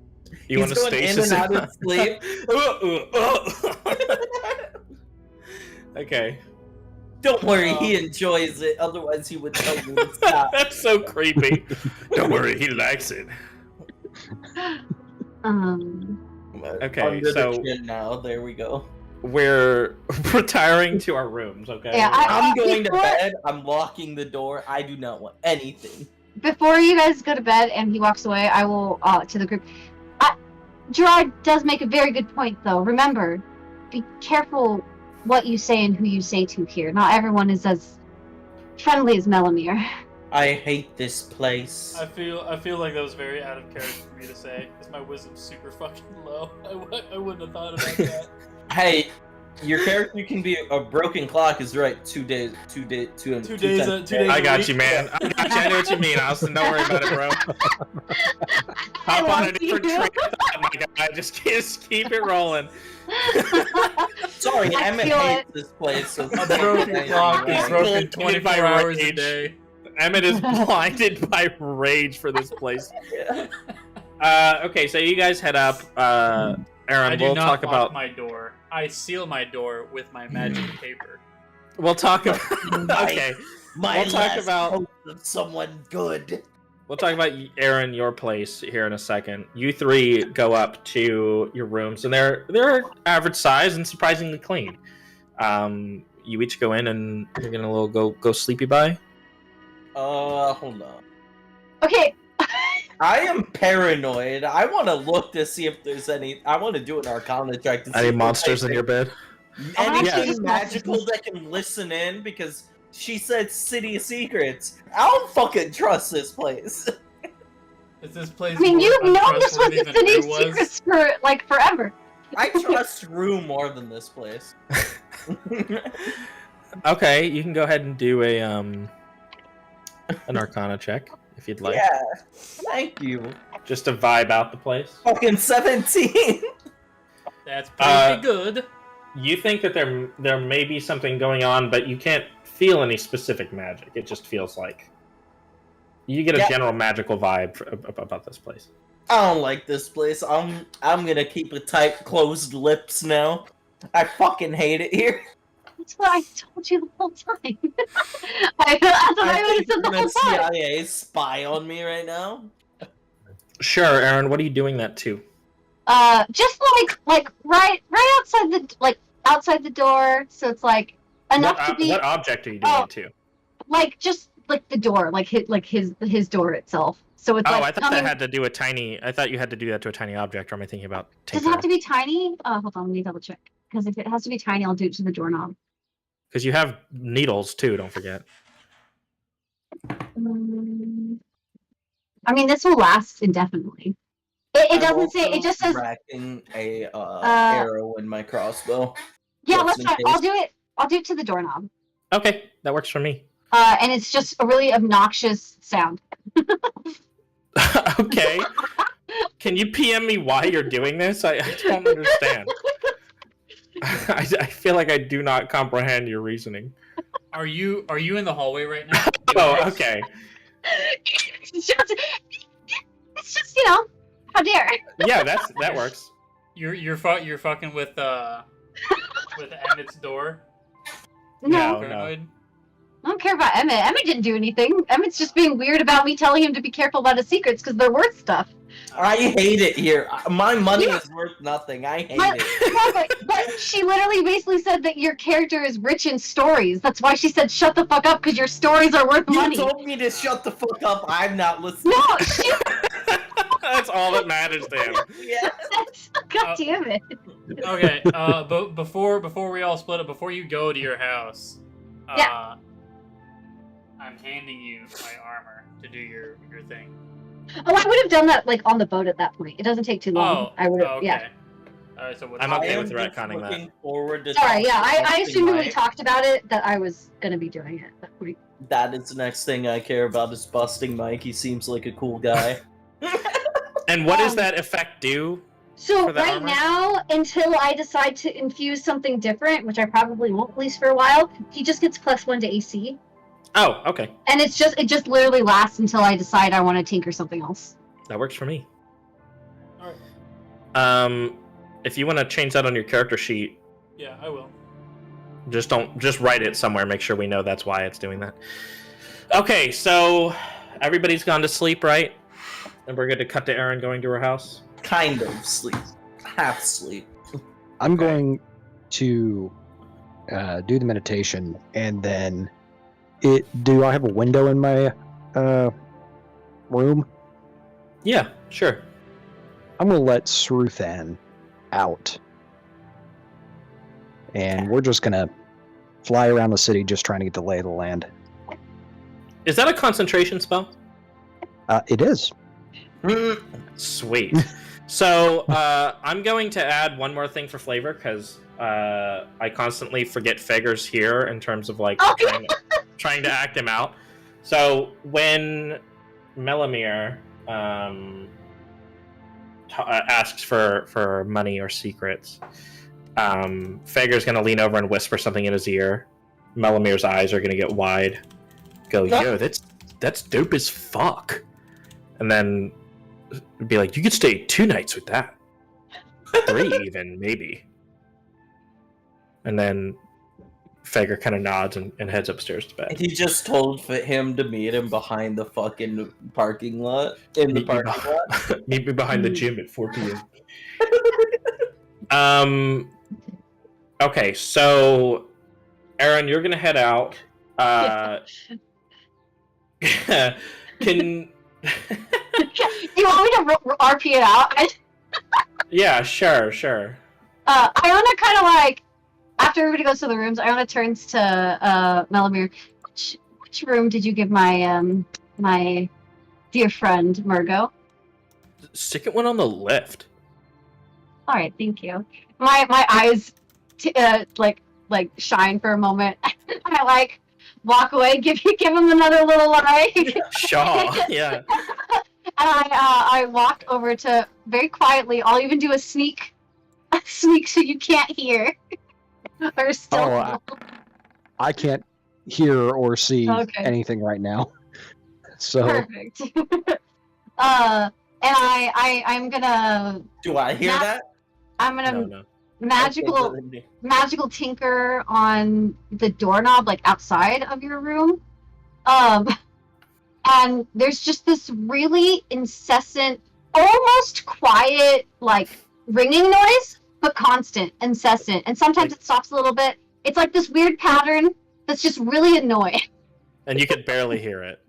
B: You want
F: He's
B: to
F: going in
B: stasis
F: and out of sleep.
B: Okay.
F: Don't worry, he enjoys it. Otherwise, he would tell me to stop.
B: That's so creepy. Don't worry, he likes it. Okay,
F: Under
B: so-
F: the chin now. There we go.
B: We're retiring to our rooms, okay?
C: Yeah,
F: I'm going to
C: before-
F: bed. I'm locking the door. I do not want anything.
C: Before you guys go to bed and he walks away, I will to the group. Gerard does make a very good point, though. Remember, be careful what you say and who you say to here. Not everyone is as friendly as Melamir.
F: I hate this place.
A: I feel like that was very out of character for me to say, because my wisdom's super fucking low. I wouldn't have thought about that.
F: Hey, your character can be a broken clock is right. 2 days. 2 days. 2
A: days.
B: I got you, man. I got you. I know what you mean, Austin. Don't worry about it, bro. Hop on a different train of thought, my guy. Just keep it rolling.
F: Sorry,
C: I
F: Emmett
C: feel
F: hates
C: it.
F: this place. So
A: A broken clock is broken 24 hours a
B: rage.
A: day.
B: Emmett is blinded by rage for this place. Okay, so you guys head up. Aaron,
A: I do
B: we'll
A: not
B: talk
A: lock
B: about.
A: my door. I seal my door with my magic paper.
B: We'll talk about. Okay,
F: My
B: We'll talk
F: last
B: about-
F: hope of someone good.
B: we'll talk about Aaron, your place here in a second. You three go up to your rooms, and they're average size and surprisingly clean. You each go in, and you're gonna go sleepy by.
F: Hold on.
C: Okay.
F: I am paranoid. I want to look to see if there's any. I want to do an Arcana check to see
B: Any
F: if
B: monsters
F: there's
B: in your bed?
C: actually
F: anything
C: just
F: magical
C: messaged-
F: that can listen in because she said City of Secrets. I don't fucking trust this place.
A: Is this place
C: I mean,
A: more
C: you've known this was
A: untrustworthy
C: the
A: than
C: City
A: Rue
C: of
A: was?
C: Secrets for like forever.
F: I trust Rue more than this place.
B: Okay, you can go ahead and do an Arcana check if you'd like,
F: Yeah, thank you.
B: just to vibe out the place.
F: Fucking 17.
A: That's pretty good.
B: You think that there may be something going on, but you can't feel any specific magic. It just feels like you get a
F: Yeah.
B: general magical vibe about this place.
F: I don't like this place. I'm gonna keep a tight, closed lips now. I fucking hate it here.
C: That's what I told you the whole time. That's what I would have said the whole
F: the
C: time.
F: CIA spy on me right now.
B: Sure, Aaron. What are you doing that to?
C: Just like right outside the door, so it's like enough to be
B: What object are you doing
C: Oh.
B: it to?
C: like just like the door, like his door itself. So it's
B: Oh,
C: like
B: I thought
C: coming.
B: that had to do a tiny. I thought you had to do that to a tiny object. Or am I thinking about?
C: Does it have to be tiny? Hold on, let me double check. Because if it has to be tiny, I'll do it to the doorknob.
B: Because you have needles too. Don't forget.
C: I mean, this will last indefinitely. It
F: I'm
C: doesn't say.
F: also
C: It just says.
F: racking a arrow in my crossbow.
C: Yeah,
F: just
C: let's
F: in
C: try.
F: case.
C: I'll do it. I'll do it to the doorknob.
B: Okay, that works for me.
C: And it's just a really obnoxious sound.
B: Okay. Can you PM me why you're doing this? I don't understand. I feel like I do not comprehend your reasoning.
A: Are you in the hallway right now?
B: Oh, okay.
C: It's just how dare.
B: Yeah, that works.
A: You're fucking with Emmett's door.
C: No,
B: No.
A: Paranoid?
C: I don't care about Emmett. Emmett didn't do anything. Emmett's just being weird about me telling him to be careful about his secrets because they're worth stuff.
F: I hate it here. My money
C: Yeah.
F: is worth nothing. I hate
C: But,
F: it.
C: but she literally basically said that your character is rich in stories. That's why she said shut the fuck up because your stories are worth
F: You
C: money.
F: told me to shut the fuck up. I'm not listening.
C: No, she.
B: That's all that matters to him.
F: Yeah.
C: God damn it.
A: Okay. But before we all split up, before you go to your house,
C: Yeah.
A: I'm handing you my armor to do your thing.
C: Oh, I would have done that like on the boat at that point. It doesn't take too long. I would have.
A: okay.
C: Yeah.
A: All right. So what?
B: I'm
F: I
B: okay
F: am
B: with
F: just
B: retconning that.
F: looking forward to
C: Sorry. Yeah. I
F: talking
C: assumed when we
F: Mike.
C: talked about it that I was gonna be doing it at that point.
F: That is the next thing I care about is busting Mike. He seems like a cool guy.
B: And what does that effect do?
C: So
B: For the
C: right
B: armor?
C: now, until I decide to infuse something different, which I probably won't, at least for a while, he just gets +1 to AC,
B: Oh, okay.
C: and it just literally lasts until I decide I want to tinker something else.
B: That works for me.
A: Alright.
B: If you want to change that on your character sheet,
A: Yeah, I will.
B: just write it somewhere. Make sure we know that's why it's doing that. Okay, so everybody's gone to sleep, right? And we're good to cut to Erin going to her house.
F: Kind of sleep. Half sleep.
E: I'm going to do the meditation, and then do I have a window in my room?
B: Yeah, sure.
E: I'm going to let Sruthan out. And we're just going to fly around the city just trying to get the lay of the land.
B: Is that a concentration spell?
E: It is.
B: Sweet. So I'm going to add one more thing for flavor because I constantly forget Feger's here in terms of like trying to act him out. So when Melamir asks for money or secrets, Feger's going to lean over and whisper something in his ear. Melamir's eyes are going to get wide. Go, yo, that's dope as fuck. And then be like, you could stay 2 nights with that. 3 even, maybe. And then Feger kind of nods and heads upstairs to bed.
I: He just told him to meet him behind the fucking parking lot. Meet
B: me behind the gym at 4 p.m. Okay, so Aaron, you're gonna head out. Can
C: You want me to RP it out?
B: Yeah, sure.
C: Iona kind of like, after everybody goes to the rooms, Iona turns to Melamir. Which room did you give my my dear friend Murgo?
B: Second one on the left.
C: All right, thank you. My eyes like shine for a moment. I like walk away, give him another little like.
B: Shaw, yeah.
C: And I walked over to very quietly. I'll even do a sneak so you can't hear. Or still.
E: I can't hear or see
C: Okay.
E: anything right now. So
C: Perfect. And I'm gonna.
I: Do I hear that?
C: I'm gonna
B: No.
C: magical tinker on the doorknob like outside of your room. And there's just this really incessant, almost quiet, like ringing noise, but constant, incessant. And sometimes it stops a little bit. It's like this weird pattern that's just really annoying.
B: And you could barely hear it.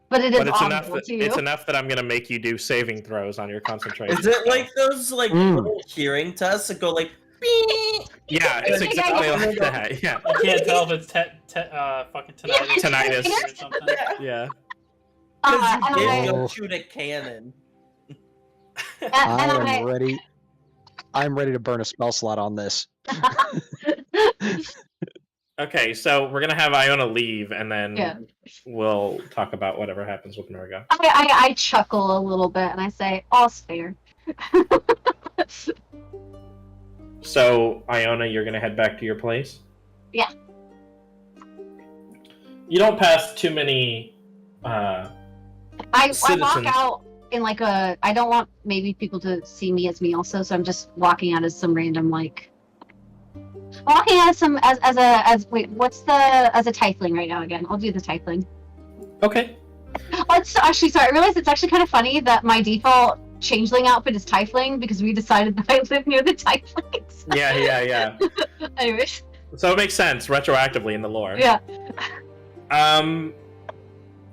C: But it is
B: But it's
C: audible to you.
B: it's enough that I'm gonna make you do saving throws on your concentration.
I: Is it like those like little hearing tests that go like? Beep?
B: Yeah, it's exactly like that. Yeah.
A: I can't tell if it's fucking tinnitus.
B: Tinnitus.
A: Or something.
B: Yeah.
I: Because you did
E: I-
I: go shoot a cannon.
E: I am ready. I'm ready to burn a spell slot on this.
B: Okay, so we're gonna have Iona leave, and then
C: Yeah.
B: we'll talk about whatever happens with Norgo.
C: I chuckle a little bit and I say, all's fair.
B: So, Iona, you're gonna head back to your place?
C: Yeah.
B: You don't pass too many
C: I walk
B: citizens.
C: out in like a. I don't want maybe people to see me as me also, so I'm just walking out as some random like. Walking out as as a tiefling right now again. I'll do the tiefling.
B: Okay.
C: Oh, it's actually sorry. I realized it's actually kind of funny that my default changeling outfit is tiefling because we decided that I live near the tieflings.
B: Yeah.
C: Anyways.
B: So it makes sense retroactively in the lore.
C: Yeah.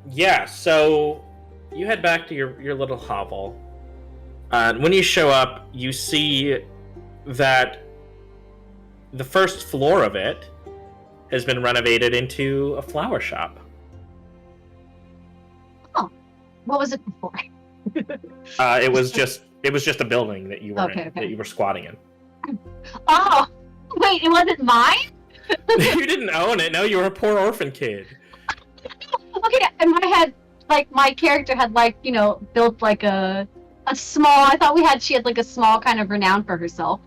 B: Yeah, so you head back to your little hovel. When you show up, you see that the first floor of it has been renovated into a flower shop.
C: Oh, what was it before?
B: It was just a building that you were
C: Okay.
B: that you were squatting in.
C: Oh, wait, it wasn't mine?
B: You didn't own it. No, you were a poor orphan kid.
C: Okay, in my head, like my character had like built like a small. I thought she had like a small kind of renown for herself.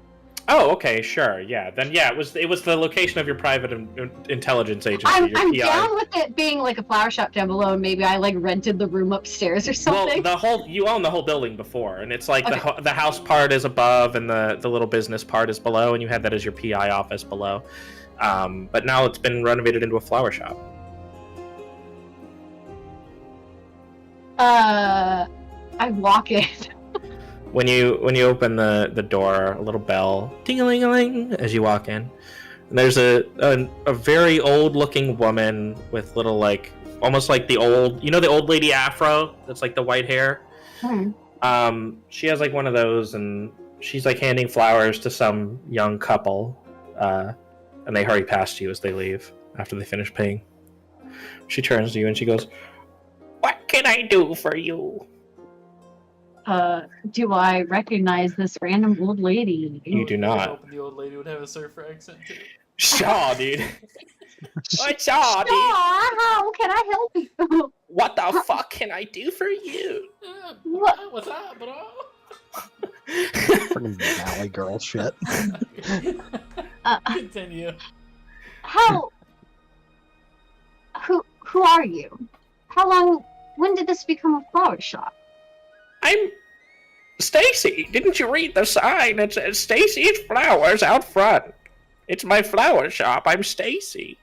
B: Oh, okay, sure, yeah. Then yeah, it was the location of your private intelligence agency.
C: I'm
B: your PI.
C: down with it being like a flower shop down below, and maybe I like rented the room upstairs or something.
B: Well, you own the whole building before, and it's like
C: Okay.
B: the house part is above, and the little business part is below, and you had that as your PI office below. But now it's been renovated into a flower shop.
C: I walk in.
B: When you open the door, a little bell, ting-a-ling-a-ling, as you walk in. And there's a very old looking woman with little like almost like the old lady afro that's like the white hair. She has like one of those, and she's like handing flowers to some young couple, and they hurry past you as they leave after they finish paying. She turns to you and she goes, "What can I do for you?"
C: Do I recognize this random old lady?
B: You do
A: I
B: not.
A: hope the old lady would have a surfer accent too.
B: Shaw, dude. What Shaw, dude?
C: How can I help you?
B: What the fuck can I do for you?
C: What?
A: What's up, bro?
E: Freaking Valley Girl shit.
A: Continue.
C: How? Who are you? How long? When did this become a flower shop?
B: I'm Stacy. Didn't you read the sign? It says Stacy's Flowers out front. It's my flower shop. I'm Stacy.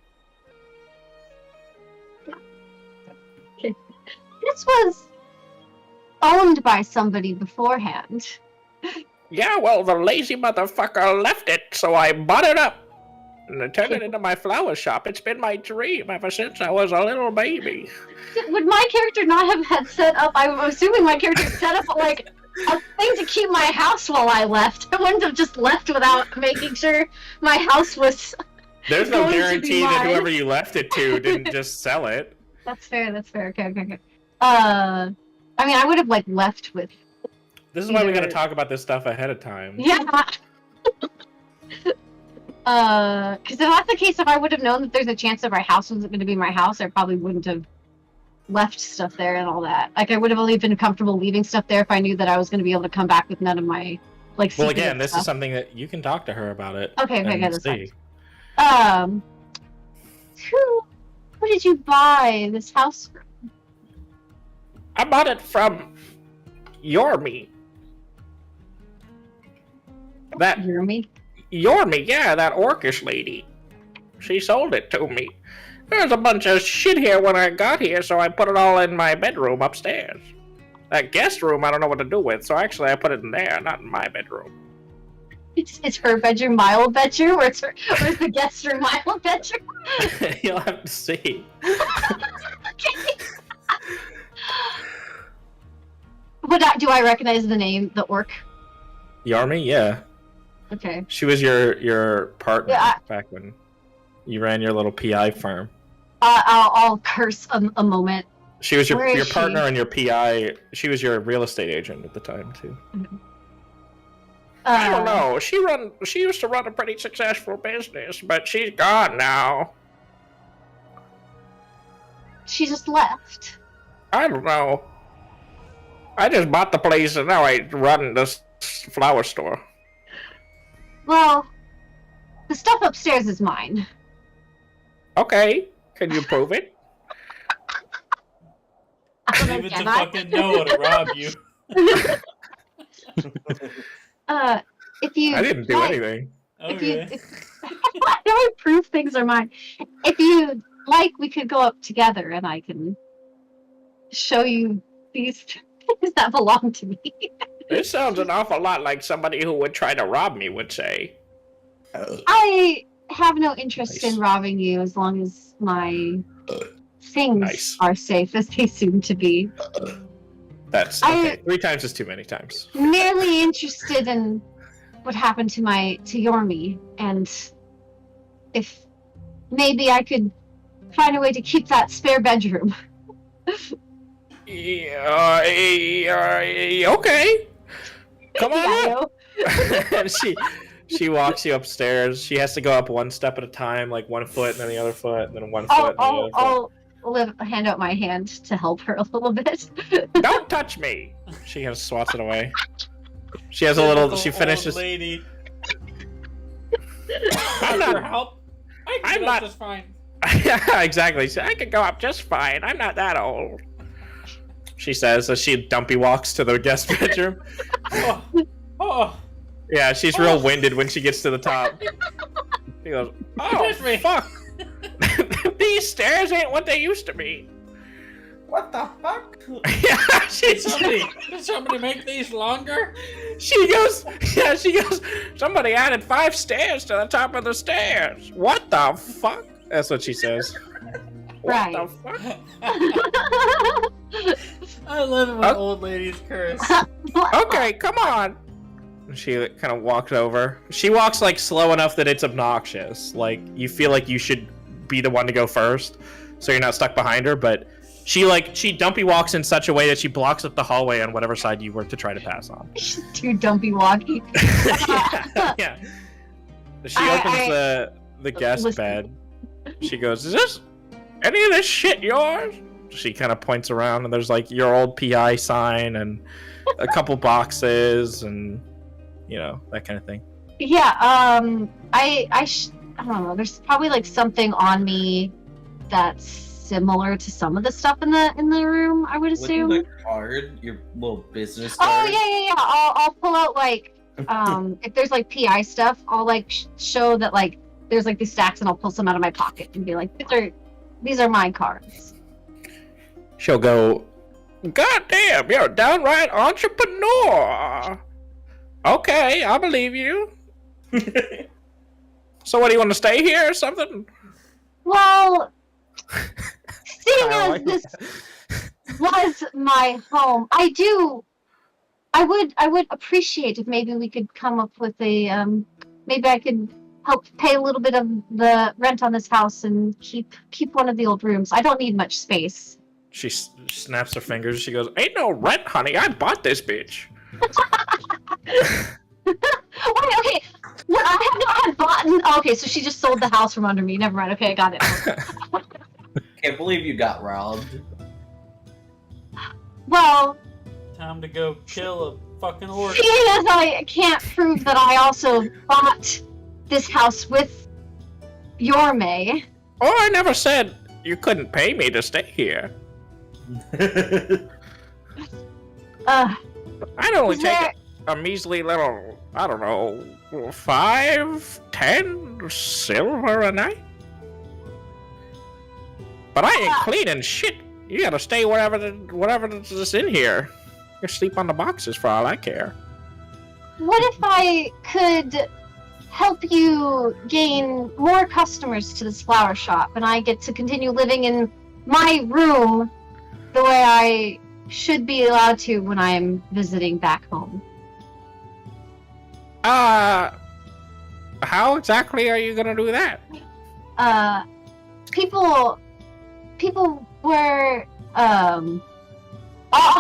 C: This was owned by somebody beforehand.
B: Yeah, well, the lazy motherfucker left it, so I bought it up and I turned it into my flower shop. It's been my dream ever since I was a little baby.
C: Would my character not have had set up? I'm assuming my character set up like a thing to keep my house while I left. I wouldn't have just left without making sure my house was.
B: There's no
C: going to be
B: guarantee that
C: mine.
B: whoever you left it to didn't just sell it.
C: That's fair. That's fair. Okay. I mean, I would have like left with.
B: This is why we
C: Either-
B: gotta talk about this stuff ahead of time.
C: Yeah. Because if that's the case, if I would have known that there's a chance that my house wasn't going to be my house, I probably wouldn't have left stuff there and all that. Like, I would have only been comfortable leaving stuff there if I knew that I was going to be able to come back with none of my, like,
B: Well,
C: secret
B: again, this
C: stuff.
B: is something that you can talk to her about it.
C: Okay,
B: and
C: that's
B: see.
C: fine. Who did you buy this house from?
B: I bought it from Yormi. That
C: You hear me?
B: Yormi, yeah, that orcish lady. She sold it to me. There's a bunch of shit here when I got here, so I put it all in my bedroom upstairs. That guest room I don't know what to do with, so actually I put it in there, not in my bedroom.
C: It's her bedroom, my old bedroom, or it's the guest room, my old bedroom?
B: You'll have to see.
C: Okay. Do I recognize the name, the orc?
B: Yormi, yeah.
C: Okay.
B: She was your partner
C: Yeah,
B: back when you ran your little PI firm.
C: I'll curse a moment.
B: She was
C: Where
B: your
C: is
B: partner
C: she?
B: and your PI. She was your real estate agent at the time too. I don't know. She used to run a pretty successful business, but she's gone now.
C: She just left.
B: I don't know. I just bought the place and now I run this flower store.
C: Well, the stuff upstairs is mine.
B: Okay, can you prove it?
A: Even to
C: Can I?
A: fucking know to rob you.
C: If you
B: I didn't do
C: like,
B: anything.
C: If you,
A: Okay.
C: I don't prove things are mine. If you like, we could go up together, and I can show you these things that belong to me.
B: This sounds an awful lot like somebody who would try to rob me would say.
C: I have no interest
B: Nice.
C: in robbing you as long as my things
B: Nice.
C: are safe as they seem to be.
B: That's
C: I-
B: okay. 3 times is too many times.
C: Merely interested in what happened to Yormi, and if maybe I could find a way to keep that spare bedroom.
B: Yeah, okay. Come on up.
C: Yeah,
B: And she walks you upstairs. She has to go up one step at a time, like 1 foot and then the other foot, and then 1 foot and the other foot.
C: I'll hand out my hand to help her a little bit.
B: Don't touch me! She kind of swats it away. She has a little. She
A: Typical
B: finishes.
A: Old lady.
B: I'm
A: For
B: not.
A: help. I
B: I'm
A: can get
B: not-
A: up just fine.
B: Yeah, exactly. So I could go up just fine. I'm not that old. She says as she dumpy walks to the guest bedroom.
A: Oh,
B: Yeah, she's real winded when she gets to the top. She goes, "Oh
A: Push me."
B: fuck! These stairs ain't what they used to be."
I: What the fuck?
B: Yeah,
A: did somebody make these longer?
B: She goes, somebody added 5 stairs to the top of the stairs. What the fuck? That's what she says.
C: Right.
B: What the fuck?
A: I love it when
B: Oh.
A: old ladies curse.
B: Okay, come on. She kind of walks over. She walks like slow enough that it's obnoxious. Like you feel like you should be the one to go first. so you're not stuck behind her. But she dumpy walks in such a way that she blocks up the hallway on whatever side you were to try to pass on.
C: Too dumpy walking.
B: Yeah. She opens the guest bed. She goes, "Is this any of this shit yours?" She kind of points around, and there's like your old PI sign and a couple boxes, and that kind of thing.
C: Yeah. I don't know. There's probably like something on me that's similar to some of the stuff in the room. I would assume.
I: Wouldn't the card, your little business
C: Oh
I: card?
C: yeah. I'll pull out like if there's like PI stuff, I'll like show that like there's like these stacks, and I'll pull some out of my pocket and be like, these are my cards.
B: She'll go, "God damn, you're a downright entrepreneur. Okay, I believe you." So what, do you want to stay here or something?
C: Well, seeing
B: I
C: as
B: like
C: this was my home, I would appreciate if maybe we could come up with a maybe I could help pay a little bit of the rent on this house and keep one of the old rooms. I don't need much space.
B: She snaps her fingers. She goes, "Ain't no rent, honey. I bought this bitch."
C: Wait, okay. What I had bought. Okay, so she just sold the house from under me. Never mind. Okay, I got it.
I: Can't believe you got robbed.
C: Well,
A: Time to go kill a fucking orc.
C: seeing as I can't prove that I also bought this house with your May.
B: Oh, I never said you couldn't pay me to stay here. I'd only
C: Is
B: take
C: there-
B: a measly little, I don't know, 5, 10 silver a night. But I ain't cleaning shit. You gotta stay whatever's in here. You sleep on the boxes for all I care.
C: What if I could help you gain more customers to this flower shop, and I get to continue living in my room the way I should be allowed to when I'm visiting back home?
B: How exactly are you gonna do that?
C: People were I'll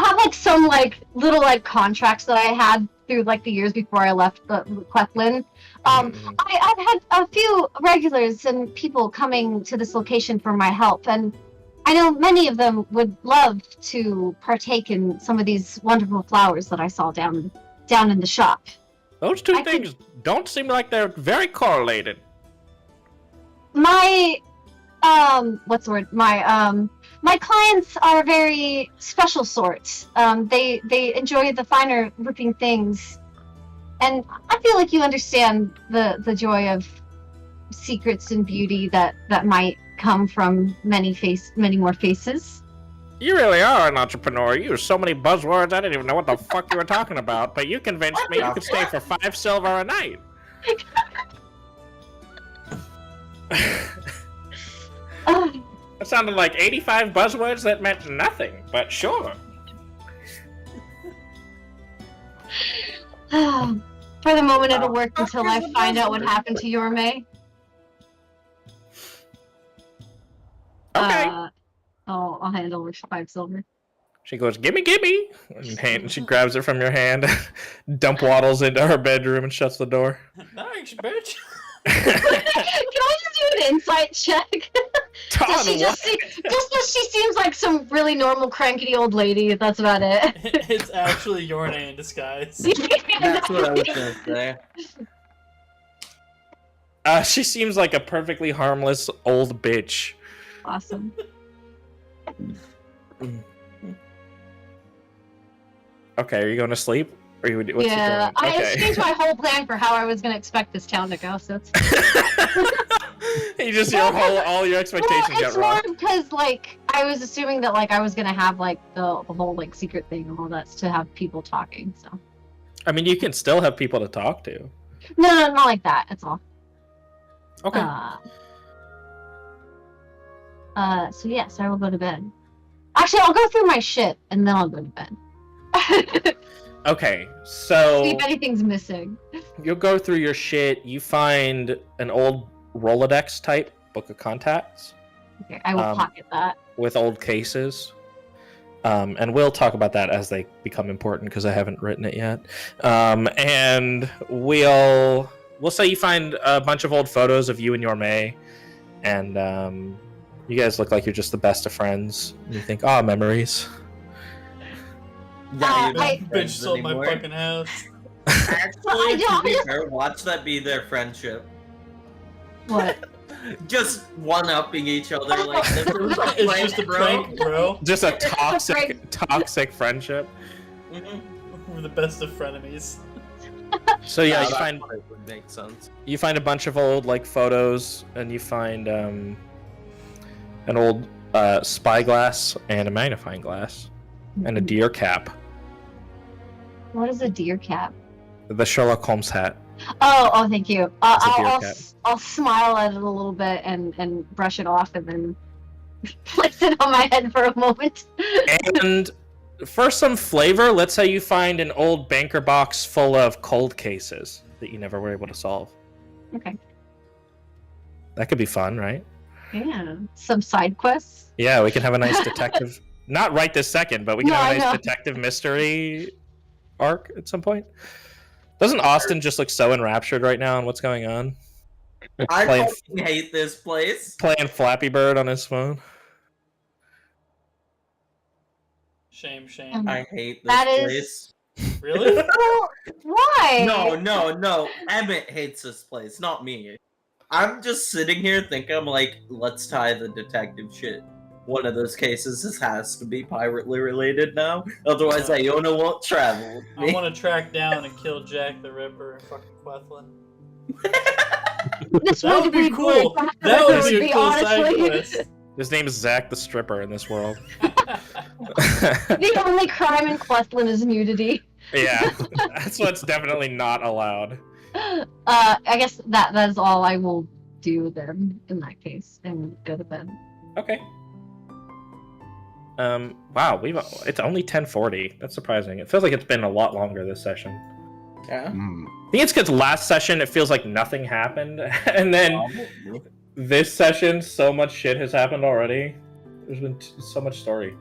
C: have like some like little like contracts that I had through like the years before I left the Quethlin. I've had a few regulars and people coming to this location for my help, and I know many of them would love to partake in some of these wonderful flowers that I saw down in the shop.
B: Those two
C: I could-
B: things don't seem like they're very correlated.
C: My what's the word? My clients are very special sorts. They enjoy the finer looking things, and I feel like you understand the joy of secrets and beauty that might come from many more faces.
B: You really are an entrepreneur. You use so many buzzwords, I didn't even know what the fuck you were talking about. But you convinced me you could stay for 5 silver a night. That sounded like 85 buzzwords that meant nothing, but sure.
C: For the moment, it'll work until I find out what happened to your May.
B: Okay.
C: I'll hand over 5 silver.
B: She goes, gimme, and she grabs it from your hand, dump waddles into her bedroom and shuts the door.
A: Thanks, bitch.
C: Can I just do an insight check?
B: Todd,
C: just that she seems like some really normal cranky old lady. That's about it.
A: It's actually your name in disguise.
I: That's what I was gonna say.
B: She seems like a perfectly harmless old bitch.
C: Awesome.
B: Okay, are you going to sleep? Or you, what's
C: Yeah,
B: you doing?
C: I changed my whole plan for how I was going to expect this town to go. So it's
B: You just all your expectations
C: well,
B: get
C: it's
B: wrong.
C: more because like I was assuming that like I was gonna have like the whole like secret thing and all that to have people talking. So
B: I mean, you can still have people to talk to.
C: no, not like that. That's all.
B: Okay.
C: So yes, I will go to bed. Actually, I'll go through my shit and then I'll go to bed.
B: Okay, so
C: See if anything's missing.
B: you'll go through your shit. You find an old Rolodex type book of contacts.
C: Okay, I will pocket that.
B: with old cases. And we'll talk about that as they become important because I haven't written it yet. And we'll say you find a bunch of old photos of you and your May, and you guys look like you're just the best of friends. And you think, oh, memories.
F: Yeah, you don't
C: I-
F: have
A: Bitch
F: friends
A: sold my
F: anymore.
A: fucking house.
F: Actually,
C: don't-
F: to be fair, watch that be their friendship.
C: What?
F: Just one-upping each other like this was a
A: It's
F: prank,
A: just a
F: bro.
A: prank, bro.
B: Just a toxic friendship.
F: Mhm.
A: We're the best of frenemies.
B: So yeah,
F: No,
B: you
F: that
B: find
F: would make sense.
B: you find a bunch of old like photos, and you find an old spyglass and a magnifying glass and a deer cap,
C: What is a deer cap?
B: the Sherlock Holmes hat.
C: Oh, thank you.
B: It's a deer cap.
C: I'll smile at it a little bit and brush it off and then place it on my head for a moment.
B: And for some flavor, let's say you find an old banker box full of cold cases that you never were able to solve.
C: Okay.
B: That could be fun, right?
C: Yeah. Some side quests.
B: Yeah, we can have a nice detective. Not right this second, but we can
C: No,
B: have
C: I
B: a nice
C: know.
B: detective mystery arc at some point. Doesn't Austin just look so enraptured right now on what's going on?
F: I
B: Playing,
F: fucking hate this place.
B: playing Flappy Bird on his phone.
A: Shame, shame.
F: I hate this
C: That is-
F: place.
A: Really?
C: Well, why?
F: No. Emmett hates this place, not me. I'm just sitting here thinking, I'm like, let's tie the detective shit. One of those cases this has to be pirately related now. Otherwise, Iona won't travel with
A: I
F: me.
A: want to track down and kill Jack the Ripper and fucking Quethlin.
C: This
A: That would be cool. That would be a cool side quest.
B: His name is Zach the Stripper in this world.
C: The only crime in Quethlin is nudity.
B: Yeah, that's what's definitely not allowed.
C: I guess that is all I will do then in that case and go to bed.
B: Okay. Wow, it's only 10:40. That's surprising. It feels like it's been a lot longer this session.
F: Yeah.
B: I think it's because last session it feels like nothing happened, and then this session so much shit has happened already. There's been so much story.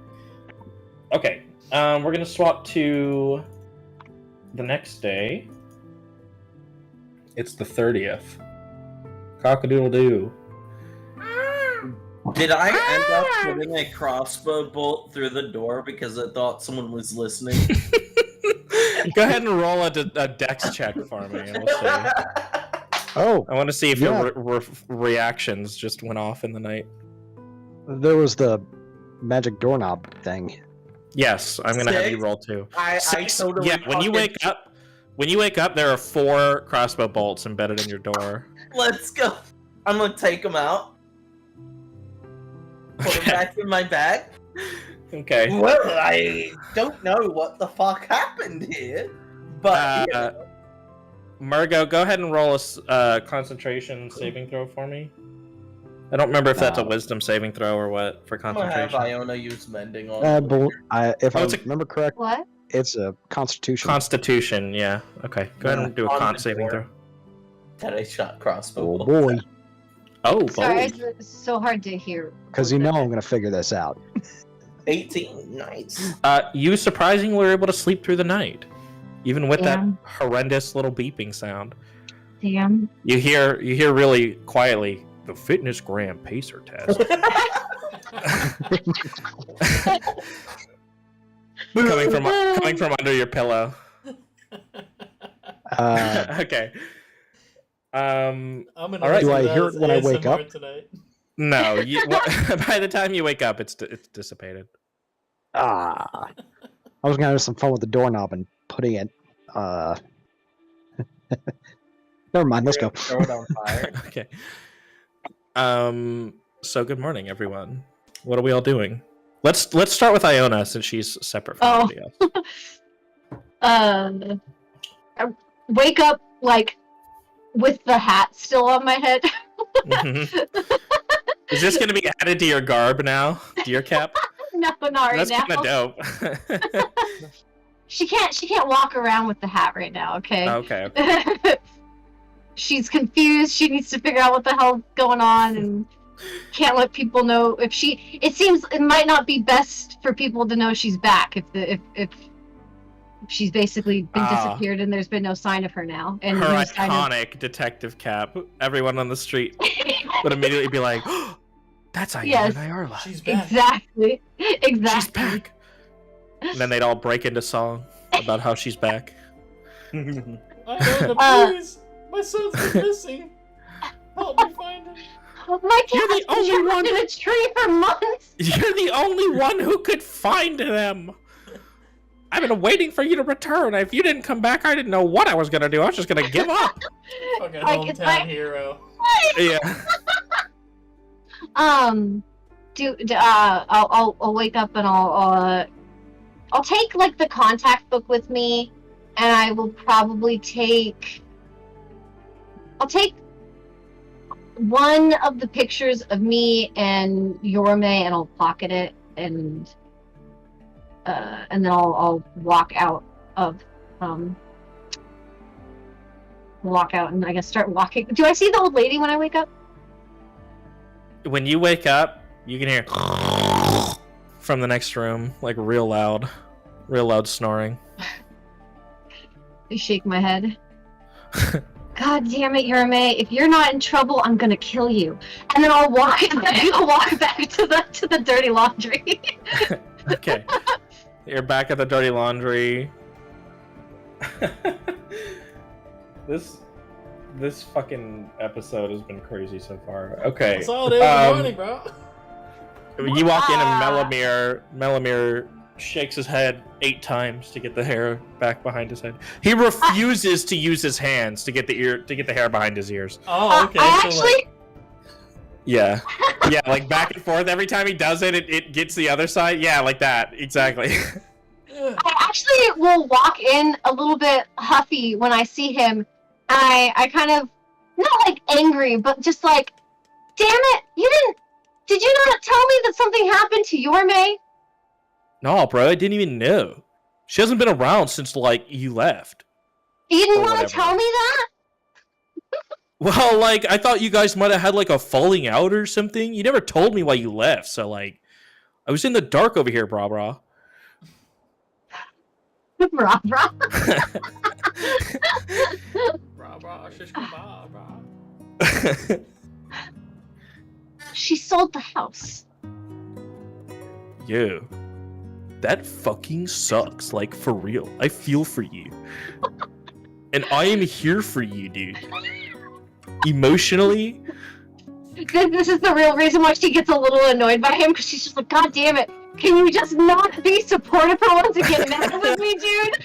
B: Okay, we're gonna swap to the next day. It's the 30th. Cock-a-doodle-doo.
F: Did I end up putting a crossbow bolt through the door because I thought someone was listening?
B: Go ahead and roll a dex check for me, and we'll see.
E: Oh,
B: I want to see if
E: Yeah.
B: your reactions just went off in the night.
E: there was the magic doorknob thing.
B: Yes, I'm gonna have you
F: Six?
B: roll too.
F: I totally
B: Yeah, when you wake up, there are 4 crossbow bolts embedded in your door.
F: Let's go. I'm gonna take them out. Put them back in my bag.
B: Okay.
F: Well, I don't know what the fuck happened here, but
B: Margo, go ahead and roll a concentration saving throw for me. I don't remember if that's a wisdom saving throw or what for
F: I'm gonna have
B: concentration.
F: Iona use mending on.
E: If I
B: it's a-
E: remember correct,
C: What?
E: it's a constitution.
B: Constitution, yeah. Okay, go ahead and do a
F: On
B: con
F: the
B: saving
F: door.
B: throw.
F: That I shot crossbow.
E: Oh
F: bolts
E: boy,
F: at.
B: Oh,
C: Sorry,
B: boy.
C: it's so hard to hear.
E: because you know I'm gonna figure this out.
F: 18. Nice.
B: You surprisingly were able to sleep through the night, even with
C: Damn.
B: that horrendous little beeping sound.
C: Damn.
B: You hear really quietly the Fitness Gram Pacer test coming from under your pillow. Okay.
A: I'm gonna
B: All right.
A: listen
E: Do I
A: to that
E: hear
A: as
E: it when I wake
A: ASMR
E: up?
A: tonight.
B: No, by the time you wake up, it's dissipated.
E: I was gonna have some fun with the doorknob and putting it. Never mind. Let's go.
F: Throw it on fire.
B: Okay. So good morning, everyone. What are we all doing? Let's start with Iona since she's separate from
C: Oh.
B: everybody else.
C: I wake up like with the hat still on my head.
B: Mhm. Is this going to be added to your garb now? To your cap?
C: No, not right
B: That's
C: now.
B: kind of dope.
C: She can't walk around with the hat right now. Okay.
B: Okay.
C: She's confused. She needs to figure out what the hell's going on, and can't let people know if she. It seems it might not be best for people to know she's back if she's basically been disappeared and there's been no sign of her now. And
B: her
C: no sign of...
B: iconic detective cap. Everyone on the street would immediately be like, oh, "That's Ayala Nyarla.
A: She's back.
C: Exactly.
B: She's back." And then they'd all break into song about how she's back.
A: Ayala, please! My son's been missing. Help me find him.
C: My
B: You're the
C: cat's been
B: only one-
C: trapped in a tree for months.
B: You're the only one who could find them. I've been waiting for you to return. If you didn't come back, I didn't know what I was gonna do. I was just gonna give up.
A: Fucking
C: Like, it's
A: hometown
C: like-
A: hero.
B: Yeah.
C: I'll wake up and I'll take like the contact book with me, and I will probably I'll take one of the pictures of me and Yorme, and I'll pocket it, and then I'll walk out and I guess start walking. Do I see the old lady when I wake up?
B: When you wake up, you can hear from the next room, like real loud snoring.
C: I shake my head. God damn it, Yorme! If you're not in trouble, I'm gonna kill you. And then I'll walk back to the dirty laundry.
B: Okay. You're back at the dirty laundry. This fucking episode has been crazy so far. Okay.
A: It's all day in the morning, bro.
B: You walk in and Melamir shakes his head 8 times to get the hair back behind his head. He refuses to use his hands to get the hair behind his ears.
A: Oh, okay.
C: I
A: so
C: actually...
B: Yeah. Yeah, like back and forth. Every time he does it, it gets the other side. Yeah, like that. Exactly.
C: I actually will walk in a little bit huffy when I see him. I kind of, not like angry, but just like, damn it, did you not tell me that something happened to Yorme?
B: No, bro, I didn't even know. She hasn't been around since, like, you left.
C: You didn't
B: Or
C: want to
B: whatever.
C: tell me that?
B: Well, like, I thought you guys might have had, like, a falling out or something. You never told me why you left, so, like, I was in the dark over here, brah.
C: Brah, brah.
A: Bra, shish kebab, bra.
C: She sold the house.
B: Yo, that fucking sucks, like, for real. I feel for you. And I am here for you, dude. Emotionally.
C: This is the real reason why she gets a little annoyed by him, because she's just like, God damn it, can you just not be supportive for once and get mad with me, dude?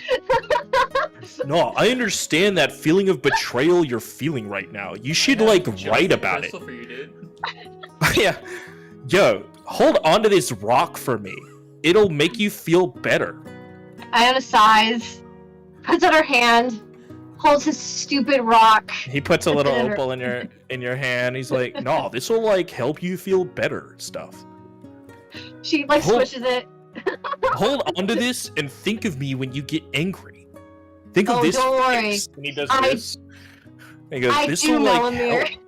B: No, I understand that feeling of betrayal you're feeling right now. You should, like, write about it.
A: For you, dude.
B: Yeah. Yo, hold on to this rock for me. It'll make you feel better.
C: Iona sighs, puts out her hand, holds his stupid rock.
B: He puts a little opal in your hand. He's like, no, this will, like, help you feel better stuff.
C: She, like, swishes it.
B: Hold on to this and think of me when you get angry. Think of this.
C: Don't worry.
B: face. And he does this. And he goes,
C: I
B: this
C: do,
B: will, like,
C: Melamir.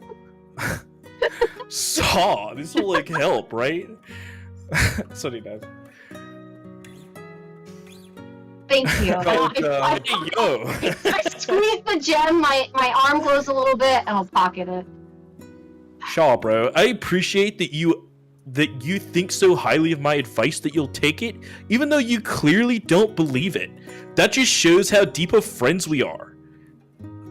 B: help. Saw, this will, like, help, right? That's what he does.
C: Thank you.
B: Hey, yo.
C: I squeeze the gem, my arm glows a little bit, and I'll pocket it.
B: Shaw, bro, I appreciate that you think so highly of my advice that you'll take it, even though you clearly don't believe it. That just shows how deep of friends we are.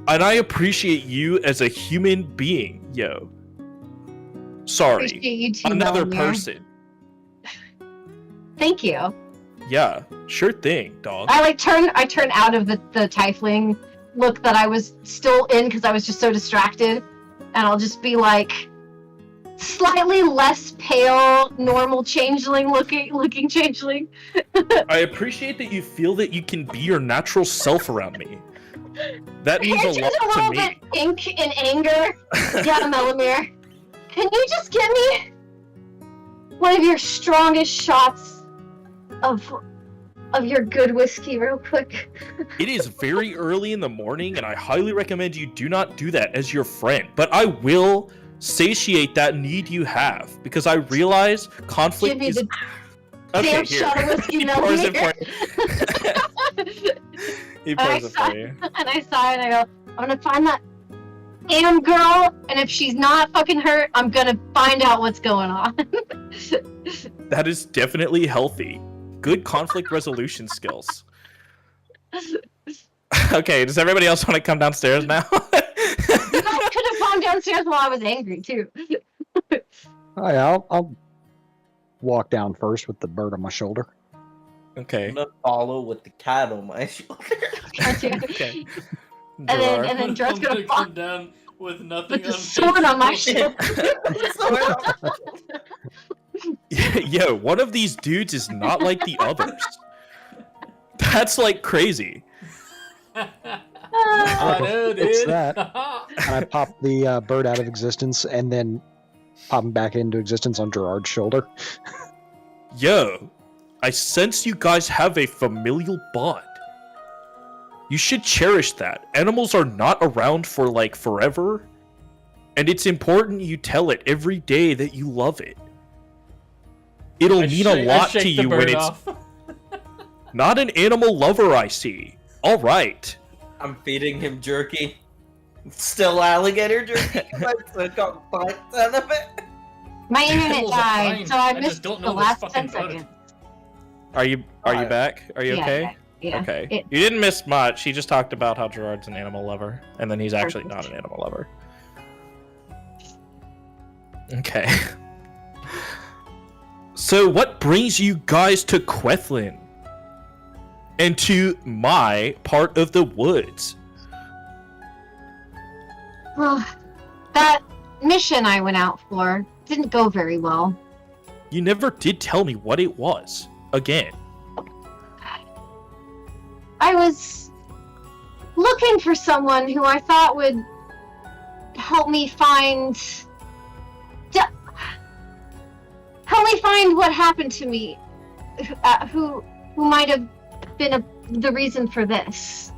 B: And I appreciate you as a human being, yo. Sorry.
C: Appreciate you too,
B: Another
C: Melamir.
B: person.
C: Thank you.
B: Yeah, sure thing, dog.
C: I turn out of the tiefling look that I was still in because I was just so distracted, and I'll just be like slightly less pale, normal changeling looking changeling.
B: I appreciate that you feel that you can be your natural self around me. That means
C: It's
B: a
C: just
B: lot
C: a
B: to
C: little
B: me.
C: bit pink in anger. Yeah, Melamir. Can you just give me one of your strongest shots of your good whiskey real quick?
B: It is very early in the morning, and I highly recommend you do not do that as your friend. But I will satiate that need you have, because I realize conflict
C: Give me
B: is...
C: the
B: Okay,
C: damn
B: here.
C: shot of whiskey
B: He
C: melt
B: pours it
C: here.
B: for you. He pours it for you.
C: And I sigh and I go, I'm gonna find that damn girl, and if she's not fucking hurt, I'm gonna find out what's going on.
B: That is definitely healthy. Good conflict resolution skills. Okay, does everybody else want to come downstairs now?
C: You guys could have gone downstairs while I was angry too.
E: Alright, I'll walk down first with the bird on my shoulder.
B: Okay.
D: I'm gonna follow with the cat on my shoulder.
B: Okay.
C: And
B: Gerard.
C: then Gerard's
A: I'm
C: gonna
A: come
C: fall
A: down with nothing
C: with the
A: on
C: sword on my
A: his
C: shoulder.
B: Yo, one of these dudes is not like the others. That's like crazy.
A: I know,
E: It's
A: dude.
E: that. And I pop the bird out of existence and then pop him back into existence on Gerard's shoulder.
B: Yo, I sense you guys have a familial bond. You should cherish that. Animals are not around for like forever, and it's important you tell it every day that you love it. It'll mean a lot to you when it's not an animal lover, I see. All right.
D: I'm feeding him jerky. Still alligator jerky. I got bites out of it.
C: My internet
A: Animals are
C: died,
A: fine.
C: so I
A: I just
C: missed
A: don't
C: the
A: know this
C: last
A: fucking
C: 10
A: bird.
C: seconds.
B: Are you
D: Alright.
B: back? Are you
C: Yeah,
B: okay?
C: Yeah.
B: Okay.
C: It-
B: You didn't miss much. He just talked about how Gerard's an animal lover, and then he's actually
C: Perfect.
B: not an animal lover. Okay. So what brings you guys to Quethlin? And to my part of the woods?
C: Well, that mission I went out for didn't go very well.
B: You never did tell me what it was. Again.
C: I was looking for someone who I thought would help me find what happened to me, who might have been the reason for this.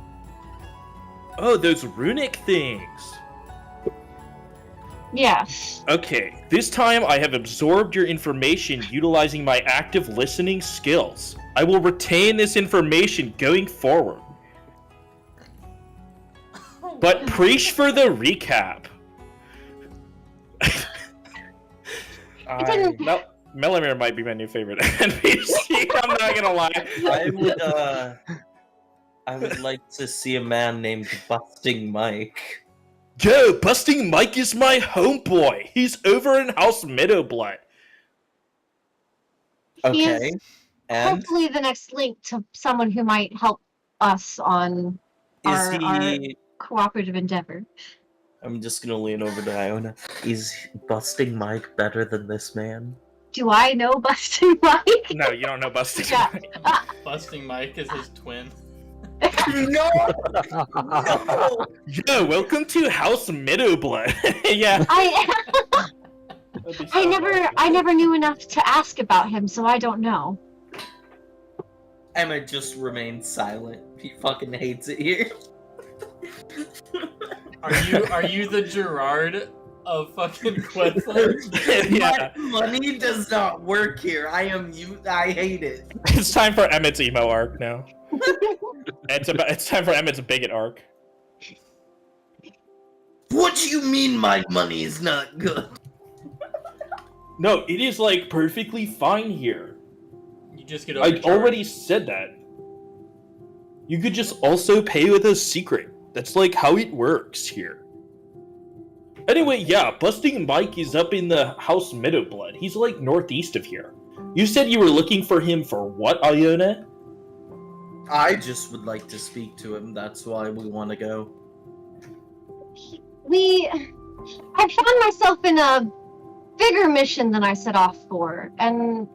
B: Oh, those runic things.
C: Yes.
B: Okay, this time I have absorbed your information utilizing my active listening skills. I will retain this information going forward. But preach for the recap.
C: didn't-
B: Melamir might be my new favorite NPC, I'm not gonna lie.
D: I would like to see a man named Busting Mike.
B: Yo, Busting Mike is my homeboy. He's over in House Meadowblood.
C: He
D: Okay.
C: is
D: And
C: hopefully the next link to someone who might help us on
D: is
C: our
D: he
C: cooperative endeavor.
D: I'm just gonna lean over to Iona. Is Busting Mike better than this man?
C: Do I know Busting Mike?
B: No, you don't know Busting
C: Yeah.
B: Mike.
A: Busting Mike is his twin.
D: No!
B: Yo, welcome to House Meadowblood. Yeah. That'd be so
C: I never knew enough to ask about him, so I don't know.
D: Emma just remains silent. He fucking hates it here.
A: Are you the Gerard of fucking Quethlin?
B: Yeah.
D: Money does not work here. I hate it.
B: It's time for Emmett's emo arc now. It's time for Emmett's bigot arc.
D: What do you mean my money is not good?
B: No, it is like perfectly fine here.
A: You just get
B: I
A: overcharged.
B: already said that. You could just also pay with a secret. That's like how it works here. Anyway, yeah, Busting Mike is up in the House Meadowblood. He's like northeast of here. You said you were looking for him for what, Iona?
D: I just would like to speak to him. That's why we want to go.
C: I found myself in a bigger mission than I set off for, and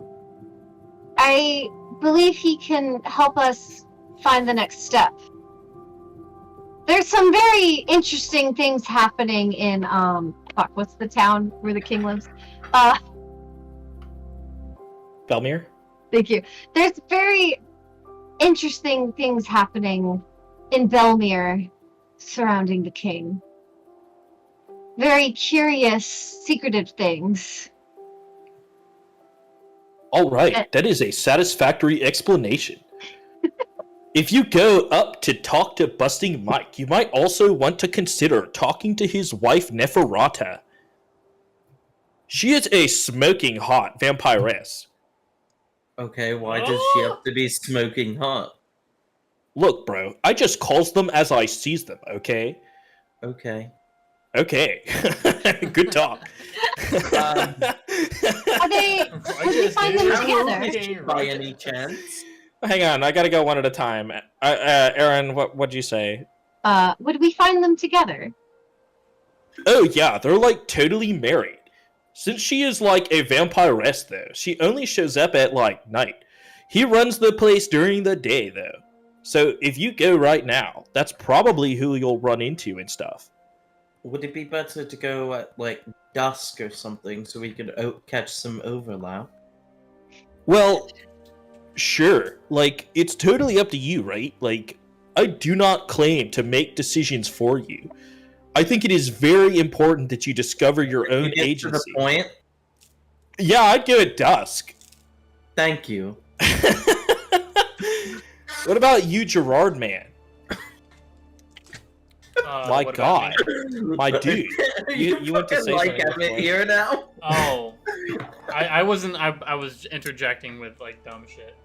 C: I believe he can help us find the next step. There's some very interesting things happening in what's the town where the king lives?
B: Belmere?
C: Thank you. There's very interesting things happening in Belmere surrounding the king. very curious, secretive things.
B: All right, that is a satisfactory explanation. If you go up to talk to Busting Mike, you might also want to consider talking to his wife Neferata. She is a smoking hot vampiress.
I: Okay, why does she have to be smoking hot?
B: Look, bro, I just calls them as I sees them, okay?
I: Okay.
B: Okay. Good talk.
C: Are they? Would we find them together?
I: By any chance?
B: Hang on, I gotta go one at a time. Aaron, what'd you say?
C: Would we find them together?
B: Oh yeah, they're like totally married. Since she is like a vampiress though, she only shows up at like night. He runs the place during the day though. So if you go right now, that's probably who you'll run into and stuff.
I: Would it be better to go at like dusk or something so we could catch some overlap?
B: Well, sure. Like, it's totally up to you, right? Like, I do not claim to make decisions for you. I think it is very important that you discover your own agency.
I: To the point?
B: Yeah, I'd go at dusk.
I: Thank you.
B: What about you, Gerard man? My
A: what
B: God,
A: about me?
B: my dude, you went to say
I: like
B: something.
I: Emmett here now?
A: Oh, I wasn't. I was interjecting with like dumb shit.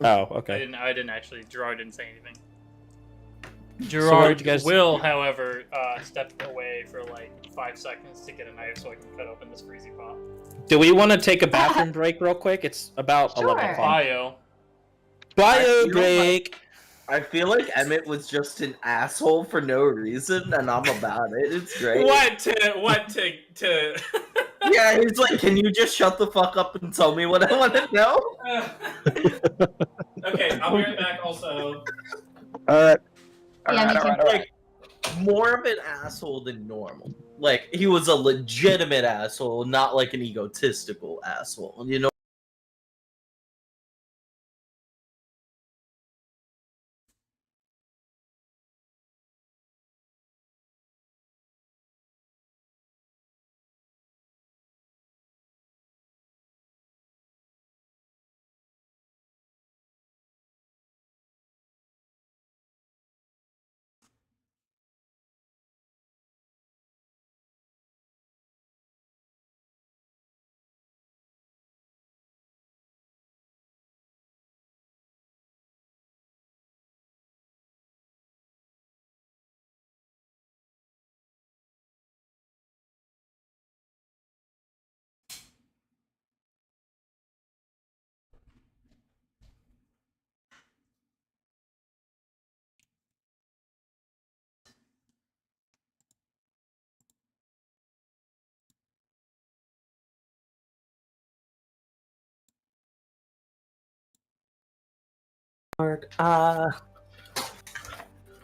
B: Oh, okay.
A: I didn't actually. Gerard didn't say anything.
B: where'd
A: Gerard
B: you guys-
A: will, however, step away for like 5 seconds to get a knife so I can cut open this freezy pot.
B: Do we want to take a bathroom break real quick? It's about
C: Sure.
B: 11 o'clock.
A: Bio.
B: Bio break.
I: I feel like Emmett was just an asshole for no reason, and I'm about it. It's great.
A: What to?
I: Yeah, he's like, can you just shut the fuck up and tell me what I want to know?
A: Okay, I'll be right back. Also,
C: Yeah, me
I: He's,
C: too.
I: like, more of an asshole than normal. Like, he was a legitimate asshole, not like an egotistical asshole. You know?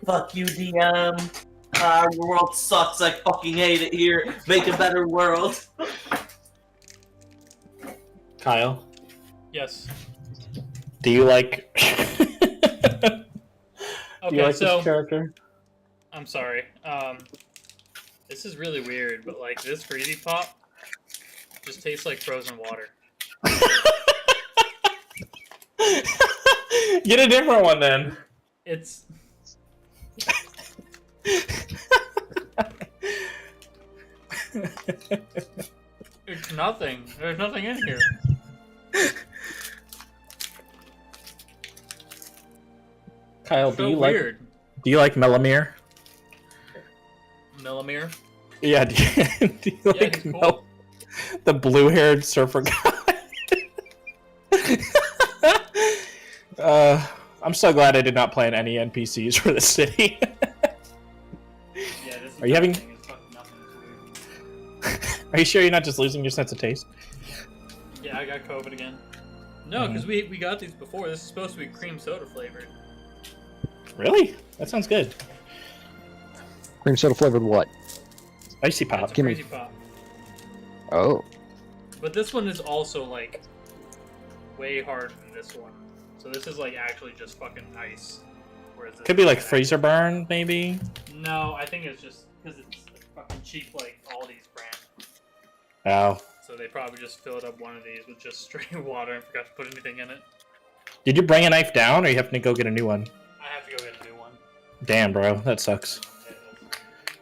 I: Fuck you, DM. Your world sucks. I fucking hate it here. Make a better world.
B: Kyle,
A: yes.
B: do you like?
A: Okay,
B: do you like
A: so
B: this character?
A: I'm sorry. This is really weird, but like this freezy pop just tastes like frozen water.
B: Get a different one then.
A: It's it's nothing. There's nothing in here.
B: Kyle,
A: So weird.
B: do you like Melamere?
A: Millimeter.
B: Yeah, do you
A: Yeah,
B: like
A: he's cool.
B: the blue-haired surfer guy? I'm so glad I did not plan any NPCs for the city.
A: Yeah, this is
B: Are you having-
A: nothing. It's fucking nothing. It's weird.
B: Are you sure you're not just losing your sense of taste?
A: Yeah, I got COVID again. No, because we got these before. This is supposed to be cream soda flavored.
B: Really? That sounds good.
E: Cream soda flavored what?
B: Icy
A: It's
B: pop.
A: a
E: Give me-
A: crazy pop.
E: Oh.
A: But this one is also like way harder than this one. So this is like actually just fucking ice. Whereas this
B: Could be
A: is
B: like
A: kinda-
B: freezer burn, maybe.
A: No, I think it's just because it's fucking cheap like Aldi's brand.
B: Oh.
A: So they probably just filled up one of these with just straight water and forgot to put anything in it.
B: Did you bring a knife down, or you have to go get a new one?
A: I have to go get a new one.
B: Damn, bro, that sucks.
A: Yeah, it is.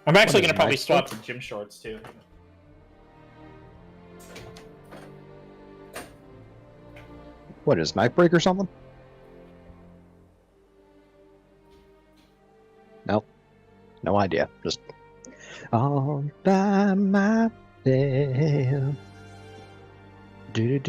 B: I'm actually
E: What is
B: gonna probably
E: knife
B: swap to gym shorts too.
E: What is knife break or something? Nope. No idea. Just all by myself. Do.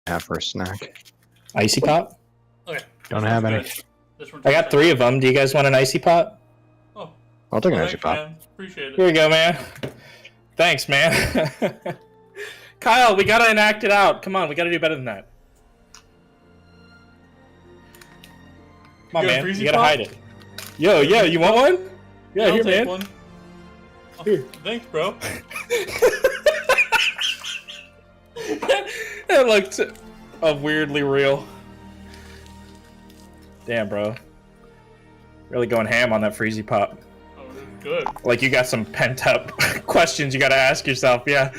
E: Have for a snack.
B: Icy pot?
A: Okay.
E: Don't
A: this
E: have
A: one's
E: any.
A: good. This one's
B: I got 3 of them. Do you guys want an icy pot?
A: Oh,
E: I'll take an
A: thanks,
E: icy pot.
A: man. Appreciate
B: Here
A: it.
B: you go, man. Thanks, man. Kyle, we gotta enact it out. Come on, we gotta do better than that. Come on,
A: You got a
B: man.
A: freezy
B: You gotta
A: pot?
B: hide it. Yo, you want one? Yeah,
A: I'll
B: here,
A: take
B: man.
A: one. Oh,
B: Here.
A: thanks, bro.
B: It looked weirdly real. Damn, bro. Really going ham on that freezy pop.
A: Oh, this is good.
B: Like you got some pent up questions you gotta ask yourself, yeah.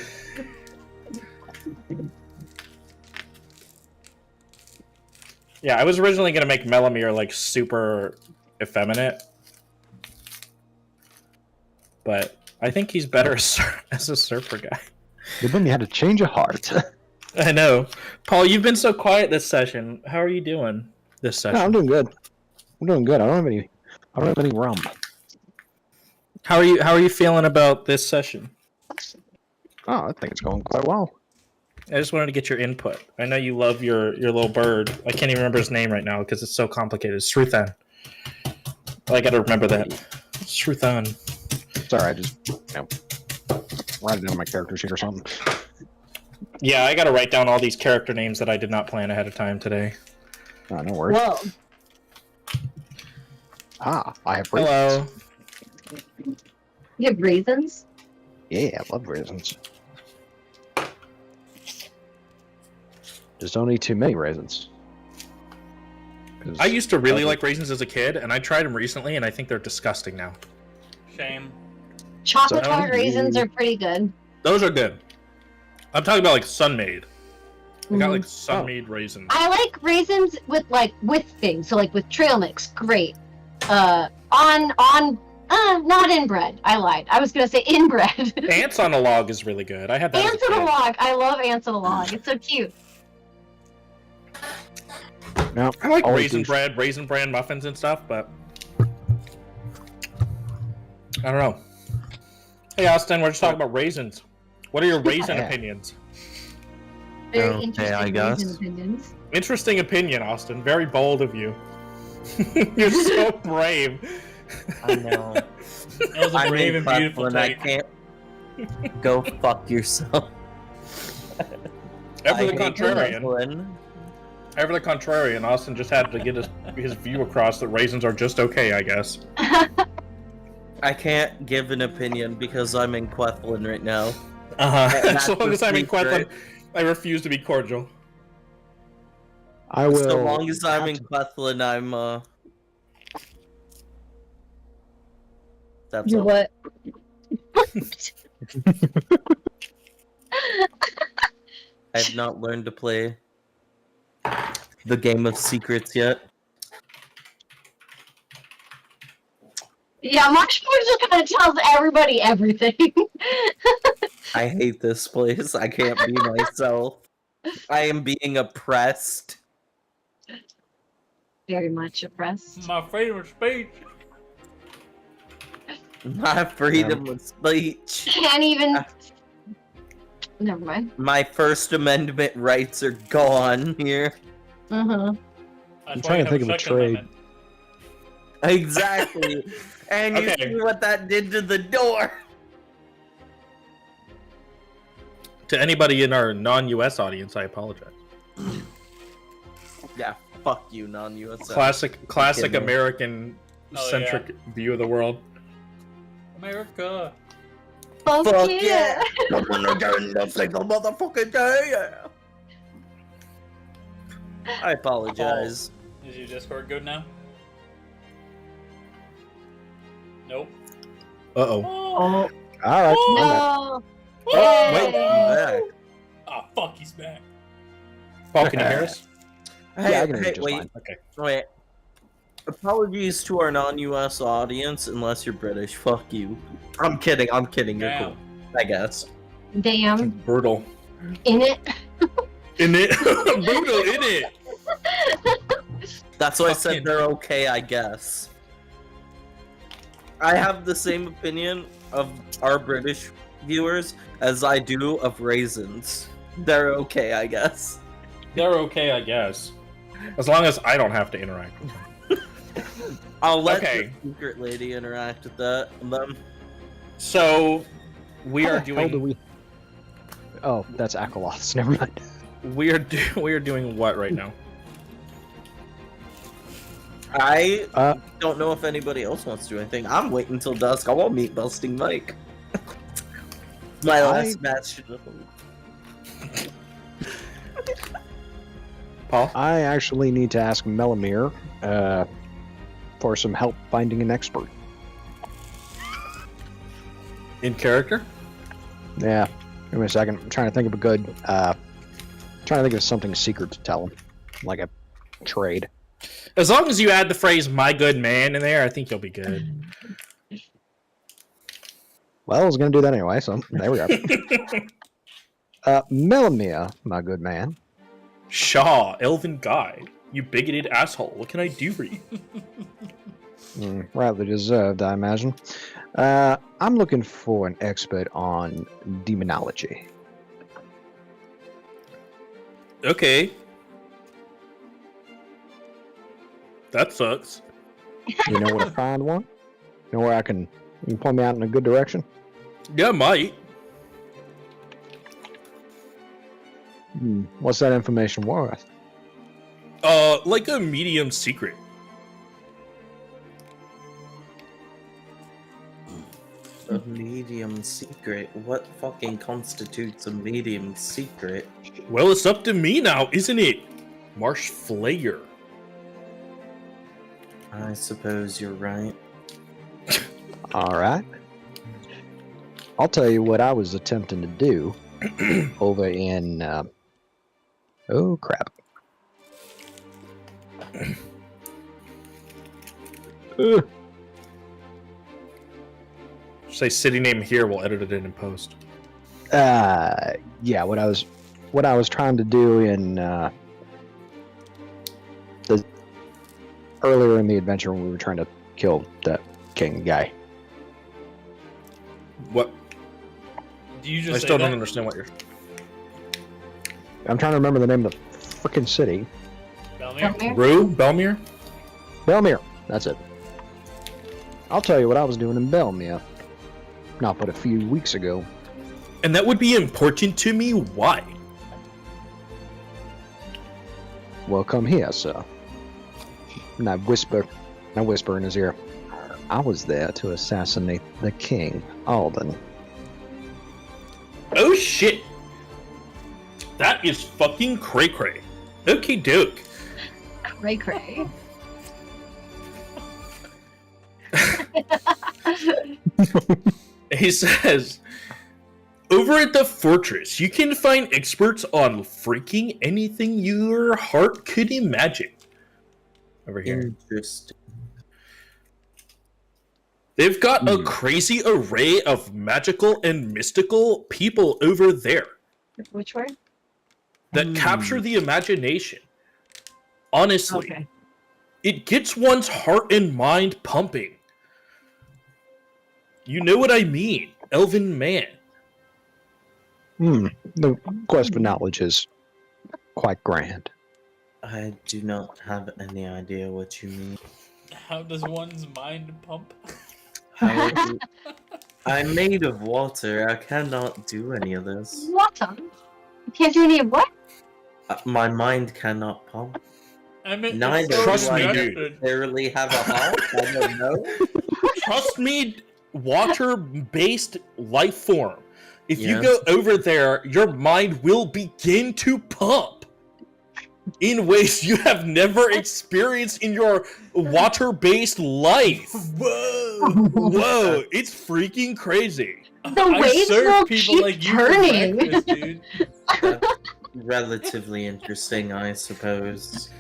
B: Yeah, I was originally gonna make Melamir like super effeminate. But I think he's better as a surfer guy.
E: But then you had to change your heart.
B: I know. Paul, you've been so quiet this session. How are you doing this session?
E: No, I'm doing good. I'm doing good. I don't have any rum.
B: How are you feeling about this session?
E: Oh, I think it's going quite well.
B: I just wanted to get your input. I know you love your little bird. I can't even remember his name right now because it's so complicated. Sruthan. I gotta remember that. Sruthan.
E: Sorry, I just write it down on my character sheet or something.
B: Yeah, I gotta write down all these character names that I did not plan ahead of time today.
E: Oh, no worries.
C: Whoa.
E: I have raisins.
B: Hello.
C: You have raisins?
E: Yeah, I love raisins. Just don't eat too many raisins.
B: I used to really like raisins as a kid, and I tried them recently, and I think they're disgusting now.
A: Shame.
C: Chocolate
E: So-
C: tart raisins are pretty good.
B: Those are good. I'm talking about like sun-made. I got
C: Mhm.
B: like sun-made raisins.
C: I like raisins with things, so like with trail mix, great. Not in bread. I lied. I was gonna say in bread.
B: Ants on a log is really good. I had that.
C: Ants
B: as a
C: on a
B: kid.
C: log. I love ants on a log. It's so cute.
E: No,
B: I like
E: always
B: raisin bran muffins and stuff, but I don't know. Hey, Austin, we're just talking about raisins. What are your raisin
E: Yeah.
B: opinions?
C: Very
F: Okay,
C: interesting
F: I guess.
C: raisin opinions.
B: Interesting opinion, Austin. Very bold of you. You're so brave.
F: I know.
A: That was a
F: I'm
A: brave and beautiful
F: Quethlin, I
A: take.
F: can't. Go fuck yourself.
B: Ever
F: I
B: the
F: hate
B: contrarian.
F: Quethlin.
B: Ever the contrarian. Austin just had to get his view across that raisins are just okay, I guess.
F: I can't give an opinion because I'm in Quethlin right now.
B: Uh-huh.
F: And
B: As long
F: that's
B: as I'm in
F: the secret.
B: Quethlin, I refuse to be cordial.
E: I will.
F: So long as I'm in Quethlin, I'm That's
C: You
F: all.
C: what?
F: I have not learned to play the game of secrets yet.
C: Yeah, Marshmallow just kind of tells everybody everything.
F: I hate this place. I can't be myself. I am being oppressed.
C: Very much oppressed.
A: My favorite speech.
F: My freedom of speech.
C: Can't even. Never mind.
F: My First Amendment rights are gone here.
C: Uh-huh.
A: That's
E: trying
A: why
E: to think
A: you
E: of a
A: have
E: trade.
A: Second Amendment.
I: Exactly. And you
B: Okay.
I: see what that did to the door.
B: To anybody in our non-US audience, I apologize.
I: Yeah, fuck you, non-US.
B: Classic
I: kidding.
B: American centric view of the world.
A: America.
C: Fuck,
I: Fuck
C: yeah.
I: I'm gonna turn the single motherfucking day. Yeah. I apologize.
A: Is your Discord good now? Nope.
B: Uh-oh.
C: Oh,
E: All right. I'm back.
C: no.
B: Oh, wait.
C: Yay.
A: Ah, fuck, he's back.
B: Paul, can you hear us?
E: Yeah, I can hear you just
I: wait,
E: fine.
B: Okay.
I: wait. Apologies to our non-US audience, unless you're British. Fuck you. I'm kidding. You're
A: Damn.
I: cool. I guess.
C: Damn.
B: Brutal.
C: In it.
B: In it. Brutal in it.
I: That's why I
B: Fucking-
I: said they're okay, I guess. I have the same opinion of our British viewers as I do of raisins. They're okay, I guess.
B: They're okay, I guess. As long as I don't have to interact with them.
I: I'll let
B: Okay.
I: the secret lady interact with them.
B: So, we
E: How
B: are
E: the hell do
B: doing...
E: we? Oh, that's Akaloths. Never mind.
B: We are doing what right now?
I: I
E: Uh,
I: don't know if anybody else wants to do anything. I'm waiting until dusk. I won't meet Busting Mike. My last match.
B: Paul?
E: I actually need to ask Melamir for some help finding an expert.
B: In character?
E: Yeah. Give me a second. I'm trying to think of a good. Trying to think of something secret to tell him, like a trade.
B: As long as you add the phrase "my good man" in there, I think you'll be good.
E: Well, I was going to do that anyway, so there we go. Melamir, my good man.
B: Shaw, elven guy. You bigoted asshole. What can I do for you?
E: Rather deserved, I imagine. I'm looking for an expert on demonology.
B: Okay. That sucks.
E: You know where to find one? You know where you can point me out in a good direction?
B: Yeah, might.
E: What's that information worth?
B: Like a medium secret.
I: A medium secret? What fucking constitutes a medium secret?
B: Well, it's up to me now, isn't it? Marsh Flayer.
I: I suppose you're right.
E: All right. I'll tell you what I was attempting to do over in. Oh, crap.
B: Say city name here, we'll edit it in post.
E: Yeah, what I was trying to do in the earlier in the adventure when we were trying to kill that king guy.
B: What?
A: Do you just
B: I
A: say
B: still
A: that?
B: don't understand what you're...
E: I'm trying to remember the name of the frickin' city.
A: Belmir?
C: Belmir?
B: Rue? Belmir?
E: Belmir. That's it. I'll tell you what I was doing in Belmir. Not but a few weeks ago.
B: And that would be important to me? Why?
E: Well, come here, sir. And I whisper in his ear. I was there to assassinate the king, Alden.
B: Oh shit! That is fucking cray-cray. Okay, doke.
C: Cray cray.
B: He says, over at the fortress, you can find experts on freaking anything your heart could imagine. Over here.
I: Interesting.
B: They've got a crazy array of magical and mystical people over there
C: Which word?
B: that capture the imagination. Honestly,
C: Okay.
B: it gets one's heart and mind pumping. You know what I mean, elven man.
E: The quest for knowledge is quite grand.
I: I do not have any idea what you mean.
A: How does one's mind pump?
I: I'm made of water. I cannot do any of this.
C: Water. You can't do any of what?
I: My mind cannot pump.
A: I meant
I: Neither
B: Trust
I: do
B: me,
I: I
B: dude.
I: necessarily have a heart. I don't know.
B: Trust me, water-based life form. If you
I: Yes.
B: go over there, your mind will begin to pump in ways you have never experienced in your water-based life. Whoa, it's freaking crazy.
C: The
A: I
C: waves
A: serve
C: will
A: people
C: keep
A: like you
C: turning.
A: for breakfast, dude.
I: That's relatively interesting, I suppose.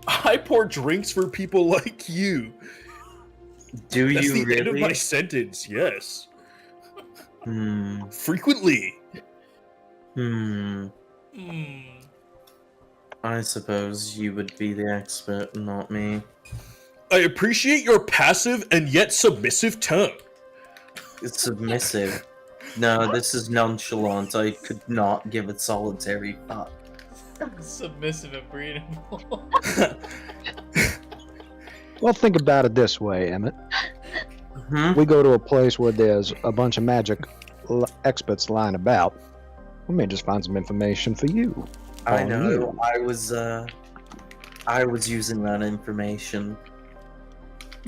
B: I pour drinks for people like you.
I: Do
B: That's
I: you
B: the end of my
I: really?
B: sentence, yes.
I: Hmm.
B: Frequently.
I: Hmm.
A: Hmm.
I: I suppose you would be the expert, not me.
B: I appreciate your passive and yet submissive tone.
I: It's submissive. No, this is nonchalant. I could not give it solitary thought.
A: Submissive and breedable.
E: Well, think about it this way, Emmett.
I: Hmm?
E: We go to a place where there's a bunch of magic experts lying about. We may just find some information for you.
I: I
E: on
I: know.
E: you.
I: I was using that information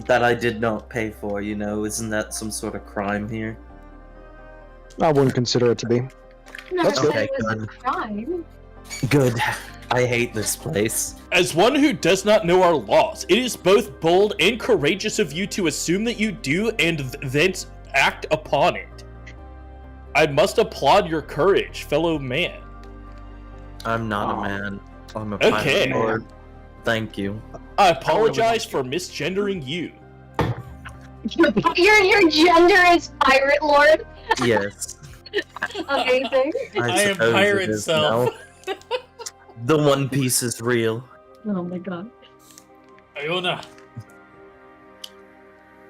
I: that I did not pay for. You know, isn't that some sort of crime here?
E: I wouldn't consider it to be.
C: Never
E: Let's go.
C: said it was
I: Okay,
C: a crime.
I: Good. I hate this place.
B: As one who does not know our laws, it is both bold and courageous of you to assume that you do and thence act upon it. I must applaud your courage, fellow man.
I: I'm not a man. I'm a
B: Okay.
I: pirate lord. Thank you.
B: I apologize for misgendering you.
C: Your gender is pirate lord.
I: Yes.
C: Amazing.
A: I am
I: suppose it
A: pirate
I: is
A: self.
I: now. The One Piece is real.
C: Oh my god.
A: Iona.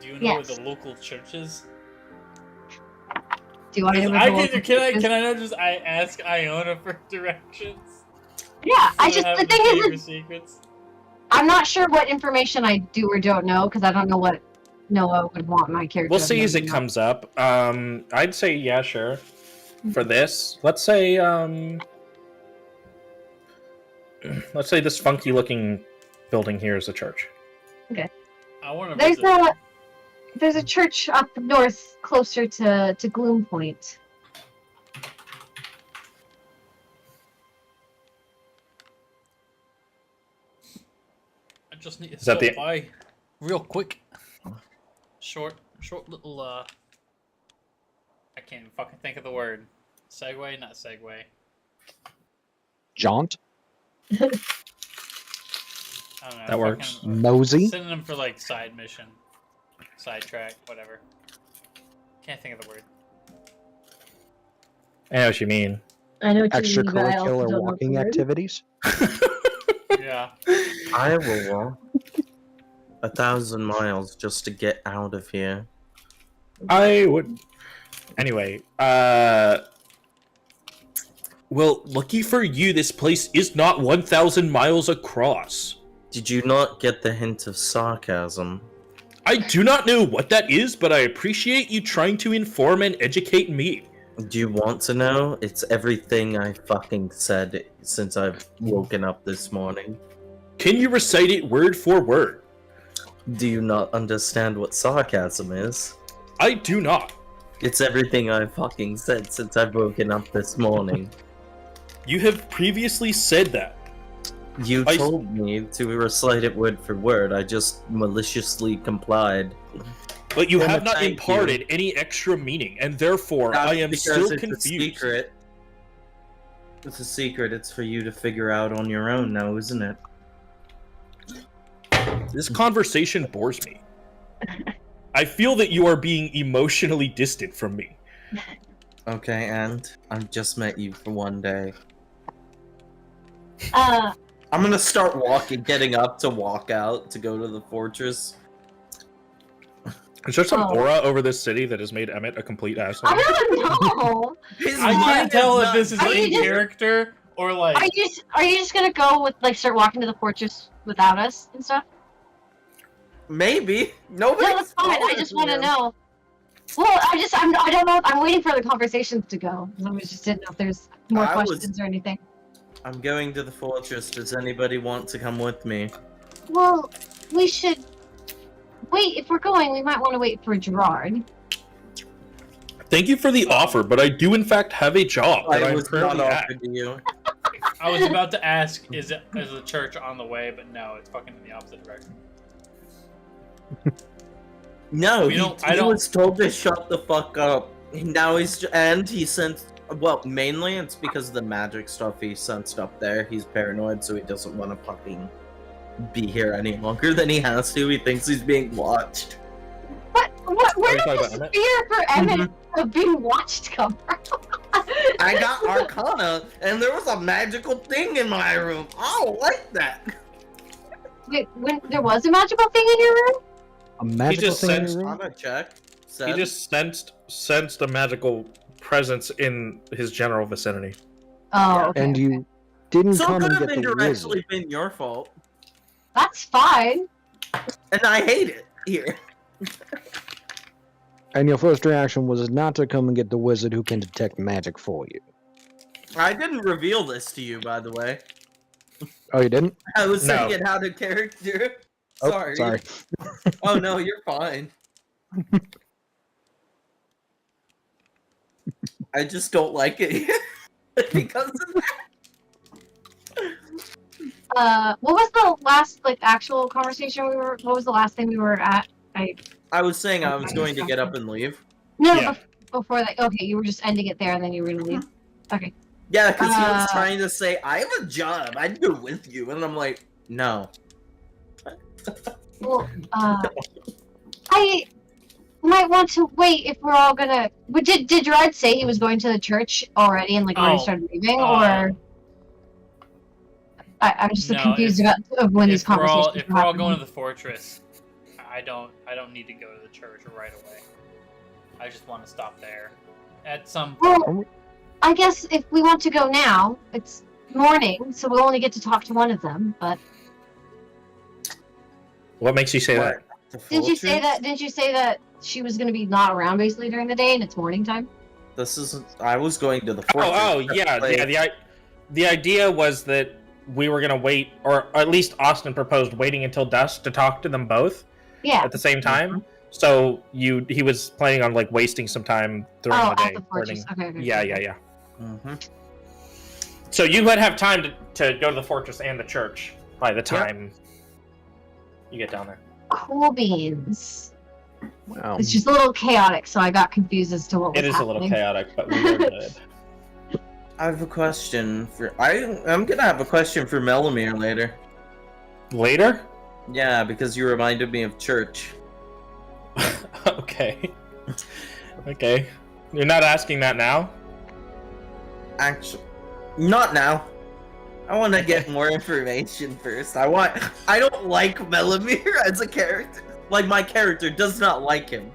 A: Do you know
C: Yes.
A: where the local church is?
C: Do I know?
A: Can I not just ask Iona for directions?
C: Yeah, I
A: So
C: just
A: have
C: the thing
A: favor
C: is,
A: secrets.
C: I'm not sure what information I do or don't know because I don't know what Noah would want my character.
B: We'll
C: to
B: see
C: know.
B: as it comes up. I'd say yeah, sure. For this, let's say this funky-looking building here is a church.
A: I want to
C: There's a church up north, closer to Gloompoint.
A: I just need to
B: Is that
A: stop
B: the-
A: by real quick. Short little I can't even fucking think of the word. Segway, not segue.
E: Jaunt?
A: I don't know.
B: That works.
A: fucking-
E: Nosy?
A: Synonym for like side mission, sidetrack, whatever. Can't think of the word.
B: I know what you mean.
C: I know what you mean, but I also
E: Extracurricular
C: don't know
E: walking
C: the word.
E: activities?
A: Yeah.
I: I will walk 1,000 miles just to get out of here.
B: I would. Anyway, well, lucky for you, this place is not 1,000 miles across.
I: Did you not get the hint of sarcasm?
B: I do not know what that is, but I appreciate you trying to inform and educate me.
I: Do you want to know? It's everything I fucking said since I've woken up this morning.
B: Can you recite it word for word?
I: Do you not understand what sarcasm is?
B: I do not.
I: It's everything I fucking said since I've woken up this morning.
B: You have previously said that.
I: You
B: I-
I: told me to recite it word for word. I just maliciously complied.
B: But you
I: Damn
B: have
I: it,
B: not
I: thank
B: imparted any extra meaning, and therefore I am
I: Because
B: still
I: it's
B: confused.
I: A secret. It's a secret. It's for you to figure out on your own now, isn't it?
B: This conversation bores me. I feel that you are being emotionally distant from me.
I: Okay, and I've just met you for one day. I'm gonna start walking, getting up to walk out to go to the fortress.
B: Is there some
C: Oh.
B: aura over this city that has made Emmett a complete asshole?
C: I don't know.
I: His
A: I
I: mind
A: can't tell
I: is
A: if this is
C: Are you
A: in
C: just-
A: character or like.
C: Are you just gonna go with like start walking to the fortress without us and stuff?
F: Maybe.
C: No,
F: Nobody.
C: that's fine. I just want to know. Well, I don't know. I'm waiting for the conversations to go. I just didn't know if there's more
F: I was-
C: questions or anything.
F: I'm going to the fortress. Does anybody want to come with me?
C: Well, we should wait. If we're going, we might want to wait for Gerard.
B: Thank you for the offer, but I do in fact have a job that
F: I
B: I'm
F: was not
B: currently at.
F: offered to you.
A: I was about to ask, is the church on the way? But no, it's fucking in the opposite direction.
F: No,
A: We
F: he
A: don't- I don't-
F: was told to shut the fuck up. Now he sent. Well, mainly it's because of the magic stuff he sensed up there. He's paranoid, so he doesn't want to fucking be here any longer than he has to. He thinks he's being watched.
C: Where
B: you
C: did
B: talking
C: this
B: about
C: fear for Emmett of being watched come from?
F: I got Arcana, and there was a magical thing in my room. I don't like that.
C: Wait, when there was a magical thing in your room?
E: A magical
B: just
E: thing in
B: sensed-
E: your room?
F: Arcana check.
B: He
F: Said,
B: just sensed a magical presence in his general vicinity.
C: Oh, okay.
E: And you didn't
F: so it
E: come
F: could
E: and
F: have
E: get
F: been
E: the
F: directly
E: wizard.
F: been your fault,
C: That's fine.
F: and I hate it here.
E: And your first reaction was not to come and get the wizard who can detect magic for you.
F: I didn't reveal this to you, by the way.
E: Oh, you didn't?
F: I was
B: No.
F: saying it out of character.
E: Oh,
F: Sorry.
E: sorry.
F: Oh no, you're fine. I just don't like it here because of that.
C: What was the last actual conversation we were? What was the last thing we were at?
F: I was saying I was going to get up and leave.
C: No,
B: Yeah.
C: before that. Okay, you were just ending it there, and then you were gonna leave. Okay.
F: Yeah, because he was
C: Uh,
F: trying to say, I have a job, I'd go with you. And I'm like, no.
C: Well, I might want to wait if we're all gonna. But did Gerard say he was going to the church already and already
A: Oh,
C: started leaving,
A: uh,
C: or? I'm just
A: no,
C: confused about of when these
A: If we're all
C: conversations.
A: if we're all going to the fortress, I don't need to go to the church right away. I just want to stop there at some point.
C: Well, I guess if we want to go now, it's morning, so we'll only get to talk to one of them. But
B: What makes you say that?
F: The
C: didn't you say
F: fortress?
C: that? Didn't you say that she was going to be not around basically during the day and it's morning time?
F: This isn't. I was going to the fortress.
B: Oh, yeah,
F: Like,
B: yeah. The idea was that we were gonna wait, or at least Austin proposed waiting until dusk to talk to them both
C: Yeah.
B: at the same time. So he was planning on wasting some time during
C: Oh,
B: the day.
C: at the fortress.
B: learning-
C: Okay.
B: Yeah.
F: mhm.
B: So you would have time to go to the fortress and the church by the time you get down there.
C: Cool beans.
E: Wow.
C: It's just a little chaotic, so I got confused as to what was
B: It is
C: happening.
B: a little chaotic, but we were good.
F: I have a question for. I'm gonna have a question for Melamir later.
B: Later?
F: Yeah, because you reminded me of church.
B: Okay. Okay. You're not asking that now?
F: Actually, not now. I want to get more information first. I don't like Melamir as a character. Like, my character does not like him.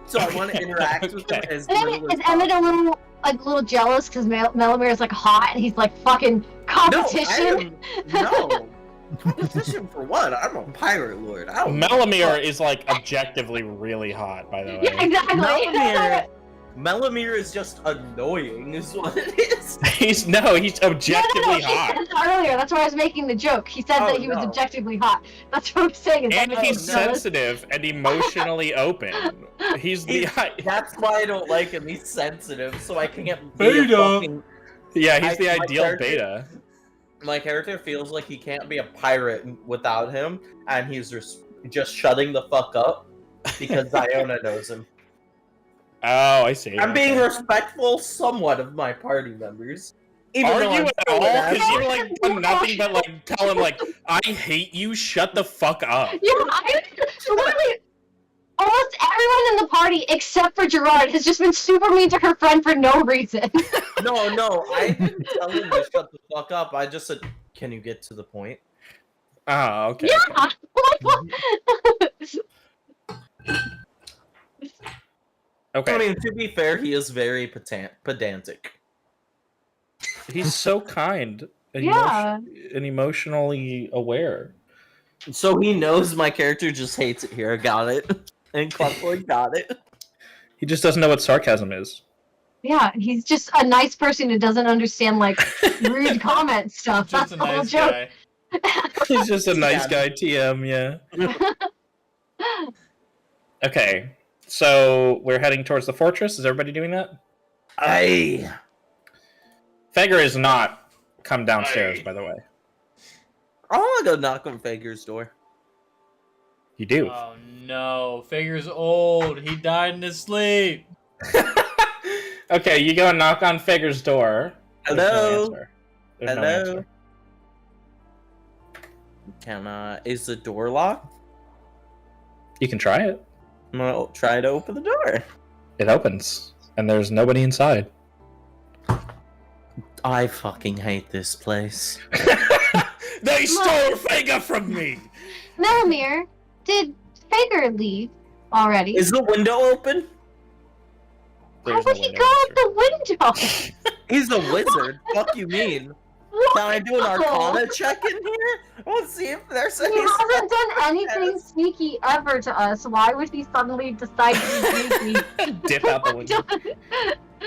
F: So I want to interact with him
B: Okay.
F: as
C: And
F: little
C: Emmett,
F: as
C: is Emmett a
F: possible.
C: little jealous because Melamir is hot and he's fucking competition?
F: No. Competition for what? I'm a pirate lord. I don't
B: Melamir is objectively really hot, by the way.
C: Yeah, exactly.
F: Melamir is just annoying, is what it is.
B: He's objectively
C: He
B: hot.
C: said that earlier. That's why I was making the joke. He said
F: Oh,
C: that he was
F: no.
C: objectively hot. That's what I'm saying. Is
B: And
C: Emmett
B: he's
C: is jealous.
B: sensitive and emotionally open. He's the
F: That's why I don't like him. He's sensitive, so I can't
A: Beta.
F: be a fucking...
B: yeah, he's the
F: my
B: ideal
F: character-
B: beta.
F: My character feels like he can't be a pirate without him, and he's just shutting the fuck up because Iona knows him.
B: Oh, I see.
F: I'm being
B: okay.
F: respectful somewhat of my party members. Even
B: Are
F: though
B: you
F: I'm
B: at
F: still
B: all?
F: an
B: Because
F: asshole.
B: you're done nothing but tell him I hate you. Shut the fuck up.
C: Yeah, literally, almost everyone in the party except for Gerard has just been super mean to her friend for no reason.
F: No, I didn't tell him to shut the fuck up. I just said, "Can you get to the point?"
B: Oh, okay.
C: Yeah.
B: Okay.
F: I mean, to be fair, he is very pedantic.
B: He's so kind and,
C: Yeah.
B: and emotionally aware.
I: So he knows my character just hates it here. Got it. And Quethlin got it.
B: He just doesn't know what sarcasm is.
C: Yeah, he's just a nice person who doesn't understand like rude comment stuff.
A: Just
C: That's
A: a
C: the whole
A: nice
C: joke.
A: guy.
B: He's just a nice
I: Yeah.
B: guy, TM, yeah. Okay, so we're heading towards the fortress. Is everybody doing that?
I: Aye.
B: Fager is not come downstairs,
A: Aye.
B: by the way.
I: I want to go knock on Fager's door.
B: You do.
A: Oh no, Fager's old. He died in his sleep.
B: Okay, you go and knock on Fager's door. There's no
I: Hello?
B: answer. There's no
I: Hello?
B: answer.
I: Is the door locked?
B: You can try it.
I: Well, try to open the door.
B: It opens, and there's nobody inside.
I: I fucking hate this place.
B: They stole Fager from me!
C: Melamir, did Fager leave already?
I: Is the window open?
C: How
B: There's
C: would
B: no
C: he
B: window,
C: go out
B: mister.
C: the window?
I: He's a wizard. Fuck you mean? Can I do an Arcana check in here? Let's see if there's
C: He
I: any
C: hasn't
I: stuff.
C: done anything sneaky ever to us. Why would he suddenly decide to be sneaky?
B: Dip out the window.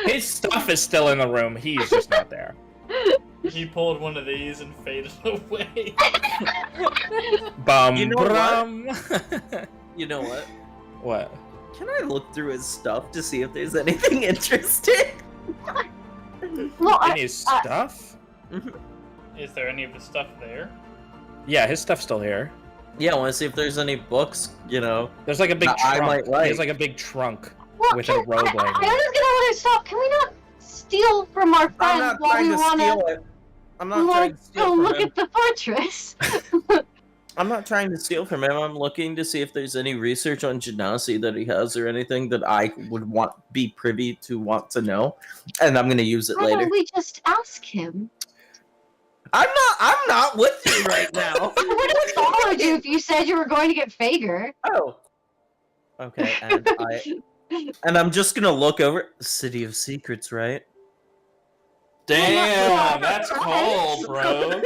B: His stuff is still in the room. He's just not there.
A: He pulled one of these and faded away.
B: Bum
I: You know what?
B: brum.
I: You know what?
B: What?
I: Can I look through his stuff to see if there's anything interesting?
C: Well,
B: In his stuff?
A: Is there any of the stuff there?
B: Yeah, his stuff's still here.
I: Yeah, I want to see if there's any books, you know.
B: There's like a big
I: That I
B: trunk.
I: might like.
B: He has like a big trunk
C: well,
B: with a robe laying
C: I
B: on
C: was gonna let her stop. Can we not steal from our
I: I'm
C: friends
I: not
C: while
I: trying
C: we
I: to
C: wanna,
I: steal it. I'm
C: we
I: not
C: wanna
I: trying to
C: go
I: steal from
C: look
I: him.
C: at the fortress?
I: I'm not trying to steal from him. I'm looking to see if there's any research on genasi that he has or anything that I would be privy to want to know, and I'm gonna use it
C: Why
I: later.
C: don't we just ask him?
I: I'm not with you right now.
C: I would have followed you if you said you were going to get Fager.
I: Oh. Okay, and I'm just gonna look over City of Secrets, right?
B: Damn, that's cold, bro.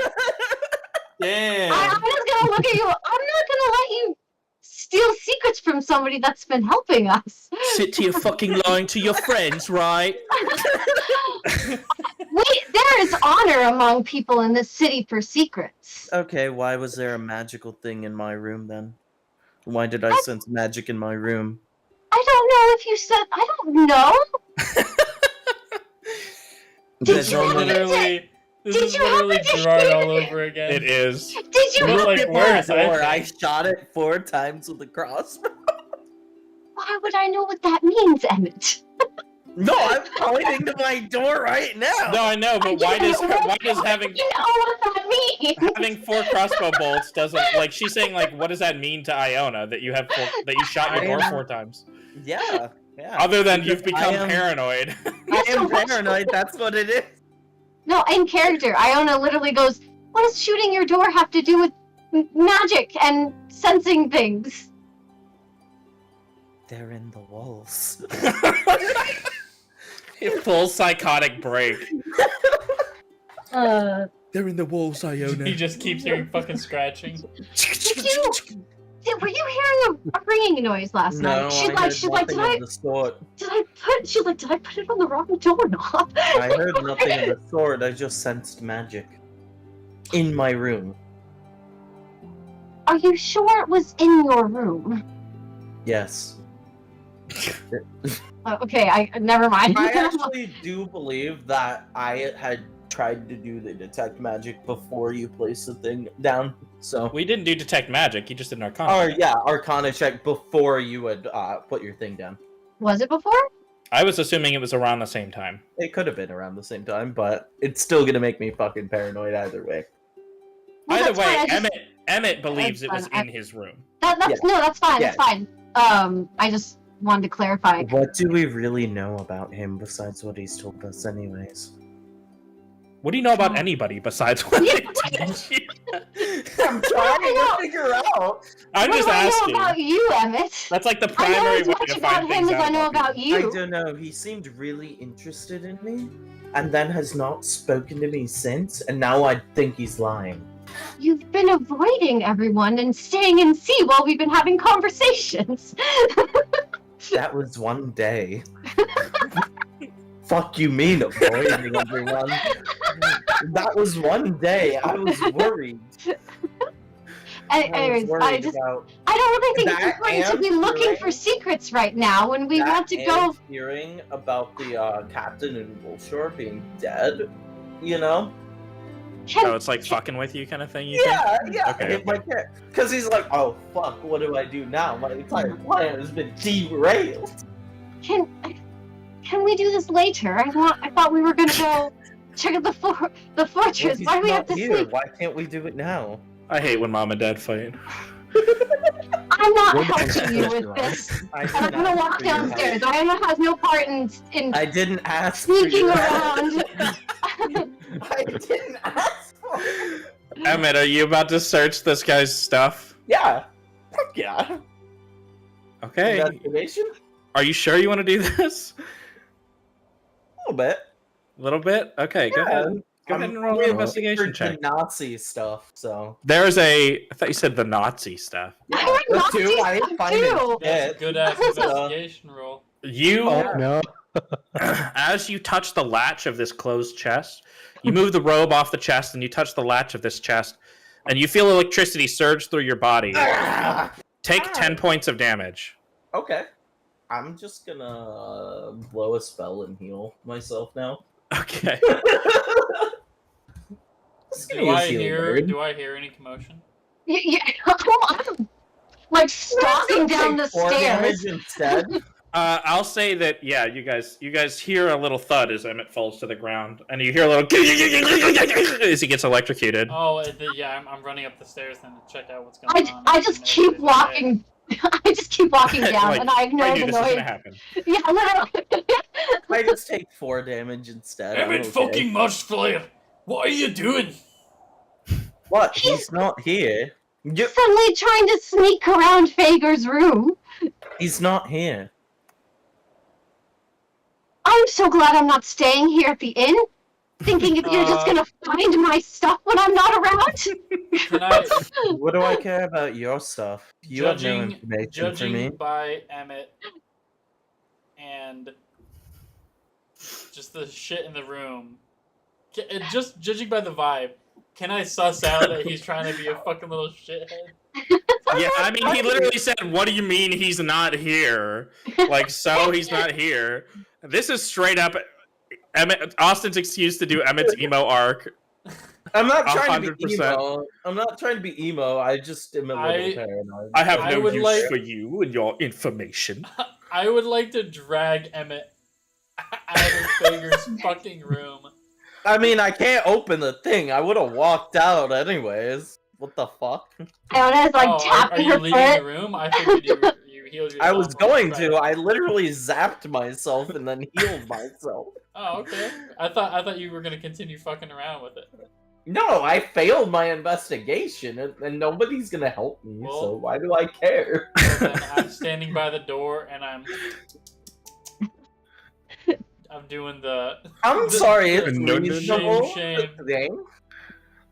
B: Damn.
C: I'm just gonna look at you. I'm not gonna let you steal secrets from somebody that's been helping us.
B: Sit here fucking lying to your friends, right?
C: There is honor among people in this city for secrets.
I: Okay, why was there a magical thing in my room then? Why did I sense magic in my room?
C: I don't know if you said. I don't know. Did
I: There's
C: you
I: only-
C: happen
A: Literally, this
C: Did
A: is
C: you
A: literally
C: happen to
A: Gerard
C: hear
A: all
C: it?
A: over again.
B: It is.
C: Did you?
A: It's
I: Look
A: like
I: at my
A: worse, I
I: door. I
A: think.
I: shot it 4 times with a crossbow.
C: Why would I know what that means, Emmett?
I: No, I'm pointing to my door right now.
B: No, I know, but why does having
C: You know what that means?
B: having 4 crossbow bolts doesn't like she's saying like what does that mean to Iona that you have that you shot your door 4 times?
I: Yeah.
B: Other than you've
I: Because I
B: become
I: am-
B: paranoid.
I: I am paranoid. That's what it is.
C: No, in character, Iona literally goes, "What does shooting your door have to do with magic and sensing things?"
I: They're in the walls.
B: Full psychotic break.
C: Uh,
H: They're in the walls, Iona.
A: He just keeps hearing fucking scratching.
C: were you hearing a ringing noise last
I: No,
C: night? She's
I: I
C: like,
I: heard
C: she's like,
I: nothing of the sort.
C: did I put it on the wrong doorknob?
I: I heard nothing of the sort. I just sensed magic in my room.
C: Are you sure it was in your room?
I: Yes.
C: Okay, never mind.
I: I actually do believe that I had tried to do the detect magic before you placed the thing down. So,
B: We didn't do detect magic, you just did an arcana.
I: or yeah, Arcana check before you would put your thing down.
C: Was it before?
B: I was assuming it was around the same time.
I: It could have been around the same time, but it's still gonna make me fucking paranoid either way.
C: Well,
B: Either
C: that's
B: way,
C: fine, I just-
B: Emmett believes it
C: That's
B: was
C: fine.
B: in his room.
C: That's no, that's fine.
I: Yeah.
C: That's fine. I just wanted to clarify.
I: What do we really know about him besides what he's told us, anyways?
B: What do you know about anybody besides what he told you?
I: I'm trying to figure out.
B: I'm
C: What
B: just
C: do I know
B: asking.
C: about you, Emmett?
B: That's like the
C: I know
B: primary
C: as
B: way
C: much
B: to
C: about
B: find
C: him
B: things
C: as
B: out
C: I know
B: about
C: about
B: people.
C: you.
I: I don't know. He seemed really interested in me, and then has not spoken to me since. And now I think he's lying.
C: You've been avoiding everyone and staying in sea while we've been having conversations.
I: That was one day. Fuck you mean avoiding everyone? That was one day. I was worried.
C: Anyways, I don't really think it's
I: That
C: important to be
I: and
C: looking
I: hearing-
C: for secrets right now when we want to go.
I: Hearing about the captain in Wolfshore being dead, you know?
C: Can,
B: So it's like fucking with you kind of thing, you think?
I: Yeah.
B: Okay,
I: Because he's like, oh fuck, what do I do now? My entire plan has been derailed.
C: can we do this later? I thought we were gonna go check out the fortress.
I: He's
C: Why do we have
I: not
C: to
I: here.
C: sleep?
I: Why can't we do it now?
B: I hate when mom and dad fight.
C: I'm not
E: We're
C: helping you
E: downstairs,
C: with this.
I: I
C: I'm gonna walk downstairs. I has no part in
I: I didn't ask for
C: sneaking
I: your
C: around.
I: I didn't ask for it.
B: Emmett, are you about to search this guy's stuff?
I: Yeah. Fuck yeah.
B: Okay.
I: Investigation?
B: Are you sure you want to do this?
I: A little bit.
B: A little bit? Okay, go ahead. Go ahead and roll an investigation check.
I: Nazi stuff, so.
B: There's I thought you said the Nazi stuff.
C: I heard
I: That
C: Nazi
I: too, I
C: stuff
I: didn't find it.
C: too.
A: That's a
I: Yeah.
A: good ass investigation roll.
B: You,
E: No.
B: as you touch the latch of this closed chest, you move the robe off the chest and you touch the latch of this chest, and you feel electricity surge through your body. Take 10 points of damage.
I: Okay. I'm just gonna blow a spell and heal myself now.
B: Okay.
I: Just gonna
A: Do
I: use
A: I
I: healing
A: hear?
I: word.
A: Do I hear any commotion?
C: Yeah, I'm like stalking down the
I: Take 4 damage
C: stairs.
I: instead.
B: I'll say that, yeah, you guys hear a little thud as Emmett falls to the ground, and you hear a little as he gets electrocuted.
A: Oh, yeah. I'm running up the stairs then to check out what's going on.
C: I just keep walking. I just keep walking down,
B: Like,
C: and I ignore
B: I knew
C: the
B: this was gonna
C: noise.
B: happen.
C: Yeah, literally.
I: I just take 4 damage instead. I'm okay.
A: Marshflare, what are you doing?
I: What? He's not here.
C: Suddenly trying to sneak around Fager's room.
I: He's not here.
C: I'm so glad I'm not staying here at the inn, thinking if you're just gonna find my stuff when I'm not around.
A: Can I,
I: What do I care about your stuff? You have no
A: judging
I: information for me.
A: by Emmett and just the shit in the room, just judging by the vibe, can I suss out that he's trying to be a fucking little shithead?
B: Yeah, I mean, he literally said, "What do you mean he's not here?" Like, so he's not here. This is straight up Austin's excuse to do Emmett's emo arc.
I: I'm not trying to be
B: 100%.
I: emo. I'm not trying to be emo. I just am a little paranoid.
B: I have
A: I
B: no
A: would
B: use
A: like-
B: for you and your information.
A: I would like to drag Emmett out of Fager's fucking room.
I: I mean, I can't open the thing. I would have walked out anyways. What the fuck?
C: Iona's like
A: Are
C: tapping
A: you
C: her
A: leaving the
C: foot.
A: room? I figured you healed yourself.
I: I was going
A: Right.
I: to. I literally zapped myself and then healed myself.
A: Oh, okay. I thought you were gonna continue fucking around with it.
I: No, I failed my investigation and nobody's gonna help me,
A: Well-
I: so why do I care?
A: So then I'm standing by the door and I'm doing the.
I: I'm sorry, it's
B: No, no, no.
I: reasonable
A: Shame,
I: to think.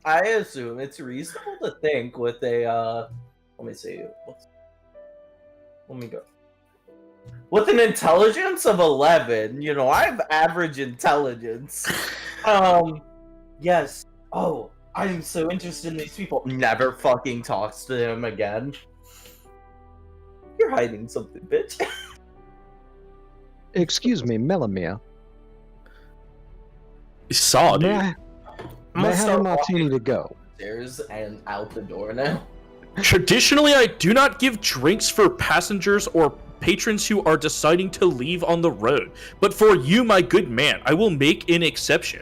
I: I assume it's reasonable to think with a, let me see. Let me go. With an intelligence of 11, you know, I have average intelligence. Yes. Oh, I'm so interested in these people. Never fucking talks to them again. You're hiding something, bitch.
E: Excuse me, Melamere.
B: Saw, dude.
E: May I have a
I: start
E: martini
I: walking
E: to go?
I: upstairs and out the door now.
J: Traditionally, I do not give drinks for passengers or patrons who are deciding to leave on the road. But for you, my good man, I will make an exception.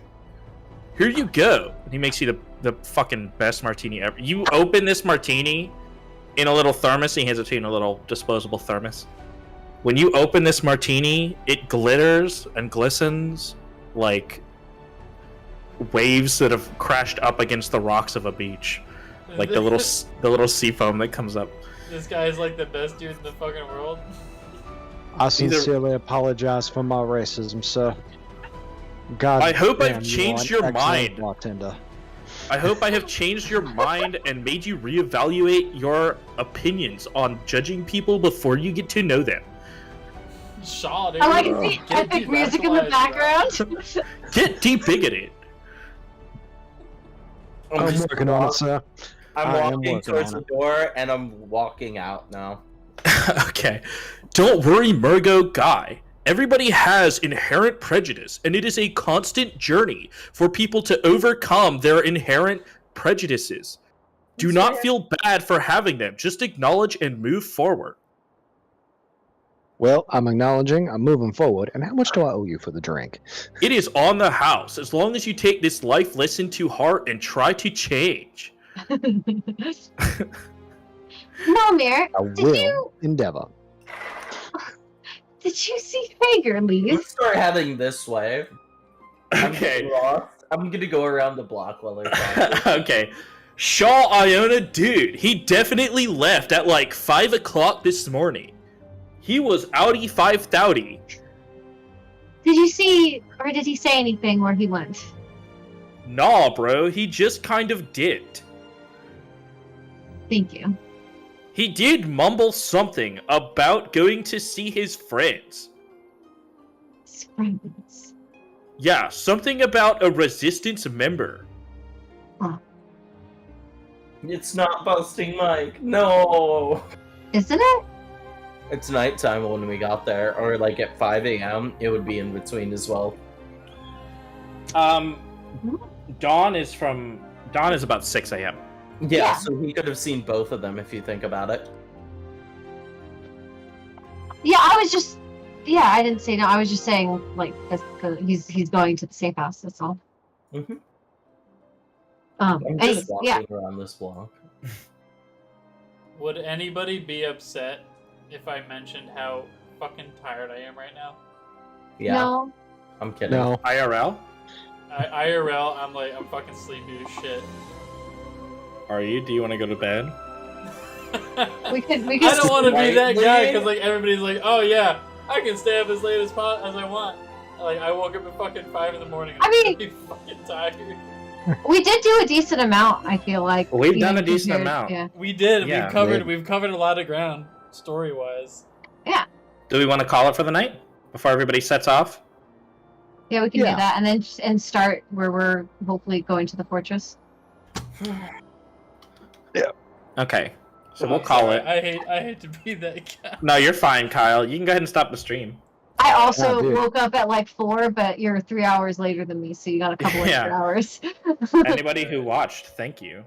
J: Here you go.
B: And he makes you the fucking best martini ever. You open this martini in a little thermos. He hands it to you in a little disposable thermos. When you open this martini, it glitters and glistens like waves that have crashed up against the rocks of a beach. Like the little sea foam that comes up.
A: This guy is like the best dude in the fucking world.
E: I sincerely apologize for my racism, sir. God
J: I hope I've
E: damn, you
J: changed
E: are an
J: your
E: excellent
J: mind.
E: bartender.
J: I hope I have changed your mind and made you reevaluate your opinions on judging people before you get to know them.
A: Shaw, dude.
C: I like the
A: Get
C: epic music in the
A: devalued, bro.
C: background.
J: Get de-bigoted.
E: I'm working on it, sir. I am
I: I'm walking
E: working
I: towards
E: on
I: the door and I'm walking out now.
J: Okay. Don't worry, Murgo Guy. Everybody has inherent prejudice, and it is a constant journey for people to overcome their inherent prejudices. Do not feel bad for having them. Just acknowledge and move forward.
E: Well, I'm acknowledging, I'm moving forward, and how much do I owe you for the drink?
J: It is on the house, as long as you take this life lesson to heart and try to change.
C: Momir,
E: I will endeavor.
C: did you see Fager leave?
I: Let's start heading this way. I'm
J: Okay.
I: getting lost. I'm gonna go around the block while they're talking.
J: Okay. Shaw Iona, dude, he definitely left at like 5 o'clock this morning. He was outie 5:30.
C: Did you see, or did he say anything where he went?
J: Nah, bro, he just kind of dipped.
C: Thank you.
J: He did mumble something about going to see his friends.
C: His friends.
J: Yeah, something about a resistance member.
I: It's not busting Mike. No.
C: Isn't it?
I: It's nighttime when we got there, or like at 5 a.m. It would be in between as well.
B: Dawn is
J: about 6 a.m.
I: Yeah, so he could have seen both of them if you think about it.
C: Yeah, I didn't say no. I was just saying, like, cause he's going to the safe house. That's all.
I: Mhm.
C: Um,
I: I'm
C: anyways,
I: just walking
C: yeah.
I: around this block.
A: Would anybody be upset if I mentioned how fucking tired I am right now?
I: Yeah,
C: No.
I: I'm kidding.
E: No.
B: IRL.
A: IRL, I'm fucking sleepy as shit.
B: Are you? Do you want to go to bed?
C: We could.
A: I don't want to be that guy
I: Lightly?
A: because like everybody's like, oh yeah, I can stay up as late as I want. Like I woke up at fucking 5 in the morning. And
C: I mean-
A: I'm really fucking tired.
C: We did do a decent amount. I feel like
B: We've done
C: even
B: a decent
C: compared-
B: amount.
C: Yeah.
A: We did.
B: Yeah,
A: We've covered a lot of ground story wise.
B: Do we want to call it for the night before everybody sets off?
C: Yeah, we can
E: Yeah.
C: do that, and then start where we're hopefully going to the fortress.
B: Okay, so we'll call it.
A: I hate to be that guy.
B: No, you're fine, Kyle. You can go ahead and stop the stream.
C: I also
E: Oh, dude.
C: woke up at like 4, but you're 3 hours later than me, so you got a couple
B: Yeah.
C: extra hours.
B: Anybody who watched, thank you.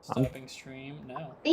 A: Stopping stream now.